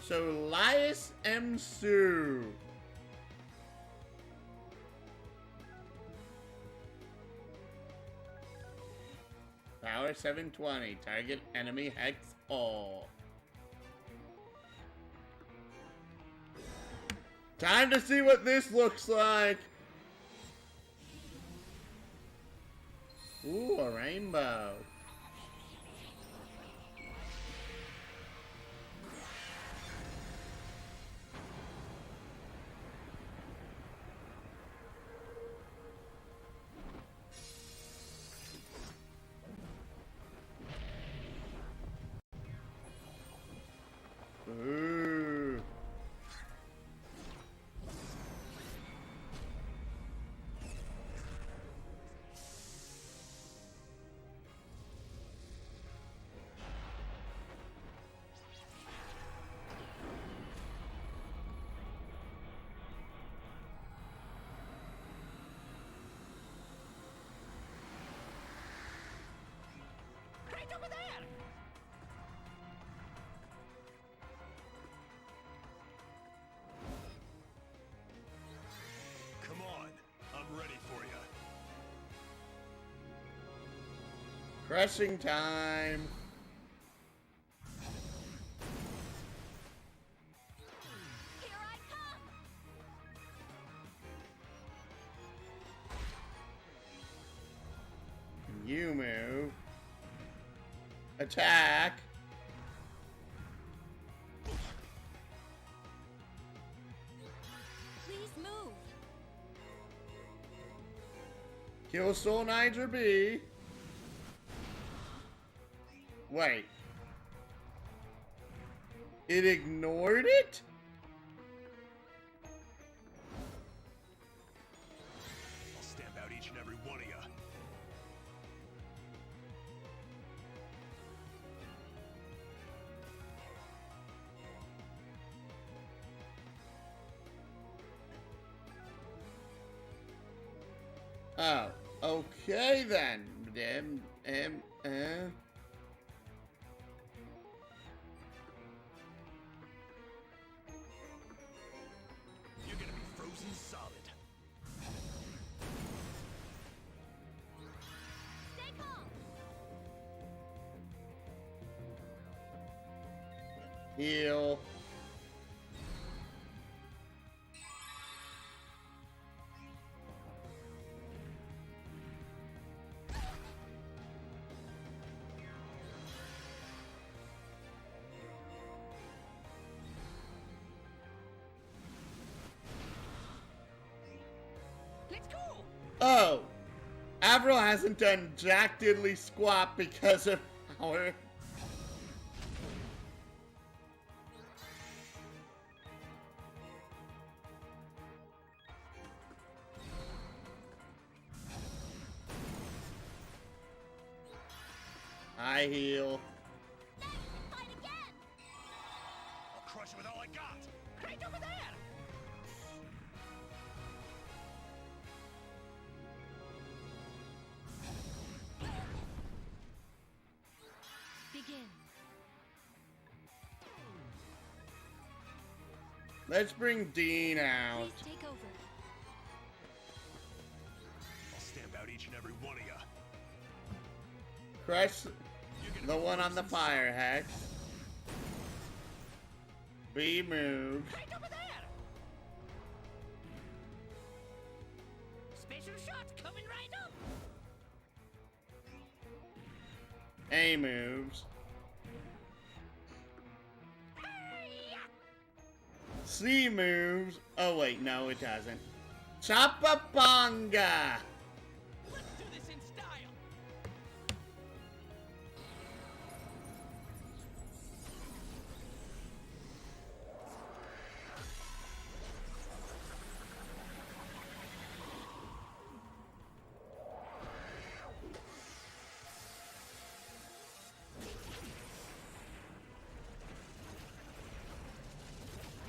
So Elias M. Sue. Power 720. Target enemy hex all. Time to see what this looks like. Ooh, a rainbow. Ooh. Right over there! Come on, I'm ready for you. Crushing time. Here I come! You move. Attack. Please move! Kill Soul Niger B. Wait. It ignored it? I'll stamp out each and every one of you. Oh, okay then. You're gonna be frozen solid. Stay calm! Heal. Let's go! Oh, Avril hasn't done jack diddly squat because of our... I heal. Fight again! I'll crush it with all I got. Right over there! Begin. Let's bring Dean out. Please take over. I'll stamp out each and every one of ya. Crush the one on the fire hex. B moved. Right over there! Special shot coming right up! A moves. C moves. Oh wait, no it doesn't. Chopabonga! Let's do this in style!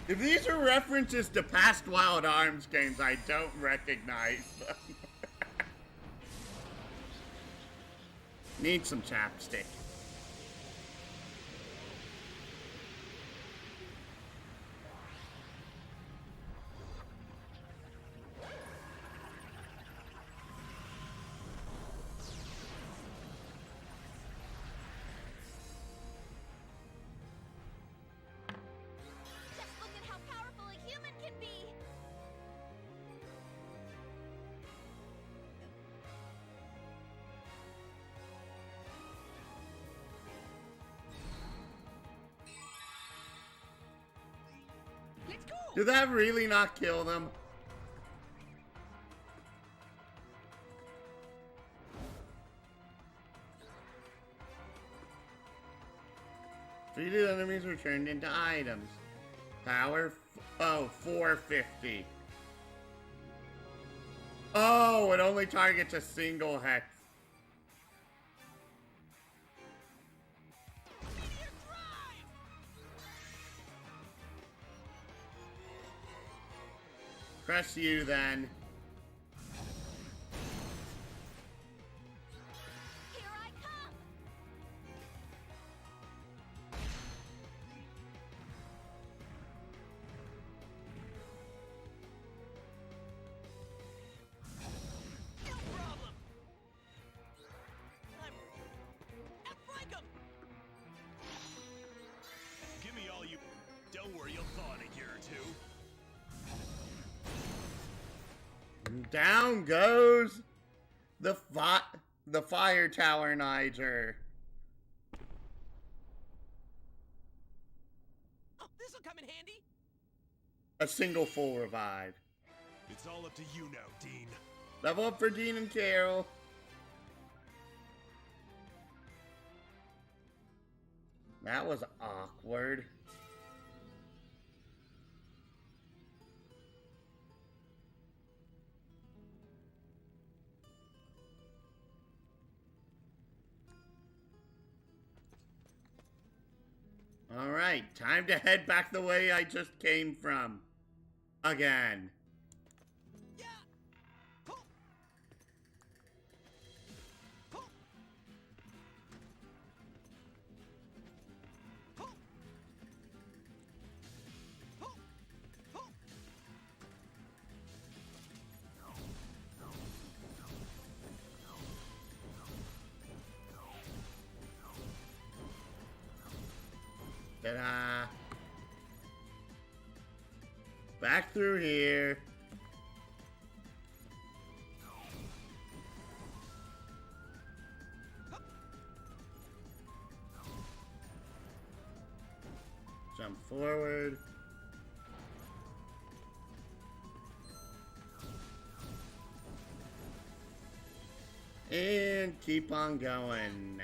If these are references to past Wild Arms games, I don't recognize them. Need some chapstick. Just look at how powerful a human can be. Let's go! Did that really not kill them? Defeated enemies were turned into items. Power, 450. Oh, it only targets a single hex. Meteor drive! Press you then. Here I come. No problem! I'm... Outflank 'em! Give me all you. Don't worry, you'll thaw in a year or two. Down goes the fire tower Niger. Oh, this'll come in handy! A single full revive. It's all up to you now, Dean. Level up for Dean and Carol. That was awkward. Alright, time to head back the way I just came from. Again. Yeah! Pull! Pull! Pull! Pull! Pull! Ta-da! Back through here. Jump forward. And keep on going.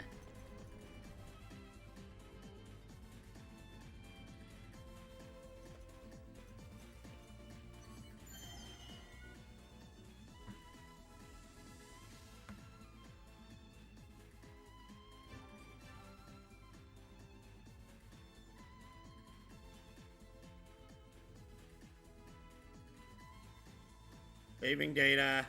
Saving data.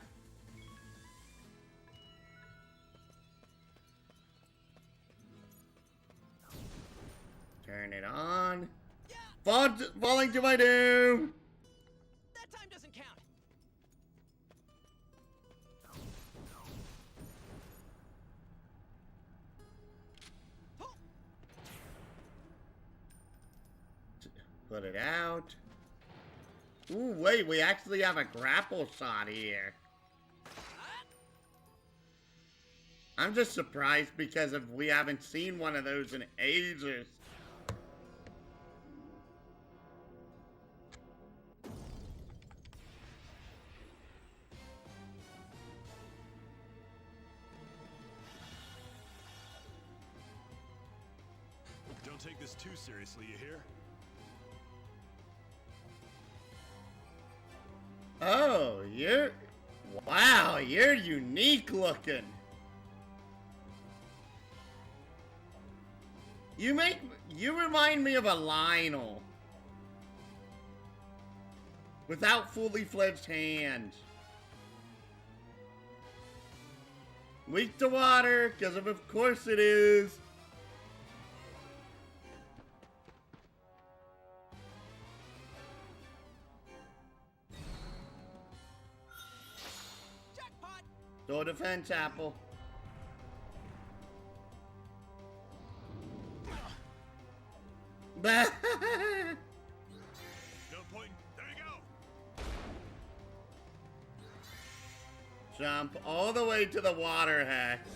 Turn it on. Yeah! Falling to my doom! That time doesn't count. Put it out. Ooh, wait, we actually have a grapple shot here. I'm just surprised because we haven't seen one of those in ages. Don't take this too seriously, you hear? Oh, wow, you're unique looking. You remind me of a Lionel. Without fully fledged hands. Weak to water, because of course it is. Jackpot! Door defense apple. No point. There you go. Jump all the way to the water hex.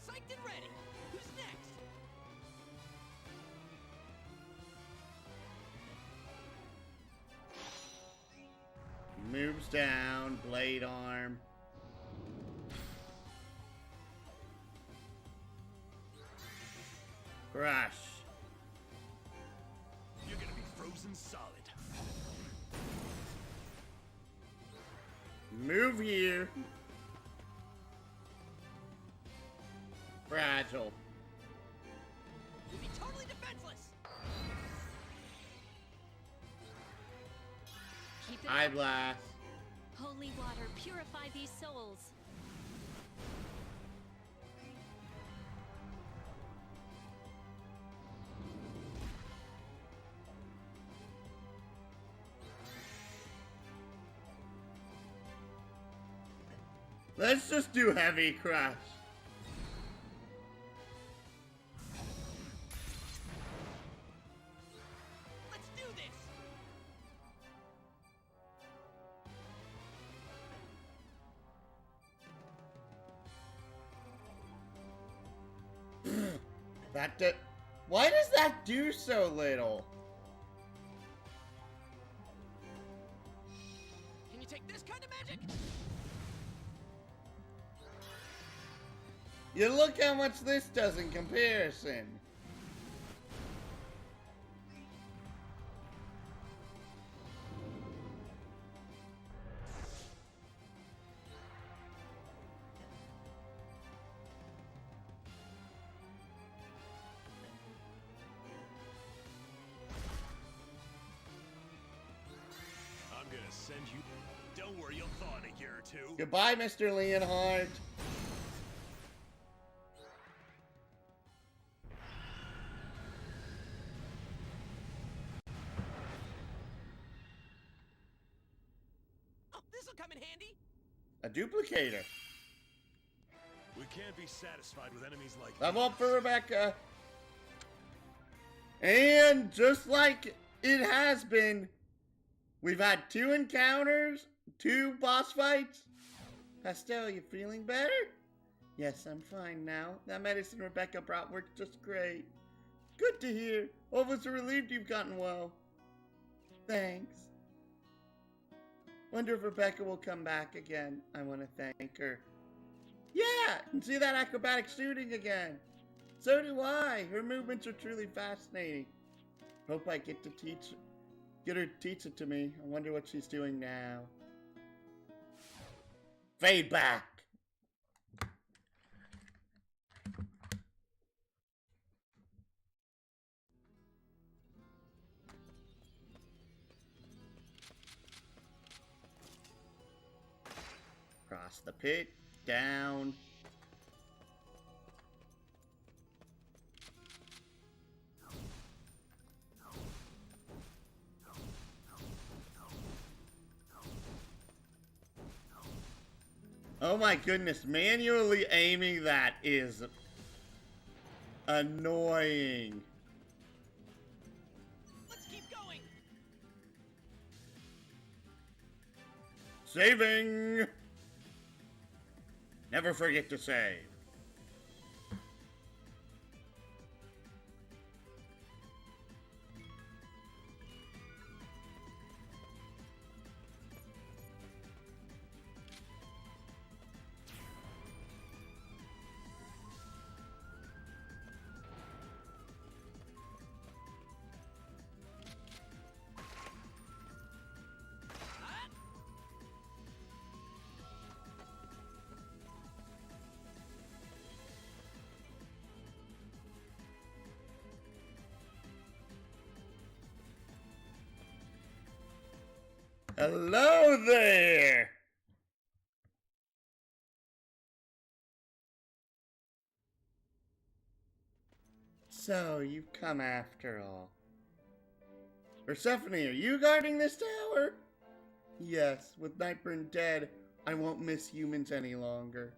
Psyched and ready. Who's next? Moves down, blade arm. Crush. You're gonna be frozen solid. Move here. Fragile. You'll be totally defenseless. Keep it Eye up. blast. Holy water, purify these souls. Let's just do heavy crush. Let's do this. Why does that do so little? Can you take this kind of magic? You look how much this does in comparison. I'm gonna send you. Don't worry, you'll thaw in a year or two. Goodbye, Mr. Leonhardt. Oh, this'll come in handy. A duplicator. We can't be satisfied with enemies like Level up for these. Rebecca. And just like it has been, we've had 2 encounters, 2 boss fights. Pastel, you feeling better? Yes, I'm fine now. That medicine Rebecca brought worked just great. Good to hear. Well, was relieved you've gotten well. Thanks. Wonder if Rebecca will come back again. I want to thank her. Yeah, and see that acrobatic shooting again. So do I. Her movements are truly fascinating. Hope I get her to teach it to me. I wonder what she's doing now. Fade back. across the pit, down. Oh my goodness, manually aiming that is annoying. Let's keep going. Saving! Never forget to save. Hello there! So, you've come after all. Persephone, are you guarding this tower? Yes, with Nightburn dead, I won't miss humans any longer.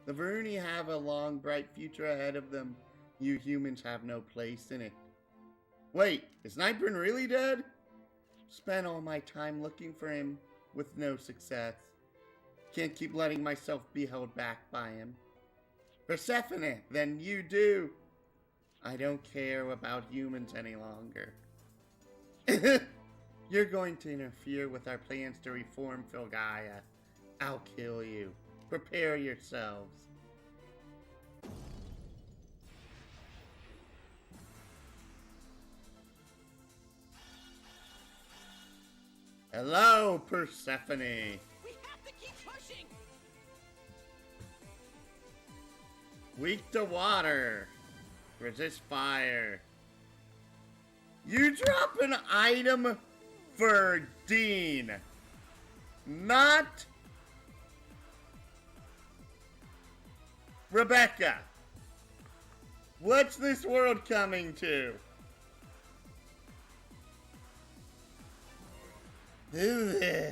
The Varuni have a long, bright future ahead of them. You humans have no place in it. Wait, is Nightburn really dead? Spent all my time looking for him with no success. Can't keep letting myself be held back by him. Persephone, then you do. I don't care about humans any longer. You're going to interfere with our plans to reform Filgaia. I'll kill you. Prepare yourselves. Hello, Persephone. We have to keep pushing. Weak to water. Resist fire. You drop an item for Dean. Not Rebecca. What's this world coming to? Ugh.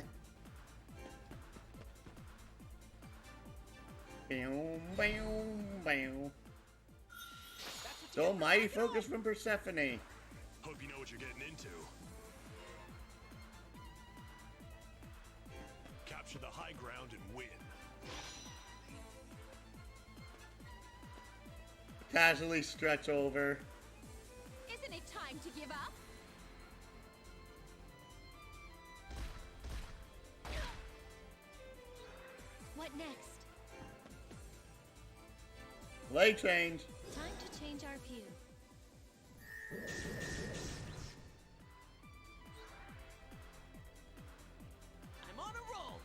Boom, boom, boom. So mighty focus from Persephone. Hope you know what you're getting into. Capture the high ground and win. Casually stretch over. Isn't it time to give up? What next? Play change. Time to change our view. I'm on a roll.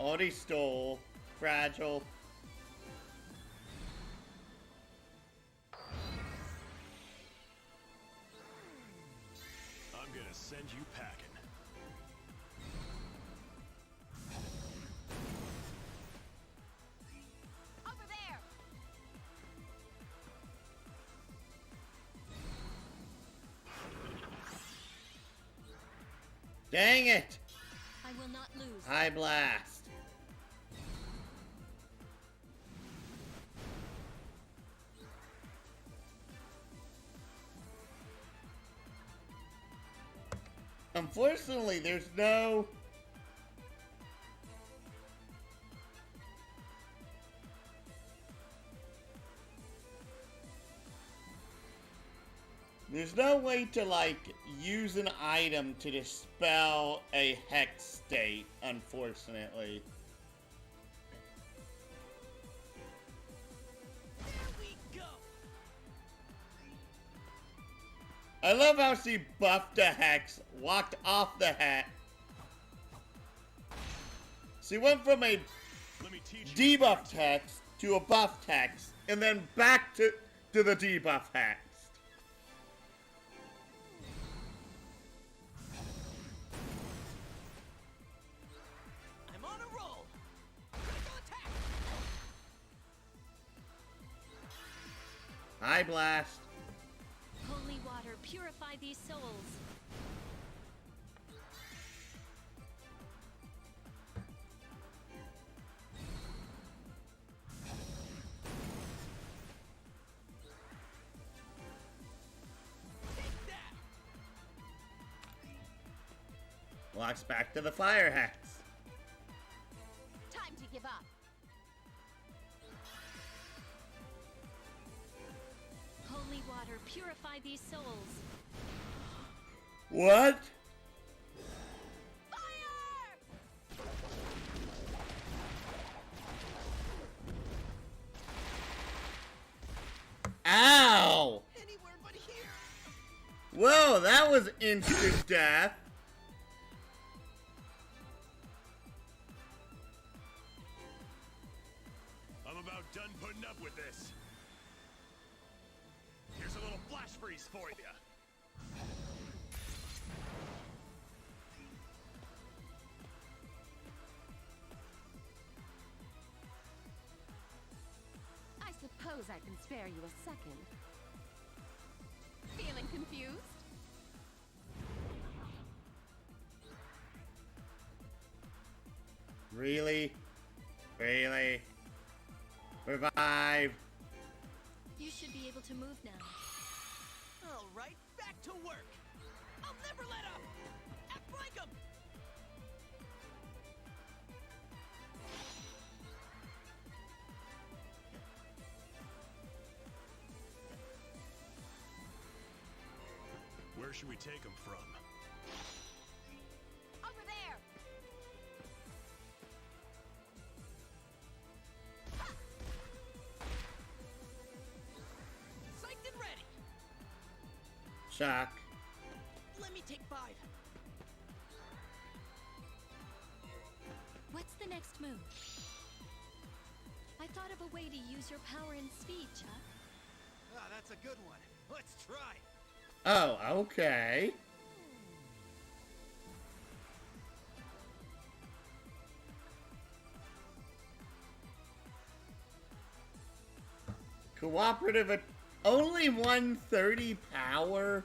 Already stole. Fragile. I'm gonna send you packing. Over there! Dang it! I will not lose. High blast. Unfortunately, there's no way to, like, use an item to dispel a hex state, unfortunately. There we go. I love how she buffed a hex, walked off the hex. She went from a Let me teach you. debuffed hex to a buffed hex, and then back to the debuff hex. Fly Blast. Holy water, purify these souls. Walks back to the Fire Hex. Time to give up. Holy water, purify these souls. What? Fire! Ow! Anywhere but here. Whoa, that was instant death. I'm about done putting up with this. Here's a little flash freeze for you. I suppose I can spare you a second. Feeling confused? Really? Really? Revive. You should be able to move now. All right, back to work. I'll never let up. Outflank 'em. Where should we take them from? Over there! Psyched and ready. Shock. Let me take 5. What's the next move? I thought of a way to use your power and speed, Chuck. Ah, that's a good one. Let's try. Oh, okay. Cooperative at only 130 power?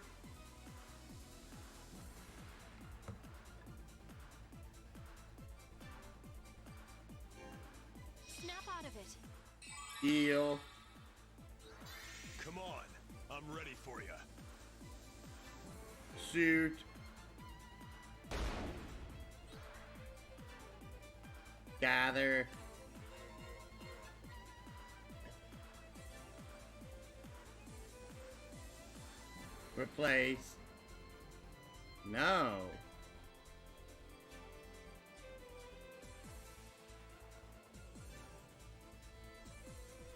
Snap out of it. Heal. Come on, I'm ready for you. Shoot. Gather. Replace. No.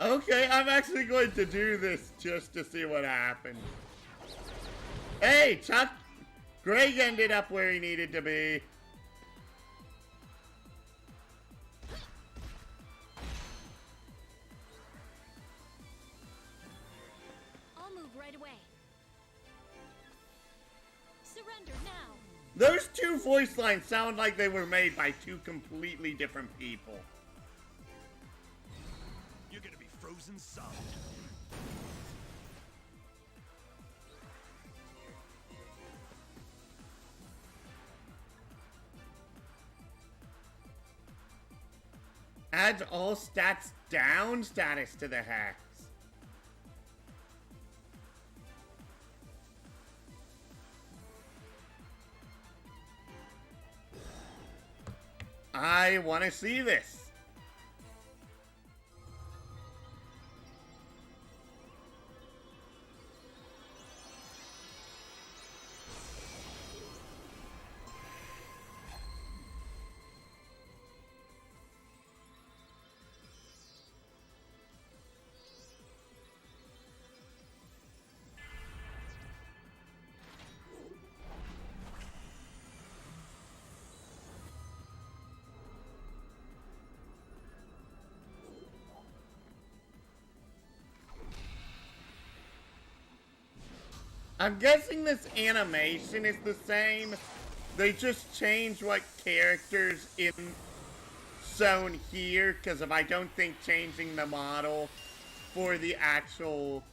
Okay, I'm actually going to do this just to see what happens. Hey, Chuck! Greg ended up where he needed to be. I'll move right away. Surrender now. Those two voice lines sound like they were made by two completely different people. You're gonna be frozen solid. Adds all stats down status to the hex. I want to see this. I'm guessing this animation is the same. They just changed what characters in shown here, because if I don't think changing the model for the actual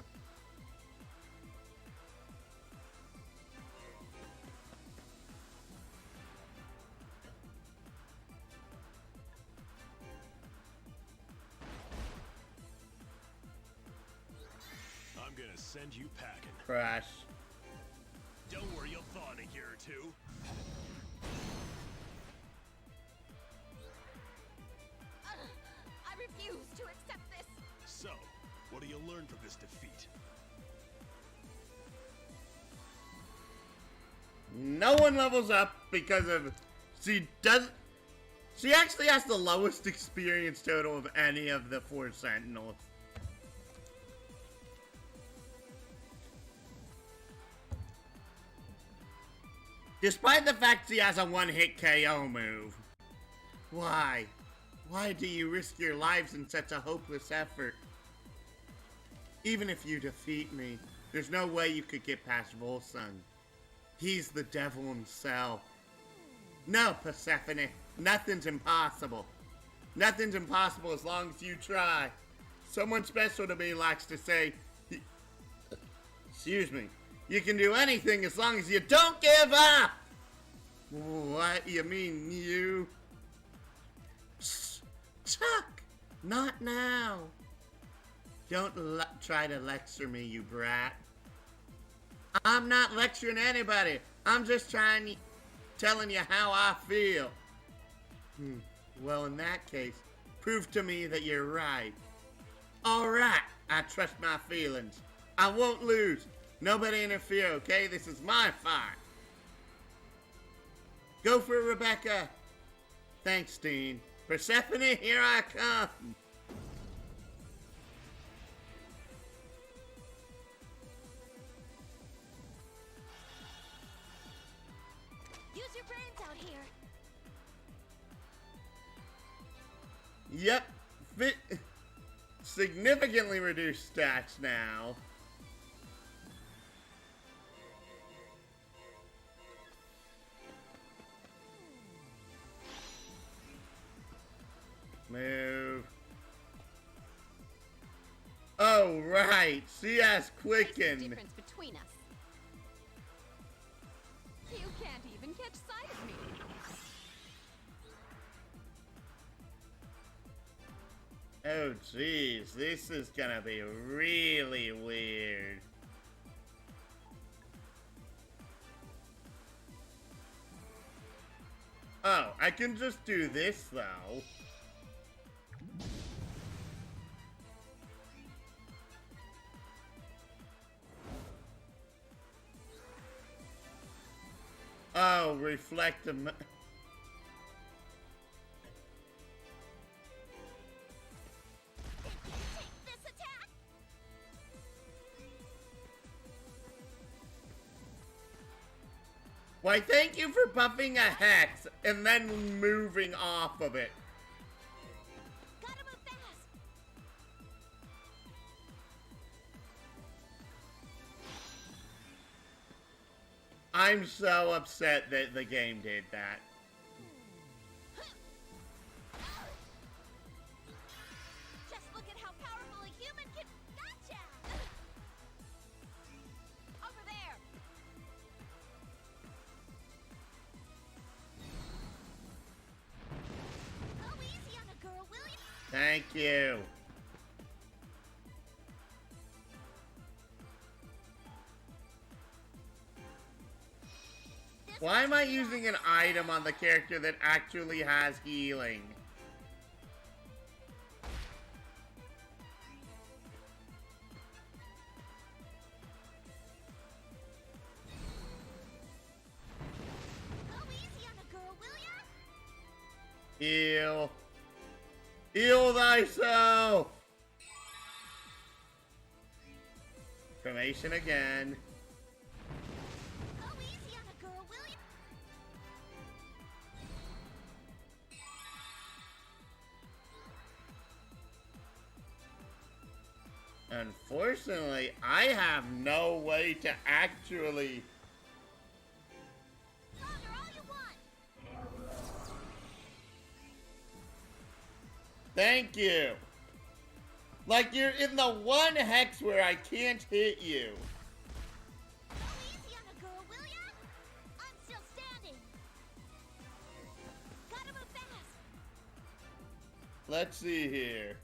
send you packing. Crash. Don't worry, you'll thaw in a year or two. I refuse to accept this. So, what do you learn from this defeat? No one levels up because of she actually has the lowest experience total of any of the 4 Sentinels. Despite the fact she has a one-hit KO move. Why? Why do you risk your lives in such a hopeless effort? Even if you defeat me, there's no way you could get past Volsung. He's the devil himself. No, Persephone, nothing's impossible. Nothing's impossible as long as you try. Someone special to me likes to say, excuse me, you can do anything as long as you don't give up! What? You mean you? Shh, Chuck! Not now. Don't try to lecture me, you brat. I'm not lecturing anybody. I'm just telling you how I feel. Well, in that case, prove to me that you're right. All right, I trust my feelings. I won't lose. Nobody interfere, okay? This is my fight. Go for it, Rebecca. Thanks, Dean. Persephone, here I come. Use your brains out here. Yep. Significantly reduced stats now. Move. Oh, right. She has What's the Quicken. difference between us? You can't even catch sight of me. Oh, jeez. This is gonna be really weird. Oh, I can just do this, though. Oh, reflect the... This attack. Why, thank you for buffing a hex and then moving off of it. Gotta move fast. I'm so upset that the game did that. Just look at how powerful a human can. Gotcha. Over there. Go easy on a girl, will you? Thank you. Why am I using an item on the character that actually has healing? Go easy on a girl, will ya? Heal. Heal thyself! Cremation again. Go easy on a girl, will ya? Unfortunately, I have no way to actually... Thunder all you want. Thank you! Like, you're in the one hex where I can't hit you. Go easy on a girl, will ya? I'm still standing. Gotta move fast. Let's see here.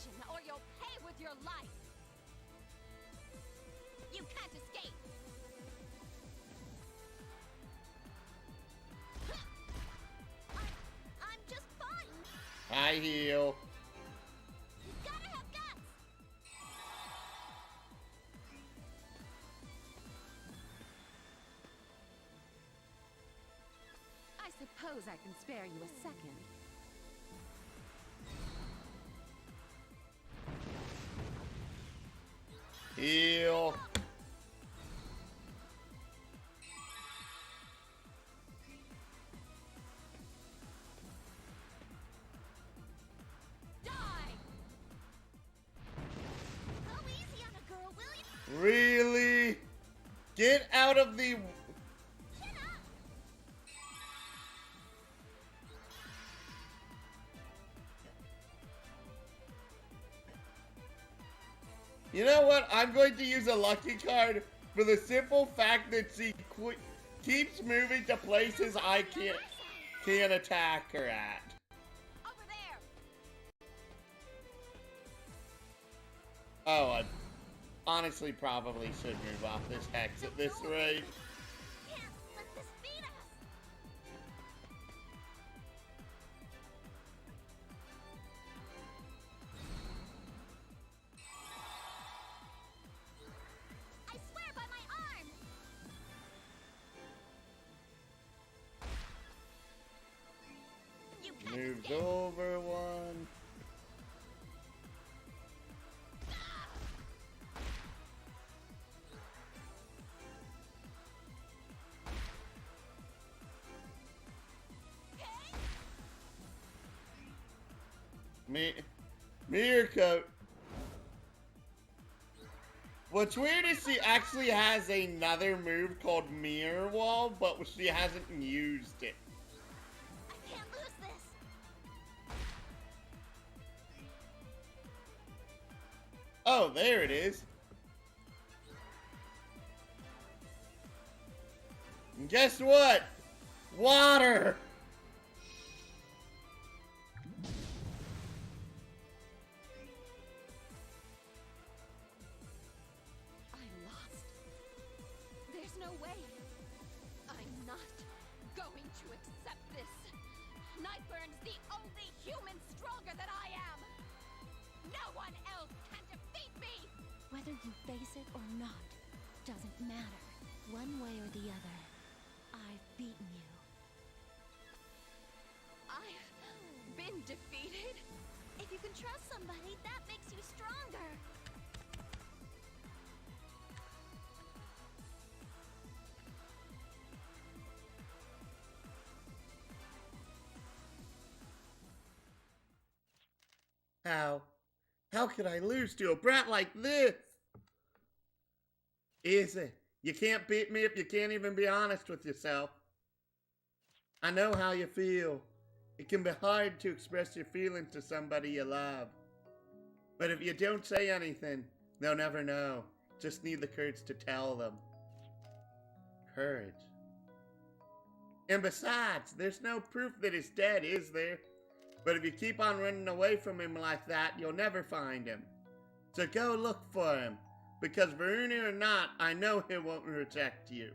attention, or you'll pay with your life. You can't escape. I'm just fine. I heal. You gotta have guts. I suppose I can spare you a second. Heal. Die! Go easy on a girl, will you? Really? Get out of the... Chin up! You know what? I'm going to use a lucky card for the simple fact that she keeps moving to places I can't attack her at. Over there! Oh, I honestly probably should move off this hex at this rate. Can't let this beat us! I swear by my arm! You can't Moves escape! over one. Mirror coat. What's weird is she actually has another move called Mirror Wall, but she hasn't used it. I can't lose this! Oh, there it is. And guess what? Water! I'm lost. There's no way. I'm not going to accept this. Nightburn's the only human stronger than I am. No one else can defeat me. Whether you face it or not, doesn't matter. One way or the other, I've beaten you. I've been defeated. If you can trust somebody, that makes you stronger. How could I lose to a brat like this? Easy. You can't beat me if you can't even be honest with yourself. I know how you feel. It can be hard to express your feelings to somebody you love. But if you don't say anything, they'll never know. Just need the courage to tell them. Courage. And besides, there's no proof that he's dead, is there? But if you keep on running away from him like that, you'll never find him. So go look for him. Because Varuna or not, I know he won't reject you.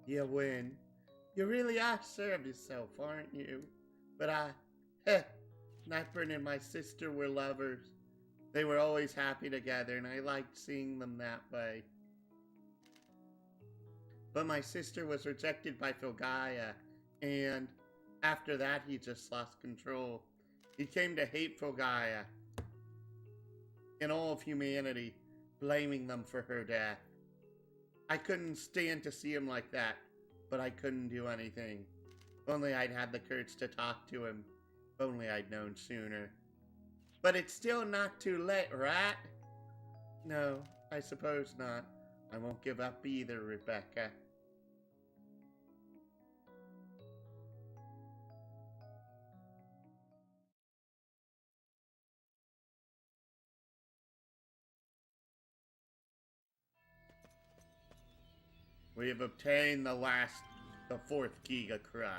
You win. You really are sure of yourself, aren't you? But Nightburn and my sister were lovers. They were always happy together, and I liked seeing them that way. But my sister was rejected by Filgaia, and after that he just lost control. He came to hate Filgaia and all of humanity, blaming them for her death. I couldn't stand to see him like that, but I couldn't do anything. If only I'd had the courage to talk to him. If only I'd known sooner. But it's still not too late, right? No, I suppose not. I won't give up either, Rebecca. We have obtained the fourth Giga Crush.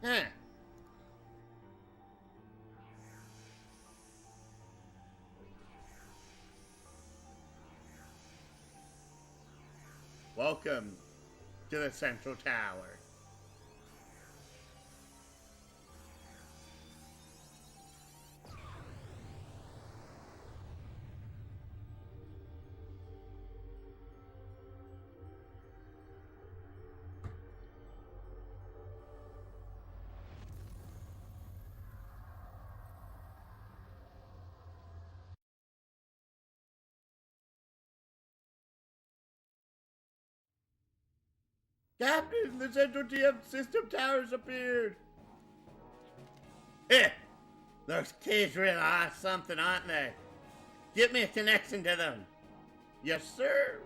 Huh. Welcome to the Central Tower. Captain, the Central TF System Towers appeared! Eh! Those kids really are something, aren't they? Get me a connection to them. Yes, sir.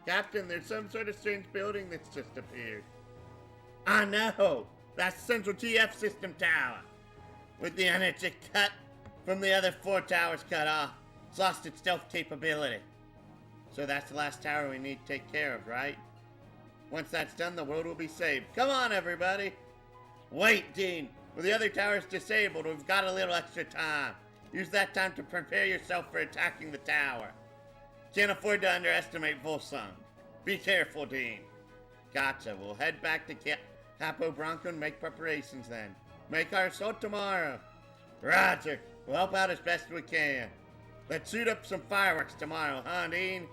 Captain, there's some sort of strange building that's just appeared. I know! That's Central TF System Tower. With the energy cut from the other 4 towers cut off, it's lost its stealth capability. So that's the last tower we need to take care of, right? Once that's done, the world will be saved. Come on, everybody! Wait, Dean! With the other towers disabled, we've got a little extra time. Use that time to prepare yourself for attacking the tower. Can't afford to underestimate Volsung. Be careful, Dean. Gotcha. We'll head back to Capo Bronco and make preparations then. Make our assault tomorrow. Roger. We'll help out as best we can. Let's shoot up some fireworks tomorrow, huh, Dean?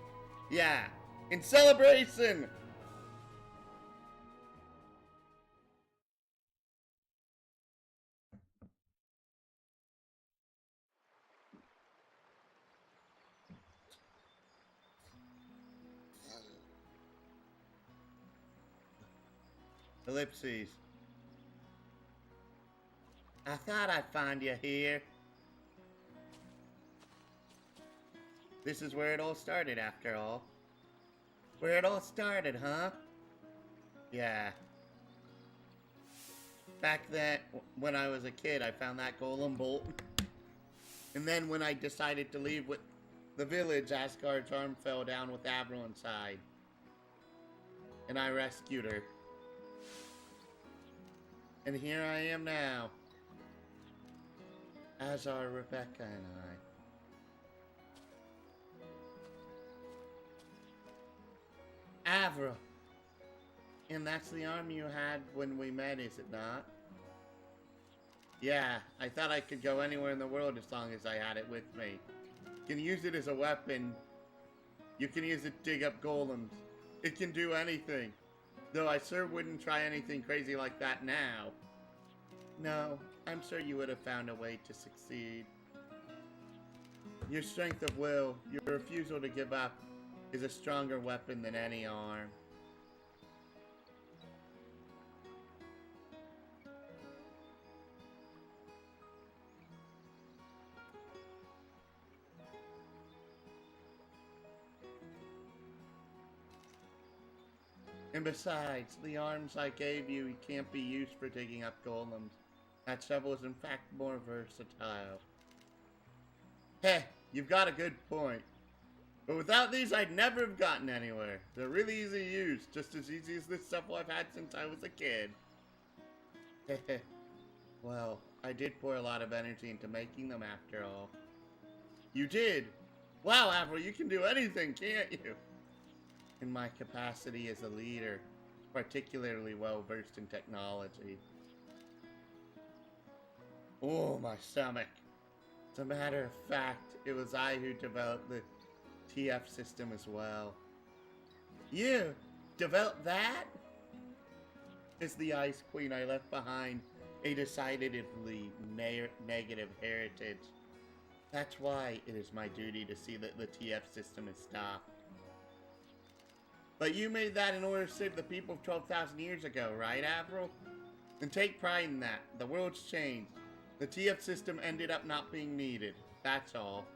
Yeah. In celebration! Ellipses. I thought I'd find you here. This is where it all started, after all. Where it all started, huh? Yeah. Back then, when I was a kid, I found that golem bolt. And then when I decided to leave with the village, Asgard's arm fell down with Avril inside. And I rescued her. And here I am now. As are Rebecca and I. Avril. And that's the arm you had when we met, is it not? Yeah, I thought I could go anywhere in the world as long as I had it with me. You can use it as a weapon. You can use it to dig up golems. It can do anything. Though I sure wouldn't try anything crazy like that now. No, I'm sure you would have found a way to succeed. Your strength of will, your refusal to give up, is a stronger weapon than any arm. And besides, the arms I gave you can't be used for digging up golems. That shovel is in fact more versatile. Heh, you've got a good point. But without these, I'd never have gotten anywhere. They're really easy to use, just as easy as this shovel I've had since I was a kid. Heh. Well, I did pour a lot of energy into making them after all. You did? Wow, Avril, you can do anything, can't you? In my capacity as a leader, particularly well versed in technology. Oh, my stomach. As a matter of fact, it was I who developed the TF system as well. You developed that? Is the Ice Queen I left behind a decidedly negative heritage. That's why it is my duty to see that the TF system is stopped. But you made that in order to save the people of 12,000 years ago, right, Avril? And take pride in that. The world's changed. The TF system ended up not being needed. That's all.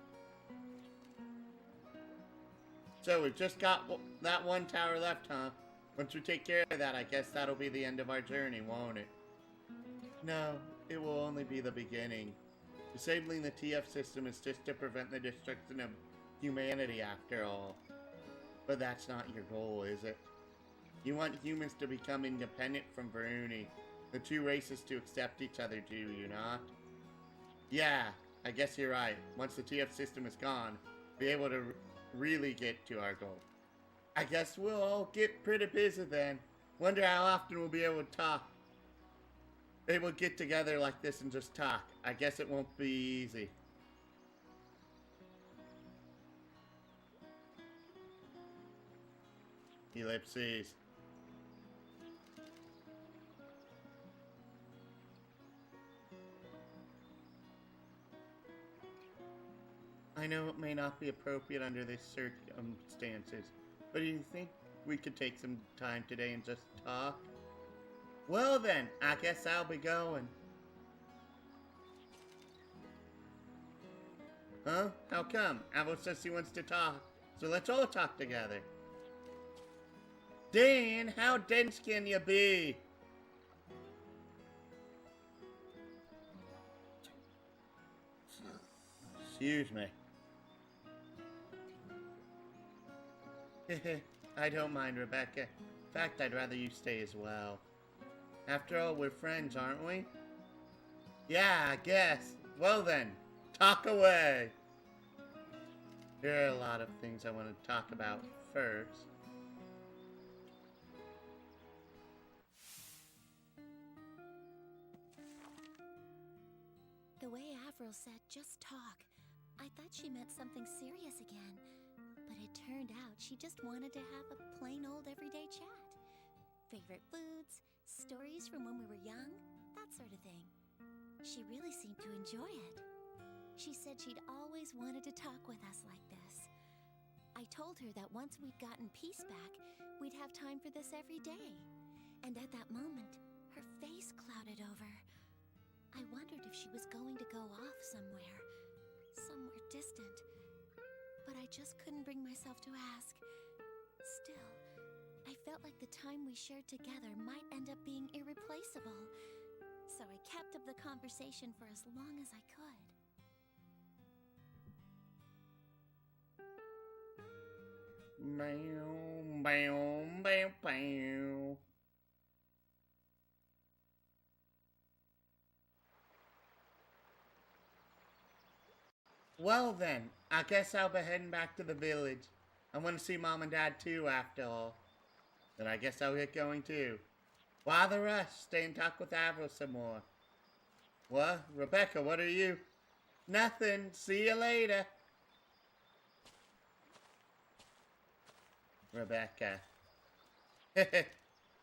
So we've just got that one tower left, huh? Once we take care of that, I guess that'll be the end of our journey, won't it? No, it will only be the beginning. Disabling the TF system is just to prevent the destruction of humanity after all. But that's not your goal, is it? You want humans to become independent from Varuni. The two races to accept each other, do you not? Yeah, I guess you're right. Once the TF system is gone, be able to really get to our goal. I guess we'll all get pretty busy then. Wonder how often we'll be able to talk. Able to get together like this and just talk. I guess it won't be easy. Ellipses. I know it may not be appropriate under these circumstances, but do you think we could take some time today and just talk? Well then, I guess I'll be going. Huh? How come? Avo says he wants to talk, so let's all talk together. Dan, how dense can you be? Excuse me. I don't mind, Rebecca. In fact, I'd rather you stay as well. After all, we're friends, aren't we? Yeah, I guess. Well then, talk away. There are a lot of things I want to talk about first. The way Avril said, just talk, I thought she meant something serious again. But it turned out she just wanted to have a plain old everyday chat. Favorite foods, stories from when we were young, that sort of thing. She really seemed to enjoy it. She said she'd always wanted to talk with us like this. I told her that once we'd gotten peace back, we'd have time for this every day. And at that moment, her face clouded over. I wondered if she was going to go off somewhere distant. But I just couldn't bring myself to ask. Still, I felt like the time we shared together might end up being irreplaceable. So I kept up the conversation for as long as I could. Bow, bow, bow, bow. Well then, I guess I'll be heading back to the village. I want to see Mom and Dad too, after all. Then I guess I'll get going too. Why the rush? Stay and talk with Avril some more. What? Rebecca, what are you? Nothing. See you later. Rebecca.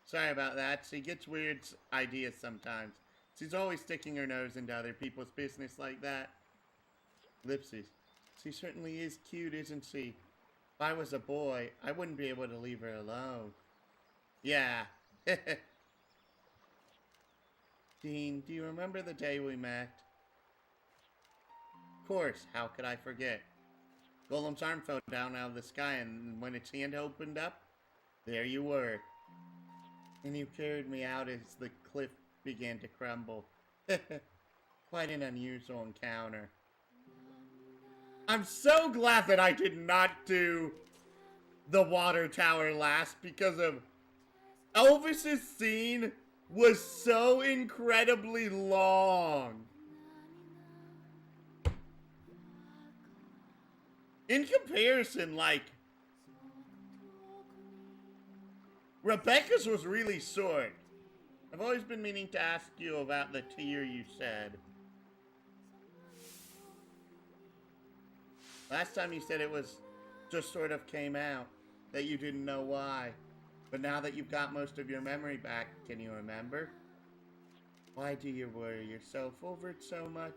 Sorry about that. She gets weird ideas sometimes. She's always sticking her nose into other people's business like that. Lipsies. She certainly is cute, isn't she? If I was a boy, I wouldn't be able to leave her alone. Yeah. Dean, do you remember the day we met? Of course, how could I forget? Golem's arm fell down out of the sky, and when its hand opened up, there you were. And you carried me out as the cliff began to crumble. Quite an unusual encounter. I'm so glad that I did not do the water tower last, because of Elvis's scene was so incredibly long. In comparison, like, Rebecca's was really short. I've always been meaning to ask you about the tear you said. Last time you said it was just sort of came out, that you didn't know why. But now that you've got most of your memory back, can you remember? Why do you worry yourself over it so much?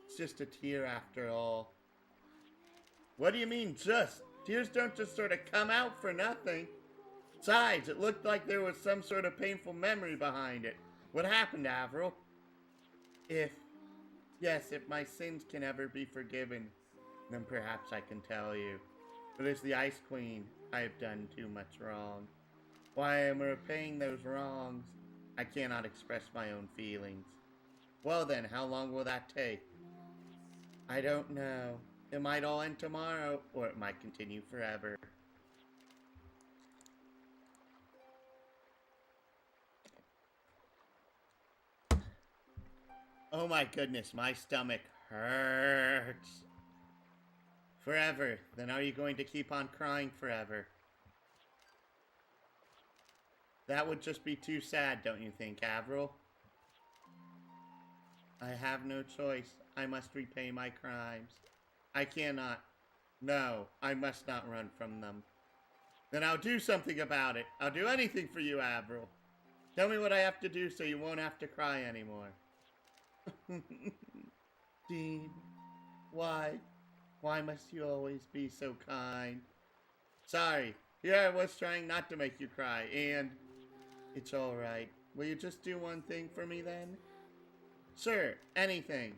It's just a tear after all. What do you mean, just? Tears don't just sort of come out for nothing. Besides, it looked like there was some sort of painful memory behind it. What happened, Avril? If my sins can ever be forgiven, then perhaps I can tell you. But as the Ice Queen, I have done too much wrong. While I am repaying those wrongs, I cannot express my own feelings. Well then, how long will that take? I don't know. It might all end tomorrow, or it might continue forever. Oh my goodness, my stomach hurts. Forever. Then are you going to keep on crying forever? That would just be too sad, don't you think, Avril? I have no choice. I must repay my crimes. I cannot. No, I must not run from them. Then I'll do something about it. I'll do anything for you, Avril. Tell me what I have to do so you won't have to cry anymore. Dean, why? Why must you always be so kind? Sorry, here I was trying not to make you cry, and it's alright. Will you just do one thing for me then? Sure, anything.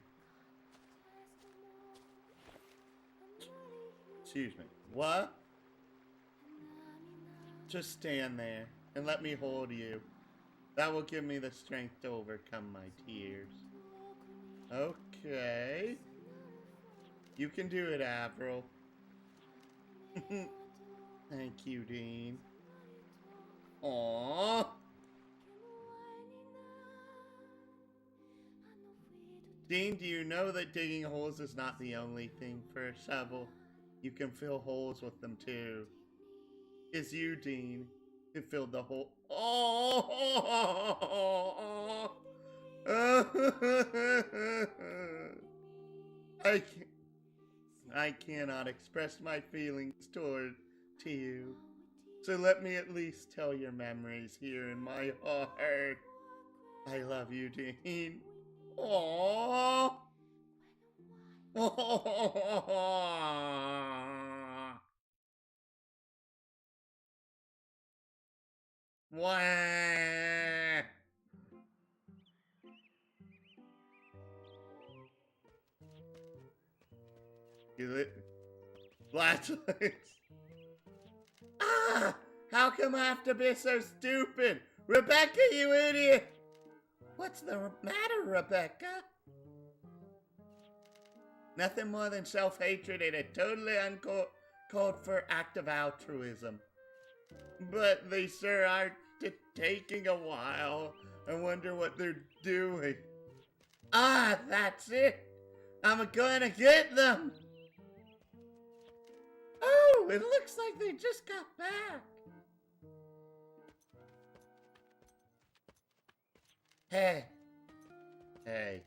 Excuse me. What? Just stand there and let me hold you. That will give me the strength to overcome my tears. Okay. You can do it, Avril. Thank you, Dean. Aww. Dean, do you know that digging holes is not the only thing for a shovel? You can fill holes with them too. It's you, Dean, who filled the hole. Oh! I cannot express my feelings toward to you. So let me at least tell your memories here in my heart. I love you, Dean. Aww. Wah. Flashlights. Ah! How come I have to be so stupid? Rebecca, you idiot! What's the matter, Rebecca? Nothing more than self-hatred and a totally uncalled for act of altruism. But they sure are taking a while. I wonder what they're doing. Ah, that's it! I'm gonna get them! Oh, it looks like they just got back. Hey. Hey.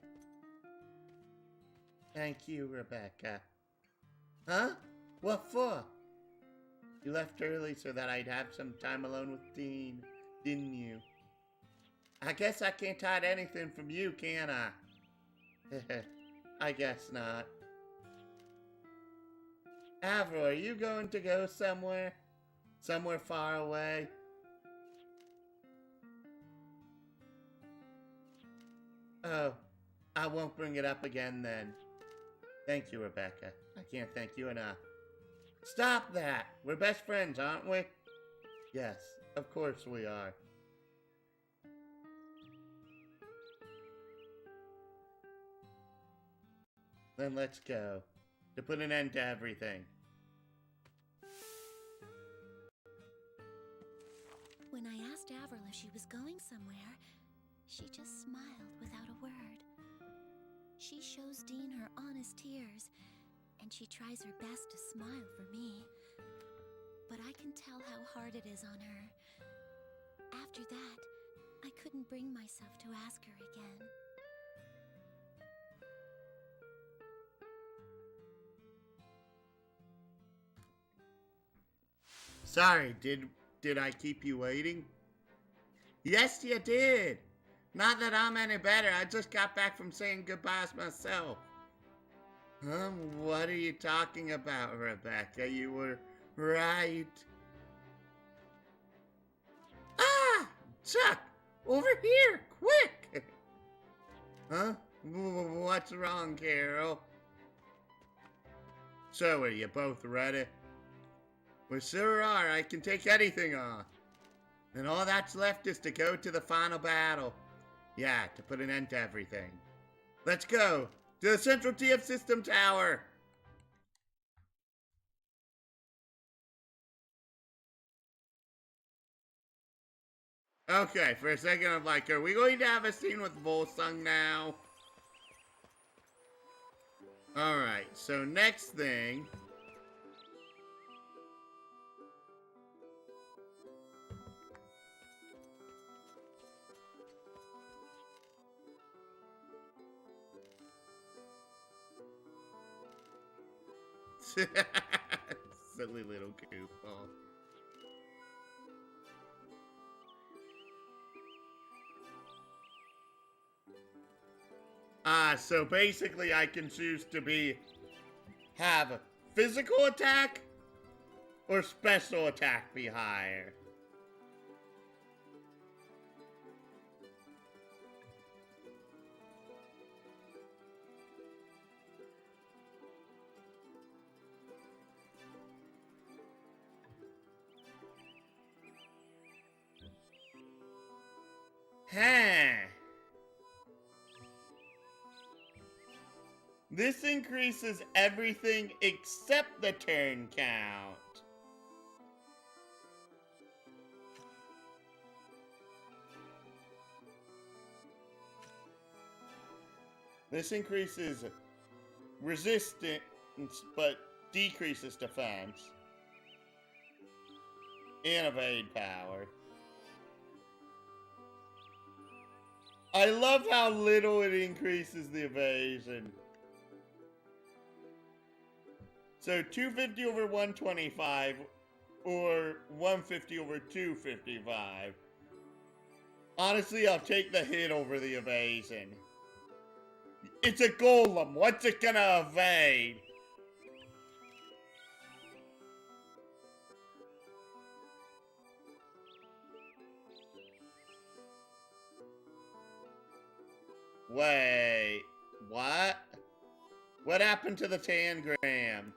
Thank you, Rebecca. Huh? What for? You left early so that I'd have some time alone with Dean, didn't you? I guess I can't hide anything from you, can I? I guess not. Avril, are you going to go somewhere? Somewhere far away? Oh, I won't bring it up again then. Thank you, Rebecca. I can't thank you enough. Stop that! We're best friends, aren't we? Yes, of course we are. Then let's go. To put an end to everything. When I asked Avril if she was going somewhere, she just smiled without a word. She shows Dean her honest tears, and she tries her best to smile for me. But I can tell how hard it is on her. After that, I couldn't bring myself to ask her again. Sorry, did I keep you waiting? Yes, you did. Not that I'm any better. I just got back from saying goodbyes myself. What are you talking about, Rebecca? You were right. Ah! Chuck! Over here! Quick! Huh? What's wrong, Carol? So, are you both ready? We sure are. I can take anything on. And all that's left is to go to the final battle. Yeah, to put an end to everything. Let's go to the Central TF System Tower. Okay, for a second I'm like, are we going to have a scene with Volsung now? Alright, so next thing. Silly little goofball. So basically I can choose to have physical attack or special attack be higher. Huh. This increases everything except the turn count. This increases resistance, but decreases defense. And evade power. I love how little it increases the evasion. So 250 over 125 or 150 over 255. Honestly, I'll take the hit over the evasion. It's a golem. What's it gonna evade? Wait, what? What happened to the tangram?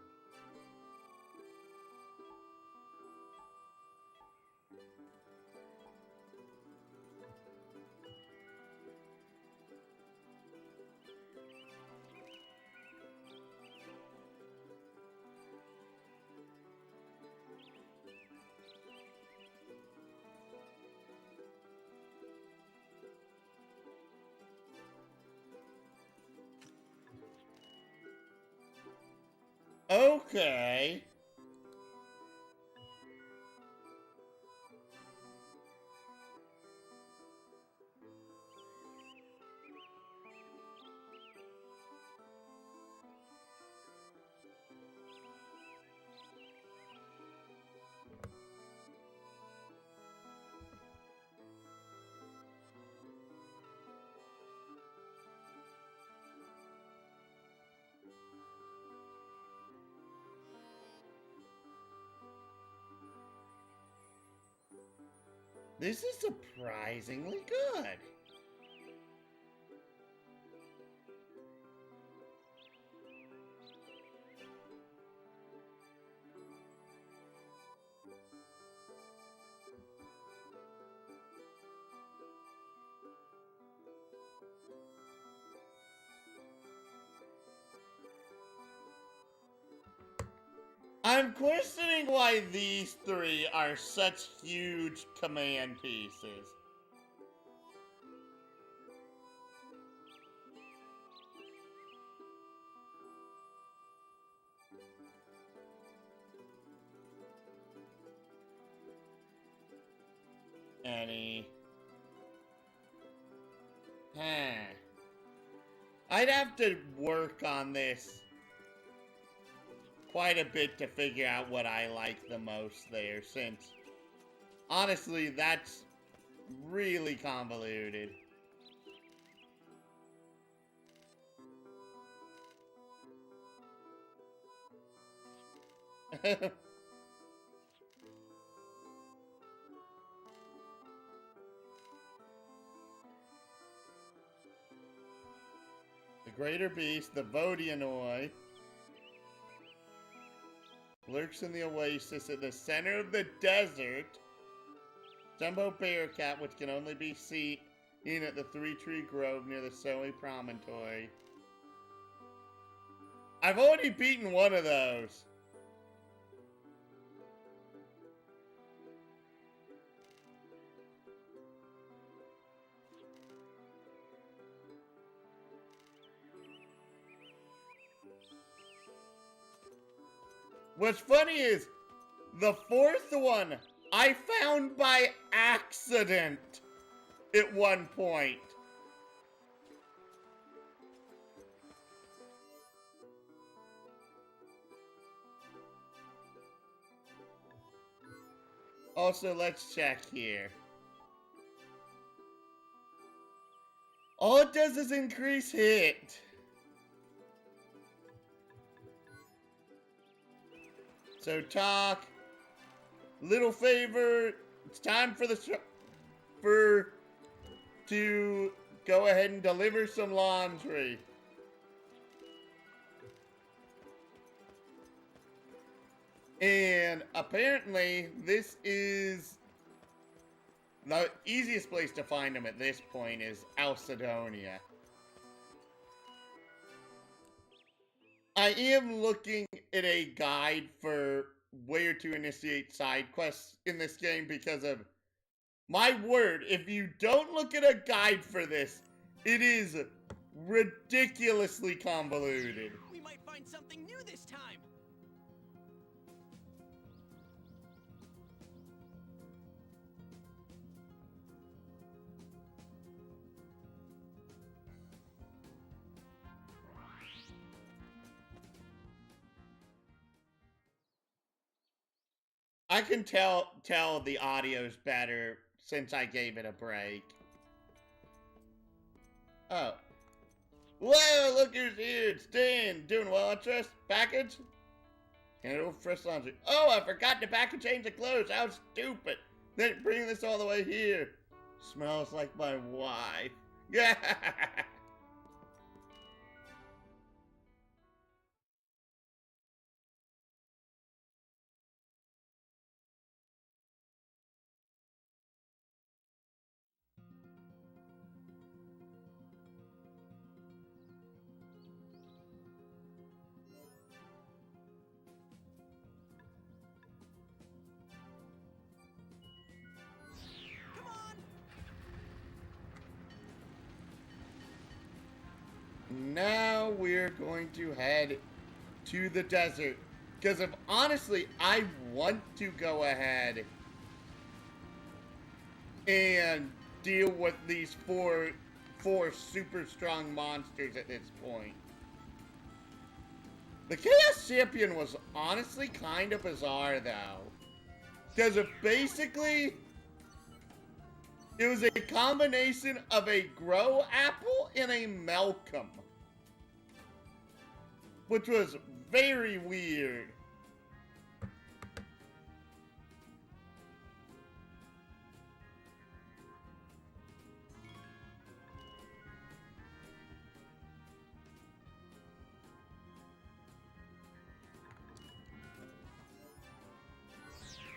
Okay. This is surprisingly good. I'm questioning why these three are such huge command pieces. Any? I'd have to work on this quite a bit to figure out what I like the most there, since honestly, that's really convoluted. The greater beast, the Vodianoi, lurks in the oasis at the center of the desert. Jumbo Bearcat, which can only be seen at the Three Tree Grove near the Soe Promontory. I've already beaten one of those. What's funny is, the fourth one I found by accident at one point. Also, let's check here. All it does is increase hit. So talk. Little favor. It's time for to go ahead and deliver some laundry. And apparently, this is the easiest place to find them at this point is Alcedonia. I am looking at a guide for where to initiate side quests in this game because of, my word, if you don't look at a guide for this, it is ridiculously convoluted. We might find something new this time. I can tell the audio's better since I gave it a break. Oh. Whoa, look who's here. It's Dan. Doing well, interest? Package? Handle fresh laundry. Oh, I forgot to back and change the clothes. How stupid. Then bring this all the way here. Smells like my wife. Yeah. Now we're going to head to the desert. Because if honestly, I want to go ahead and deal with these four super strong monsters at this point. The Chaos Champion was honestly kind of bizarre though. Because it was a combination of a Grow Apple and a Malcolm. Which was very weird.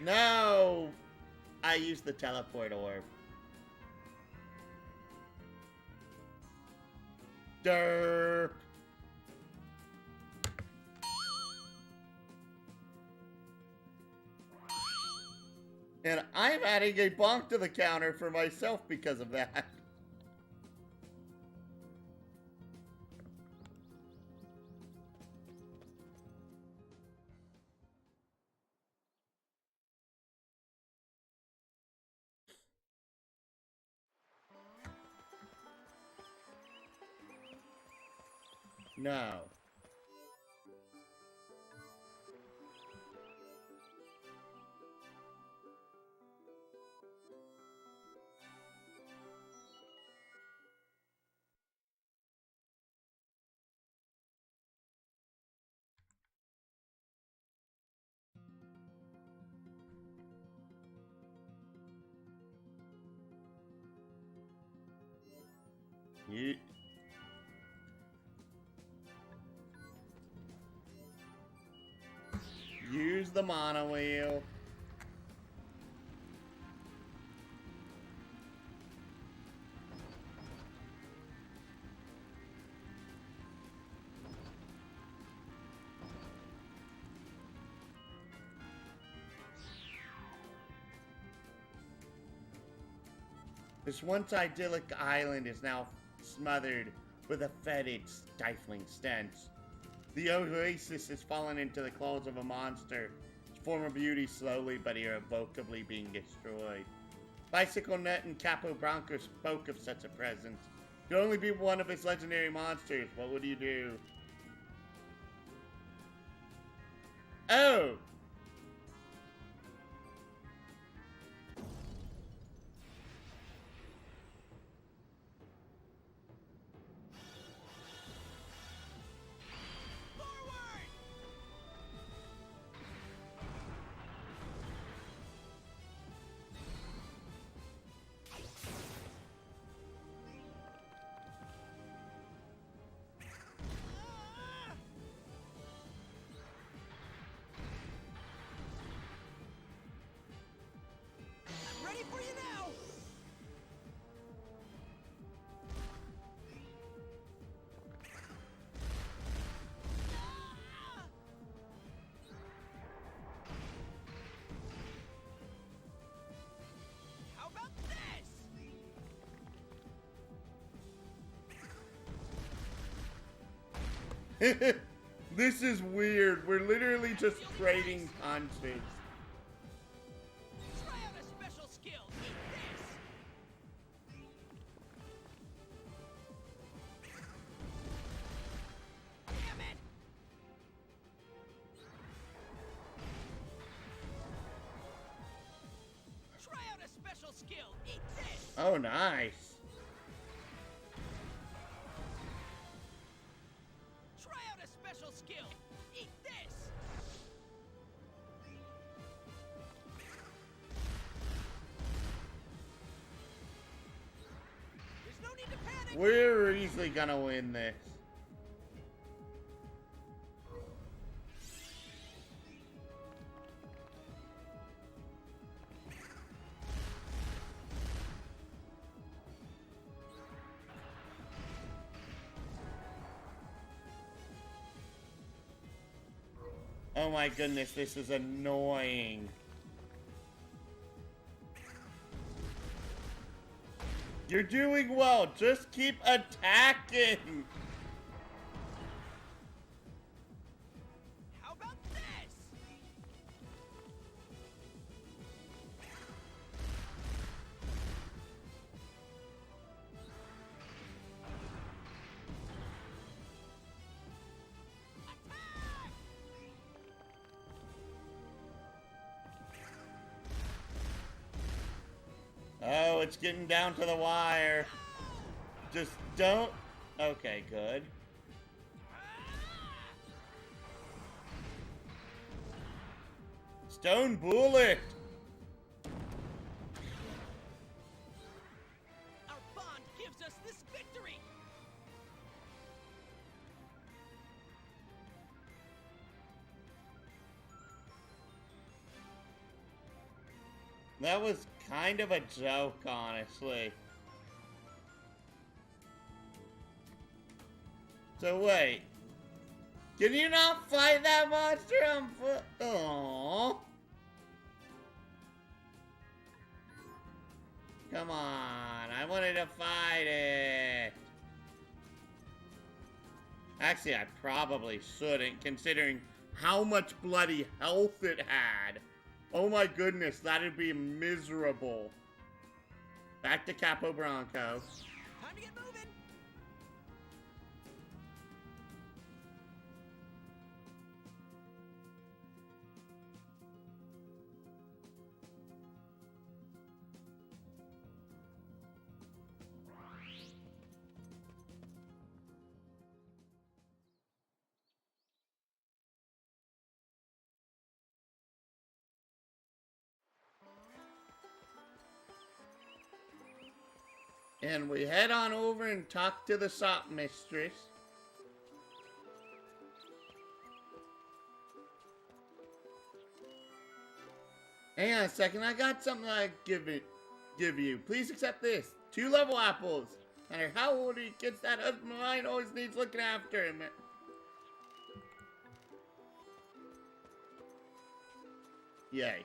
No! I used the teleport orb. Derp. And I'm adding a bonk to the counter for myself because of that. No. Use the mono wheel. This once idyllic island is now smothered with a fetid, stifling stench. The oasis has fallen into the claws of a monster. Its former beauty slowly but irrevocably being destroyed. Bicycle Nut and Capo Bronco spoke of such a presence. It could only be one of his legendary monsters. What would you do? Oh! Ready for you now! How about this? This is weird. We're literally just trading punches. Try out a special skill. Eat this! Damn it! Try out a special skill. Eat this! Oh, nice. Try out a special skill. Eat this! There's no need to panic! We're easily gonna win this. Oh my goodness, this is annoying. You're doing well, just keep attacking. How about this? Attack! Oh, it's getting down to the wire. Just don't... Okay, good. Stone Bullet! Our bond gives us this victory! That was kind of a joke, honestly. So wait. Can you not fight that monster on foot? Aww. Come on, I wanted to fight it. Actually, I probably shouldn't, considering how much bloody health it had. Oh my goodness, that'd be miserable. Back to Capo Bronco. Time to get moving! And we head on over and talk to the shop mistress. Hang on a second, I got something I give you. Please accept this. 2 level apples. No matter how old he gets, that husband of mine always needs looking after him. Yay.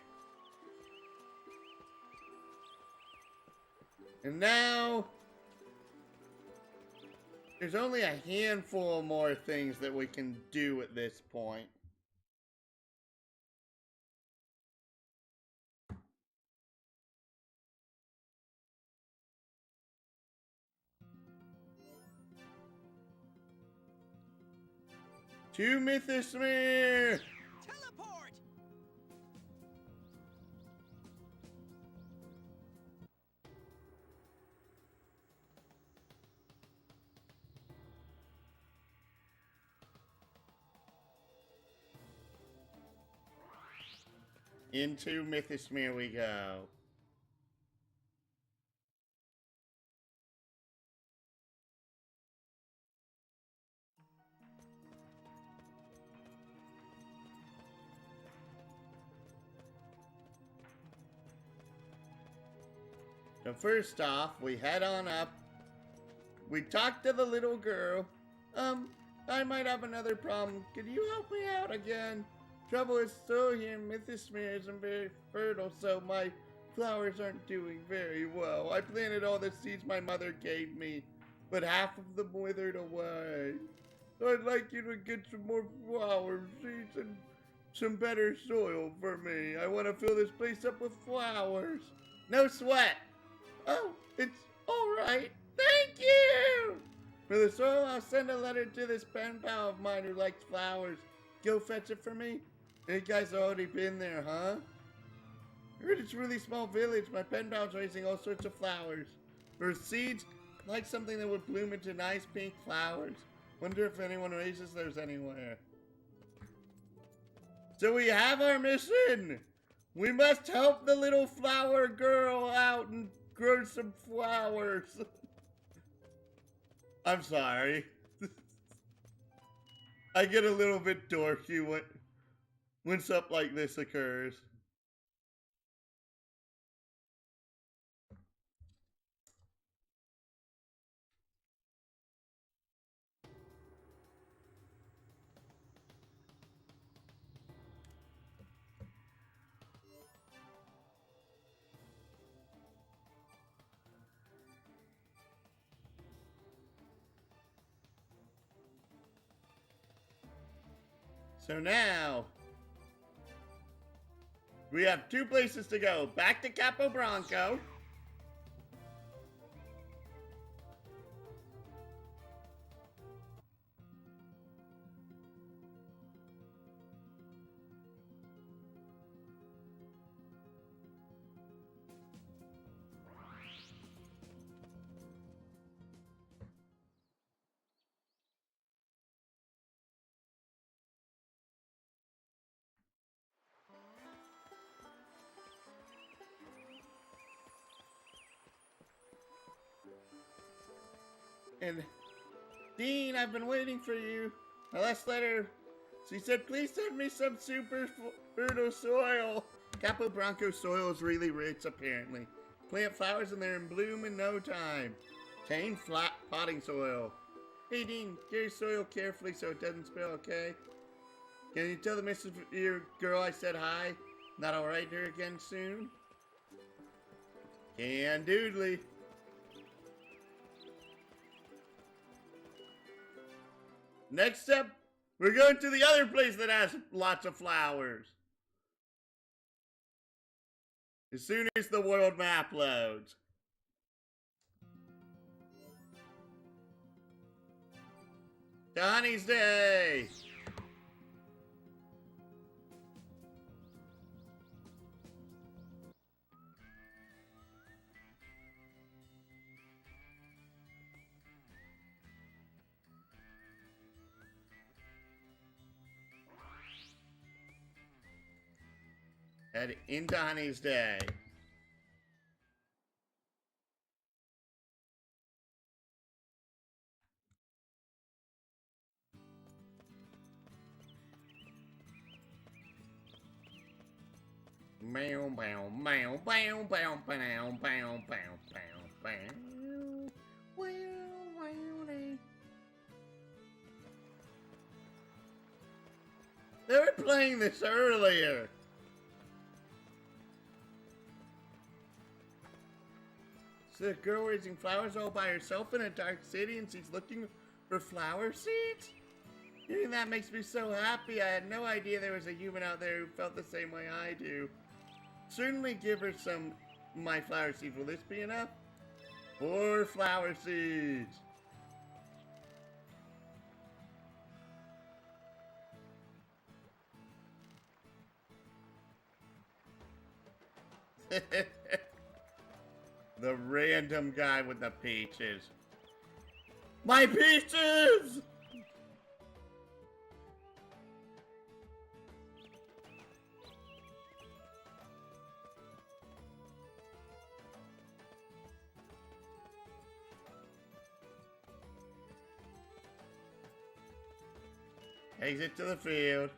And now, There's only a handful more things that we can do at this point. To Mythosmere! Teleport! Into Mythosmere we go. So first off, we head on up. We talk to the little girl. I might have another problem. Could you help me out again? Trouble is, soil here in Mythosmere isn't very fertile, so my flowers aren't doing very well. I planted all the seeds my mother gave me, but half of them withered away. So I'd like you to get some more flower seeds and some better soil for me. I want to fill this place up with flowers. No sweat. Oh, it's all right. Thank you! For the soil, I'll send a letter to this pen pal of mine who likes flowers. Go fetch it for me? You guys already been there, huh? I heard it's a really small village. My pen pal's raising all sorts of flowers. For seeds, I like something that would bloom into nice pink flowers. Wonder if anyone raises theirs anywhere. So we have our mission! We must help the little flower girl out and grow some flowers. I'm sorry. I get a little bit dorky when stuff like this occurs. So now, we have two places to go. Back to Capo Bronco. And Dean, I've been waiting for you. My last letter, she said, please send me some super fertile soil. Capo Bronco soil is really rich, apparently. Plant flowers and they're in bloom in no time. Obtain flat potting soil. Hey Dean, carry soil carefully so it doesn't spill, okay? Can you tell the missus your girl I said hi? That I'll write her again soon? Can doodly. Next up, we're going to the other place that has lots of flowers. As soon as the world map loads. Donnie's Day! Head into Honey's Day. Meow, meow, meow, meow, meow, meow, meow, meow, meow, meow. They were playing this earlier. So the girl raising flowers all by herself in a dark city and she's looking For flower seeds? Hearing that makes me so happy. I had no idea there was a human out there who felt the same way I do. Certainly give her some my flower seeds. Will this be enough? 4 flower seeds. The random guy with the peaches. My peaches! Exit to the field.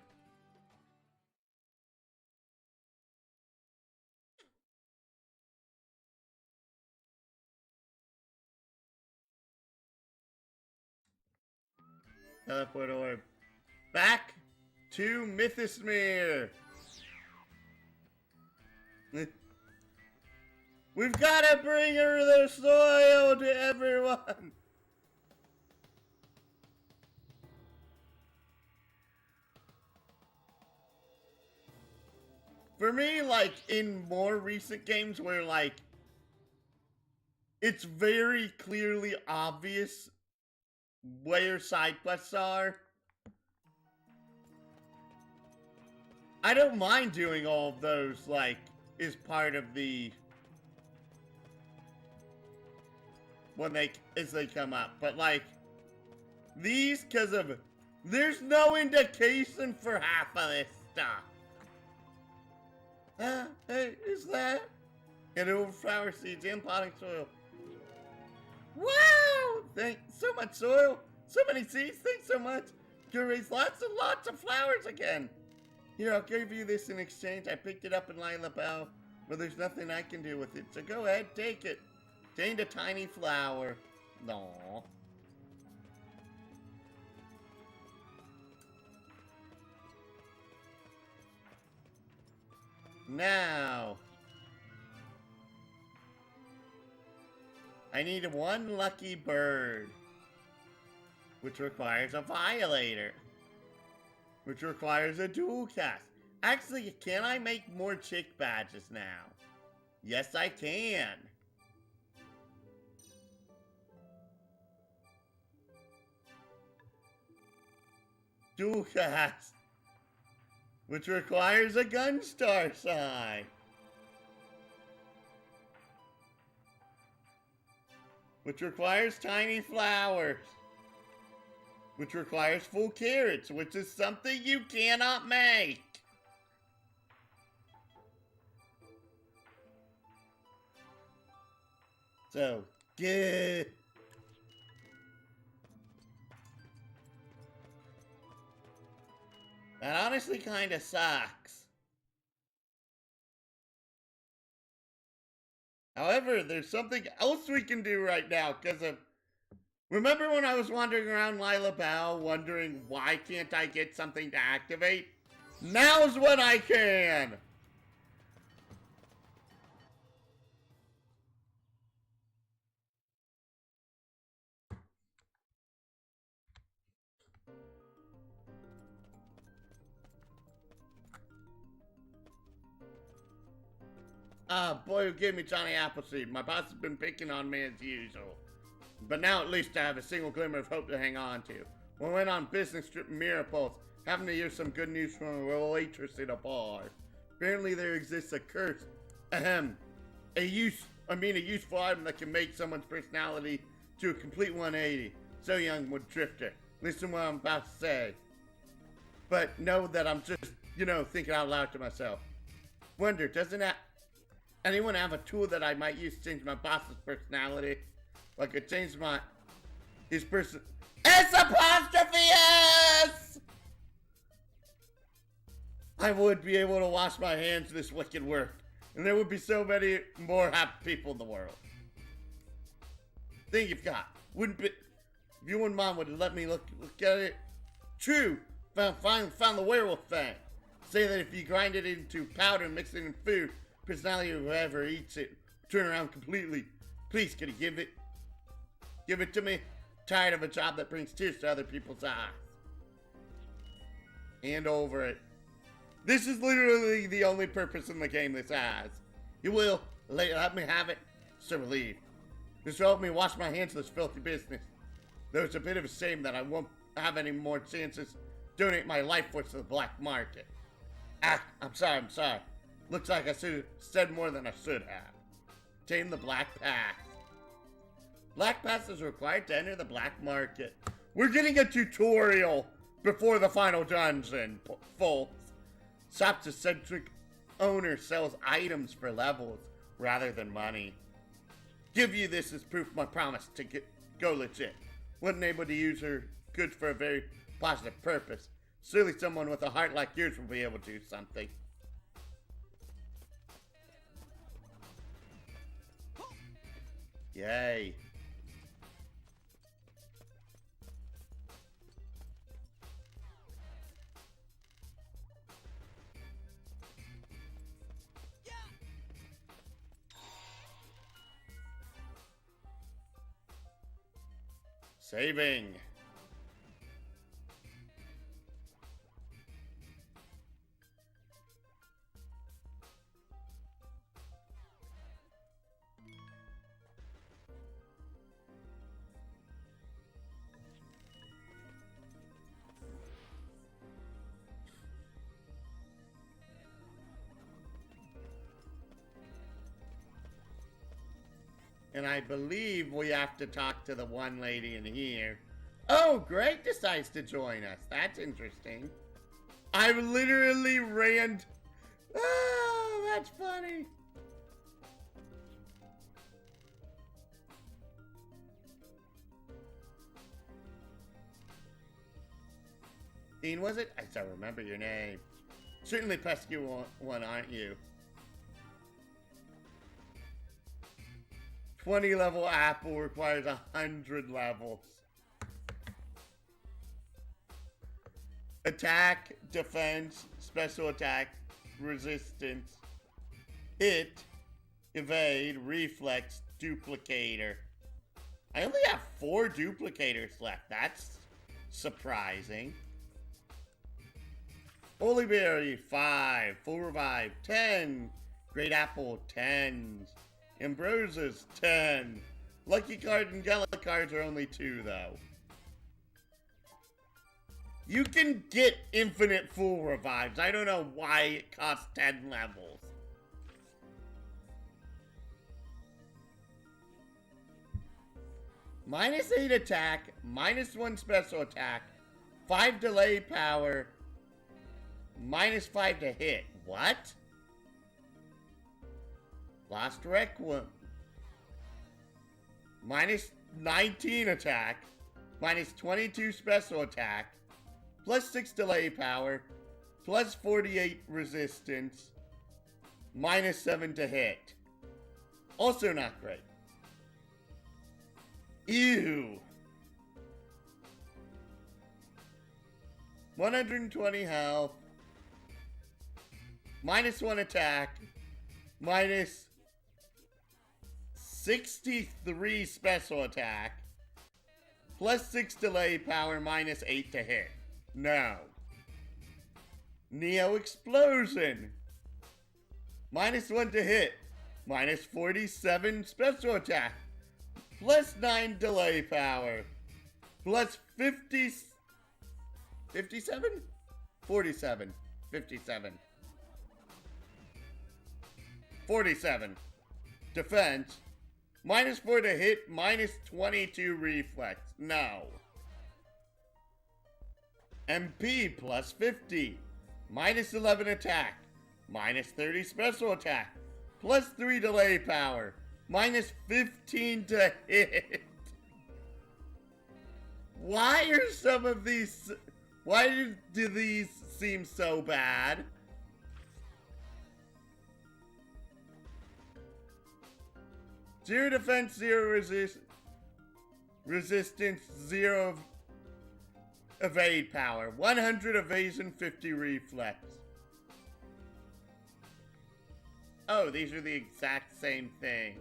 Teleport orb. Back to Mythosmere. We've got to bring her the soil to everyone. For me, like, in more recent games where, like, it's very clearly obvious where side quests are, I don't mind doing all of those, like, as part of the, as they come up. But, like, these, because of, there's no indication for half of this stuff. Hey, is that? And over flower seeds and potting soil. Wow! Thanks so much soil, so many seeds, thanks so much. You can raise lots and lots of flowers again. Here, I'll give you this in exchange. I picked it up in Lila Bell, but there's nothing I can do with it. So go ahead, take it. Gained a tiny flower. Aww. Now, I need 1 lucky bird, which requires a violator, which requires a dual cast. Actually, can I make more chick badges now? Yes, I can. Dual cast, which requires a Gunstar sign. Which requires tiny flowers. Which requires full carrots, which is something you cannot make. So, good. That honestly kind of sucks. However, there's something else we can do right now because of... Remember when I was wandering around Lila Bow wondering why can't I get something to activate? Now's when I can! Boy who gave me Johnny Appleseed. My boss has been picking on me as usual. But now at least I have a single glimmer of hope to hang on to. When I went on business trip in Mirapulse, having to hear some good news from a waitress in a bar. Apparently there exists a curse. A useful item that can make someone's personality to a complete 180. So young would drifter. Listen to what I'm about to say. But know that I'm just, thinking out loud to myself. Wonder, doesn't anyone have a tool that I might use to change my boss's personality? Like I change his person. S''apostrophe S! I would be able to wash my hands of this wicked work, and there would be so many more happy people in the world. Thing you've got. Wouldn't be, if you and Mom would let me look at it. True, found the werewolf thing. Say that if you grind it into powder and mix it in food, personality of whoever eats it turn around completely. Please, can you give it to me? Tired of a job that brings tears to other people's eyes. And over it. This is literally the only purpose in the game this has. You will let me have it? So relieved. This will help me wash my hands of this filthy business. Though it's a bit of a shame that I won't have any more chances to donate my life force to the black market. Ah, I'm sorry. Looks like I should have said more than I should have. Tame the Black Pass. Black Pass is required to enter the black market. We're getting a tutorial before the final dungeon, folks. Shop's eccentric owner sells items for levels rather than money. Give you this as proof of my promise to go legit. Wasn't able to use her goods for a very positive purpose. Surely someone with a heart like yours will be able to do something. Yay. Saving. And I believe we have to talk to the one lady in here. Oh, Greg decides to join us. That's interesting. I literally ran... Oh, that's funny. Dean, was it? I still remember your name. Certainly pesky one, aren't you? 20 level apple requires 100 levels. Attack, defense, special attack, resistance, hit, evade, reflex, duplicator. I only have 4 duplicators left. That's surprising. Holy Berry, 5. Full Revive, 10. Great Apple, 10. Ambrosia's 10. Lucky Card and Gala cards are only 2, though. You can get infinite full revives. I don't know why it costs 10 levels. -8 attack, -1 special attack, 5 delay power, -5 to hit. What? Lost Requiem. -19 attack, -22 special attack, +6 delay power, +48 resistance, -7 to hit. Also not great. Ew. 120 health, -1 attack, -63 special attack, +6 delay power, -8 to hit. No. Neo Explosion. -1 to hit, -47 special attack, +9 delay power, +50... 57? 47. 57. 47. Defense. -4 to hit, -22 reflex. No. MP +50. -11 attack. -30 special attack. +3 delay power. -15 to hit. Why are some of these... Why do these seem so bad? Zero defense, 0 resistance, 0 evade power, 100 evasion, 50 reflex. Oh, these are the exact same thing.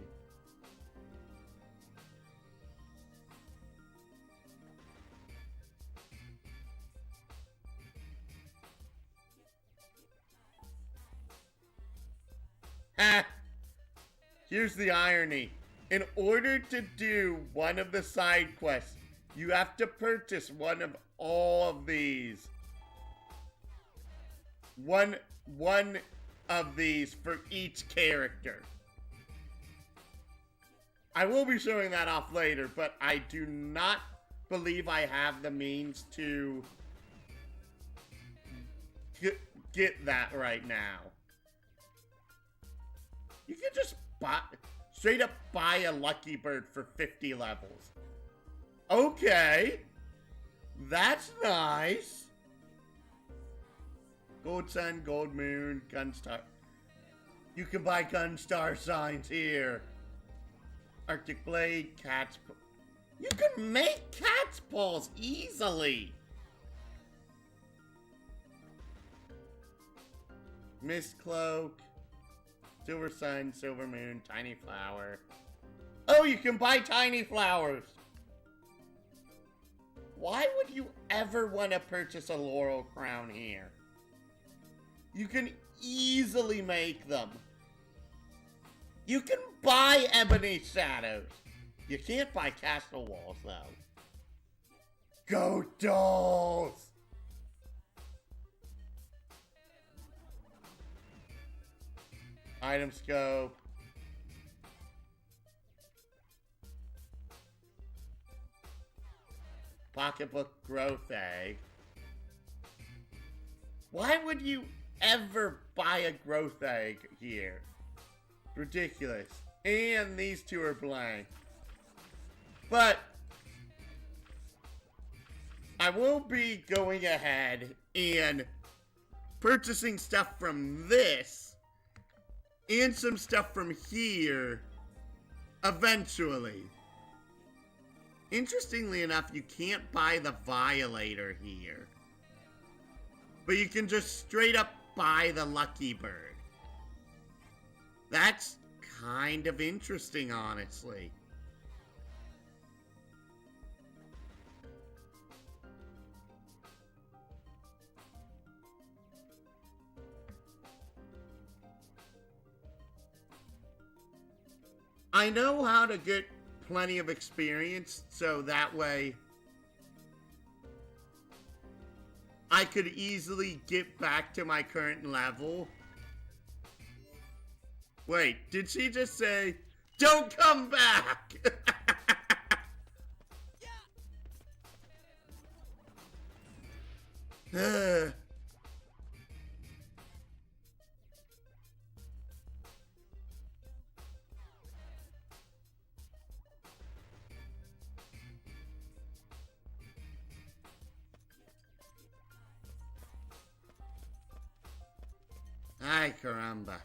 Ha! Here's the irony. In order to do one of the side quests, you have to purchase one of all of these. One of these for each character. I will be showing that off later, but I do not believe I have the means to get that right now. You can just straight up buy a Lucky Bird for 50 levels. Okay. That's nice. Gold Sun, Gold Moon, Gunstar. You can buy Gunstar signs here. Arctic Blade, Cat's Paw. You can make Cat's Paws easily. Mist Cloak, Silver Sun, Silver Moon, Tiny Flower. Oh, you can buy Tiny Flowers. Why would you ever want to purchase a Laurel Crown here? You can easily make them. You can buy Ebony Shadows. You can't buy Castle Walls, though. Go Dolls! Item Scope. Pocketbook Growth Egg. Why would you ever buy a growth egg here? Ridiculous. And these two are blank. But I will be going ahead and purchasing stuff from this and some stuff from here eventually. Interestingly enough, you can't buy the Violator here. But you can just straight up buy the Lucky Bird. That's kind of interesting, honestly. I know how to get plenty of experience, so that way I could easily get back to my current level. Wait, did she just say, "Don't come back"? Ay, caramba.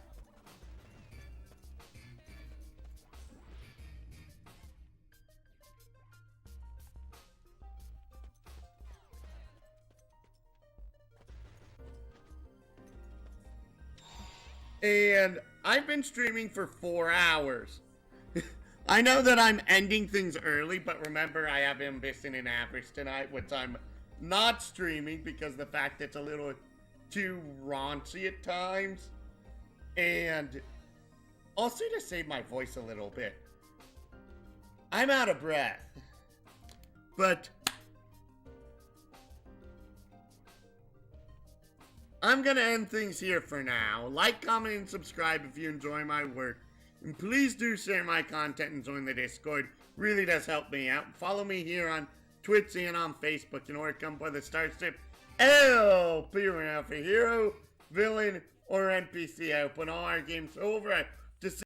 And I've been streaming for 4 hours. I know that I'm ending things early, but remember I have Ambition and Average tonight, which I'm not streaming because the fact it's a little too raunchy at times. And also to save my voice a little bit, I'm out of breath. But I'm gonna end things here for now. Like, comment, and subscribe if you enjoy my work. And please do share my content and join the Discord. Really does help me out. Follow me here on Twitch and on Facebook in order to come play the Starship LP for hero, villain, or NPC. I open all our games over at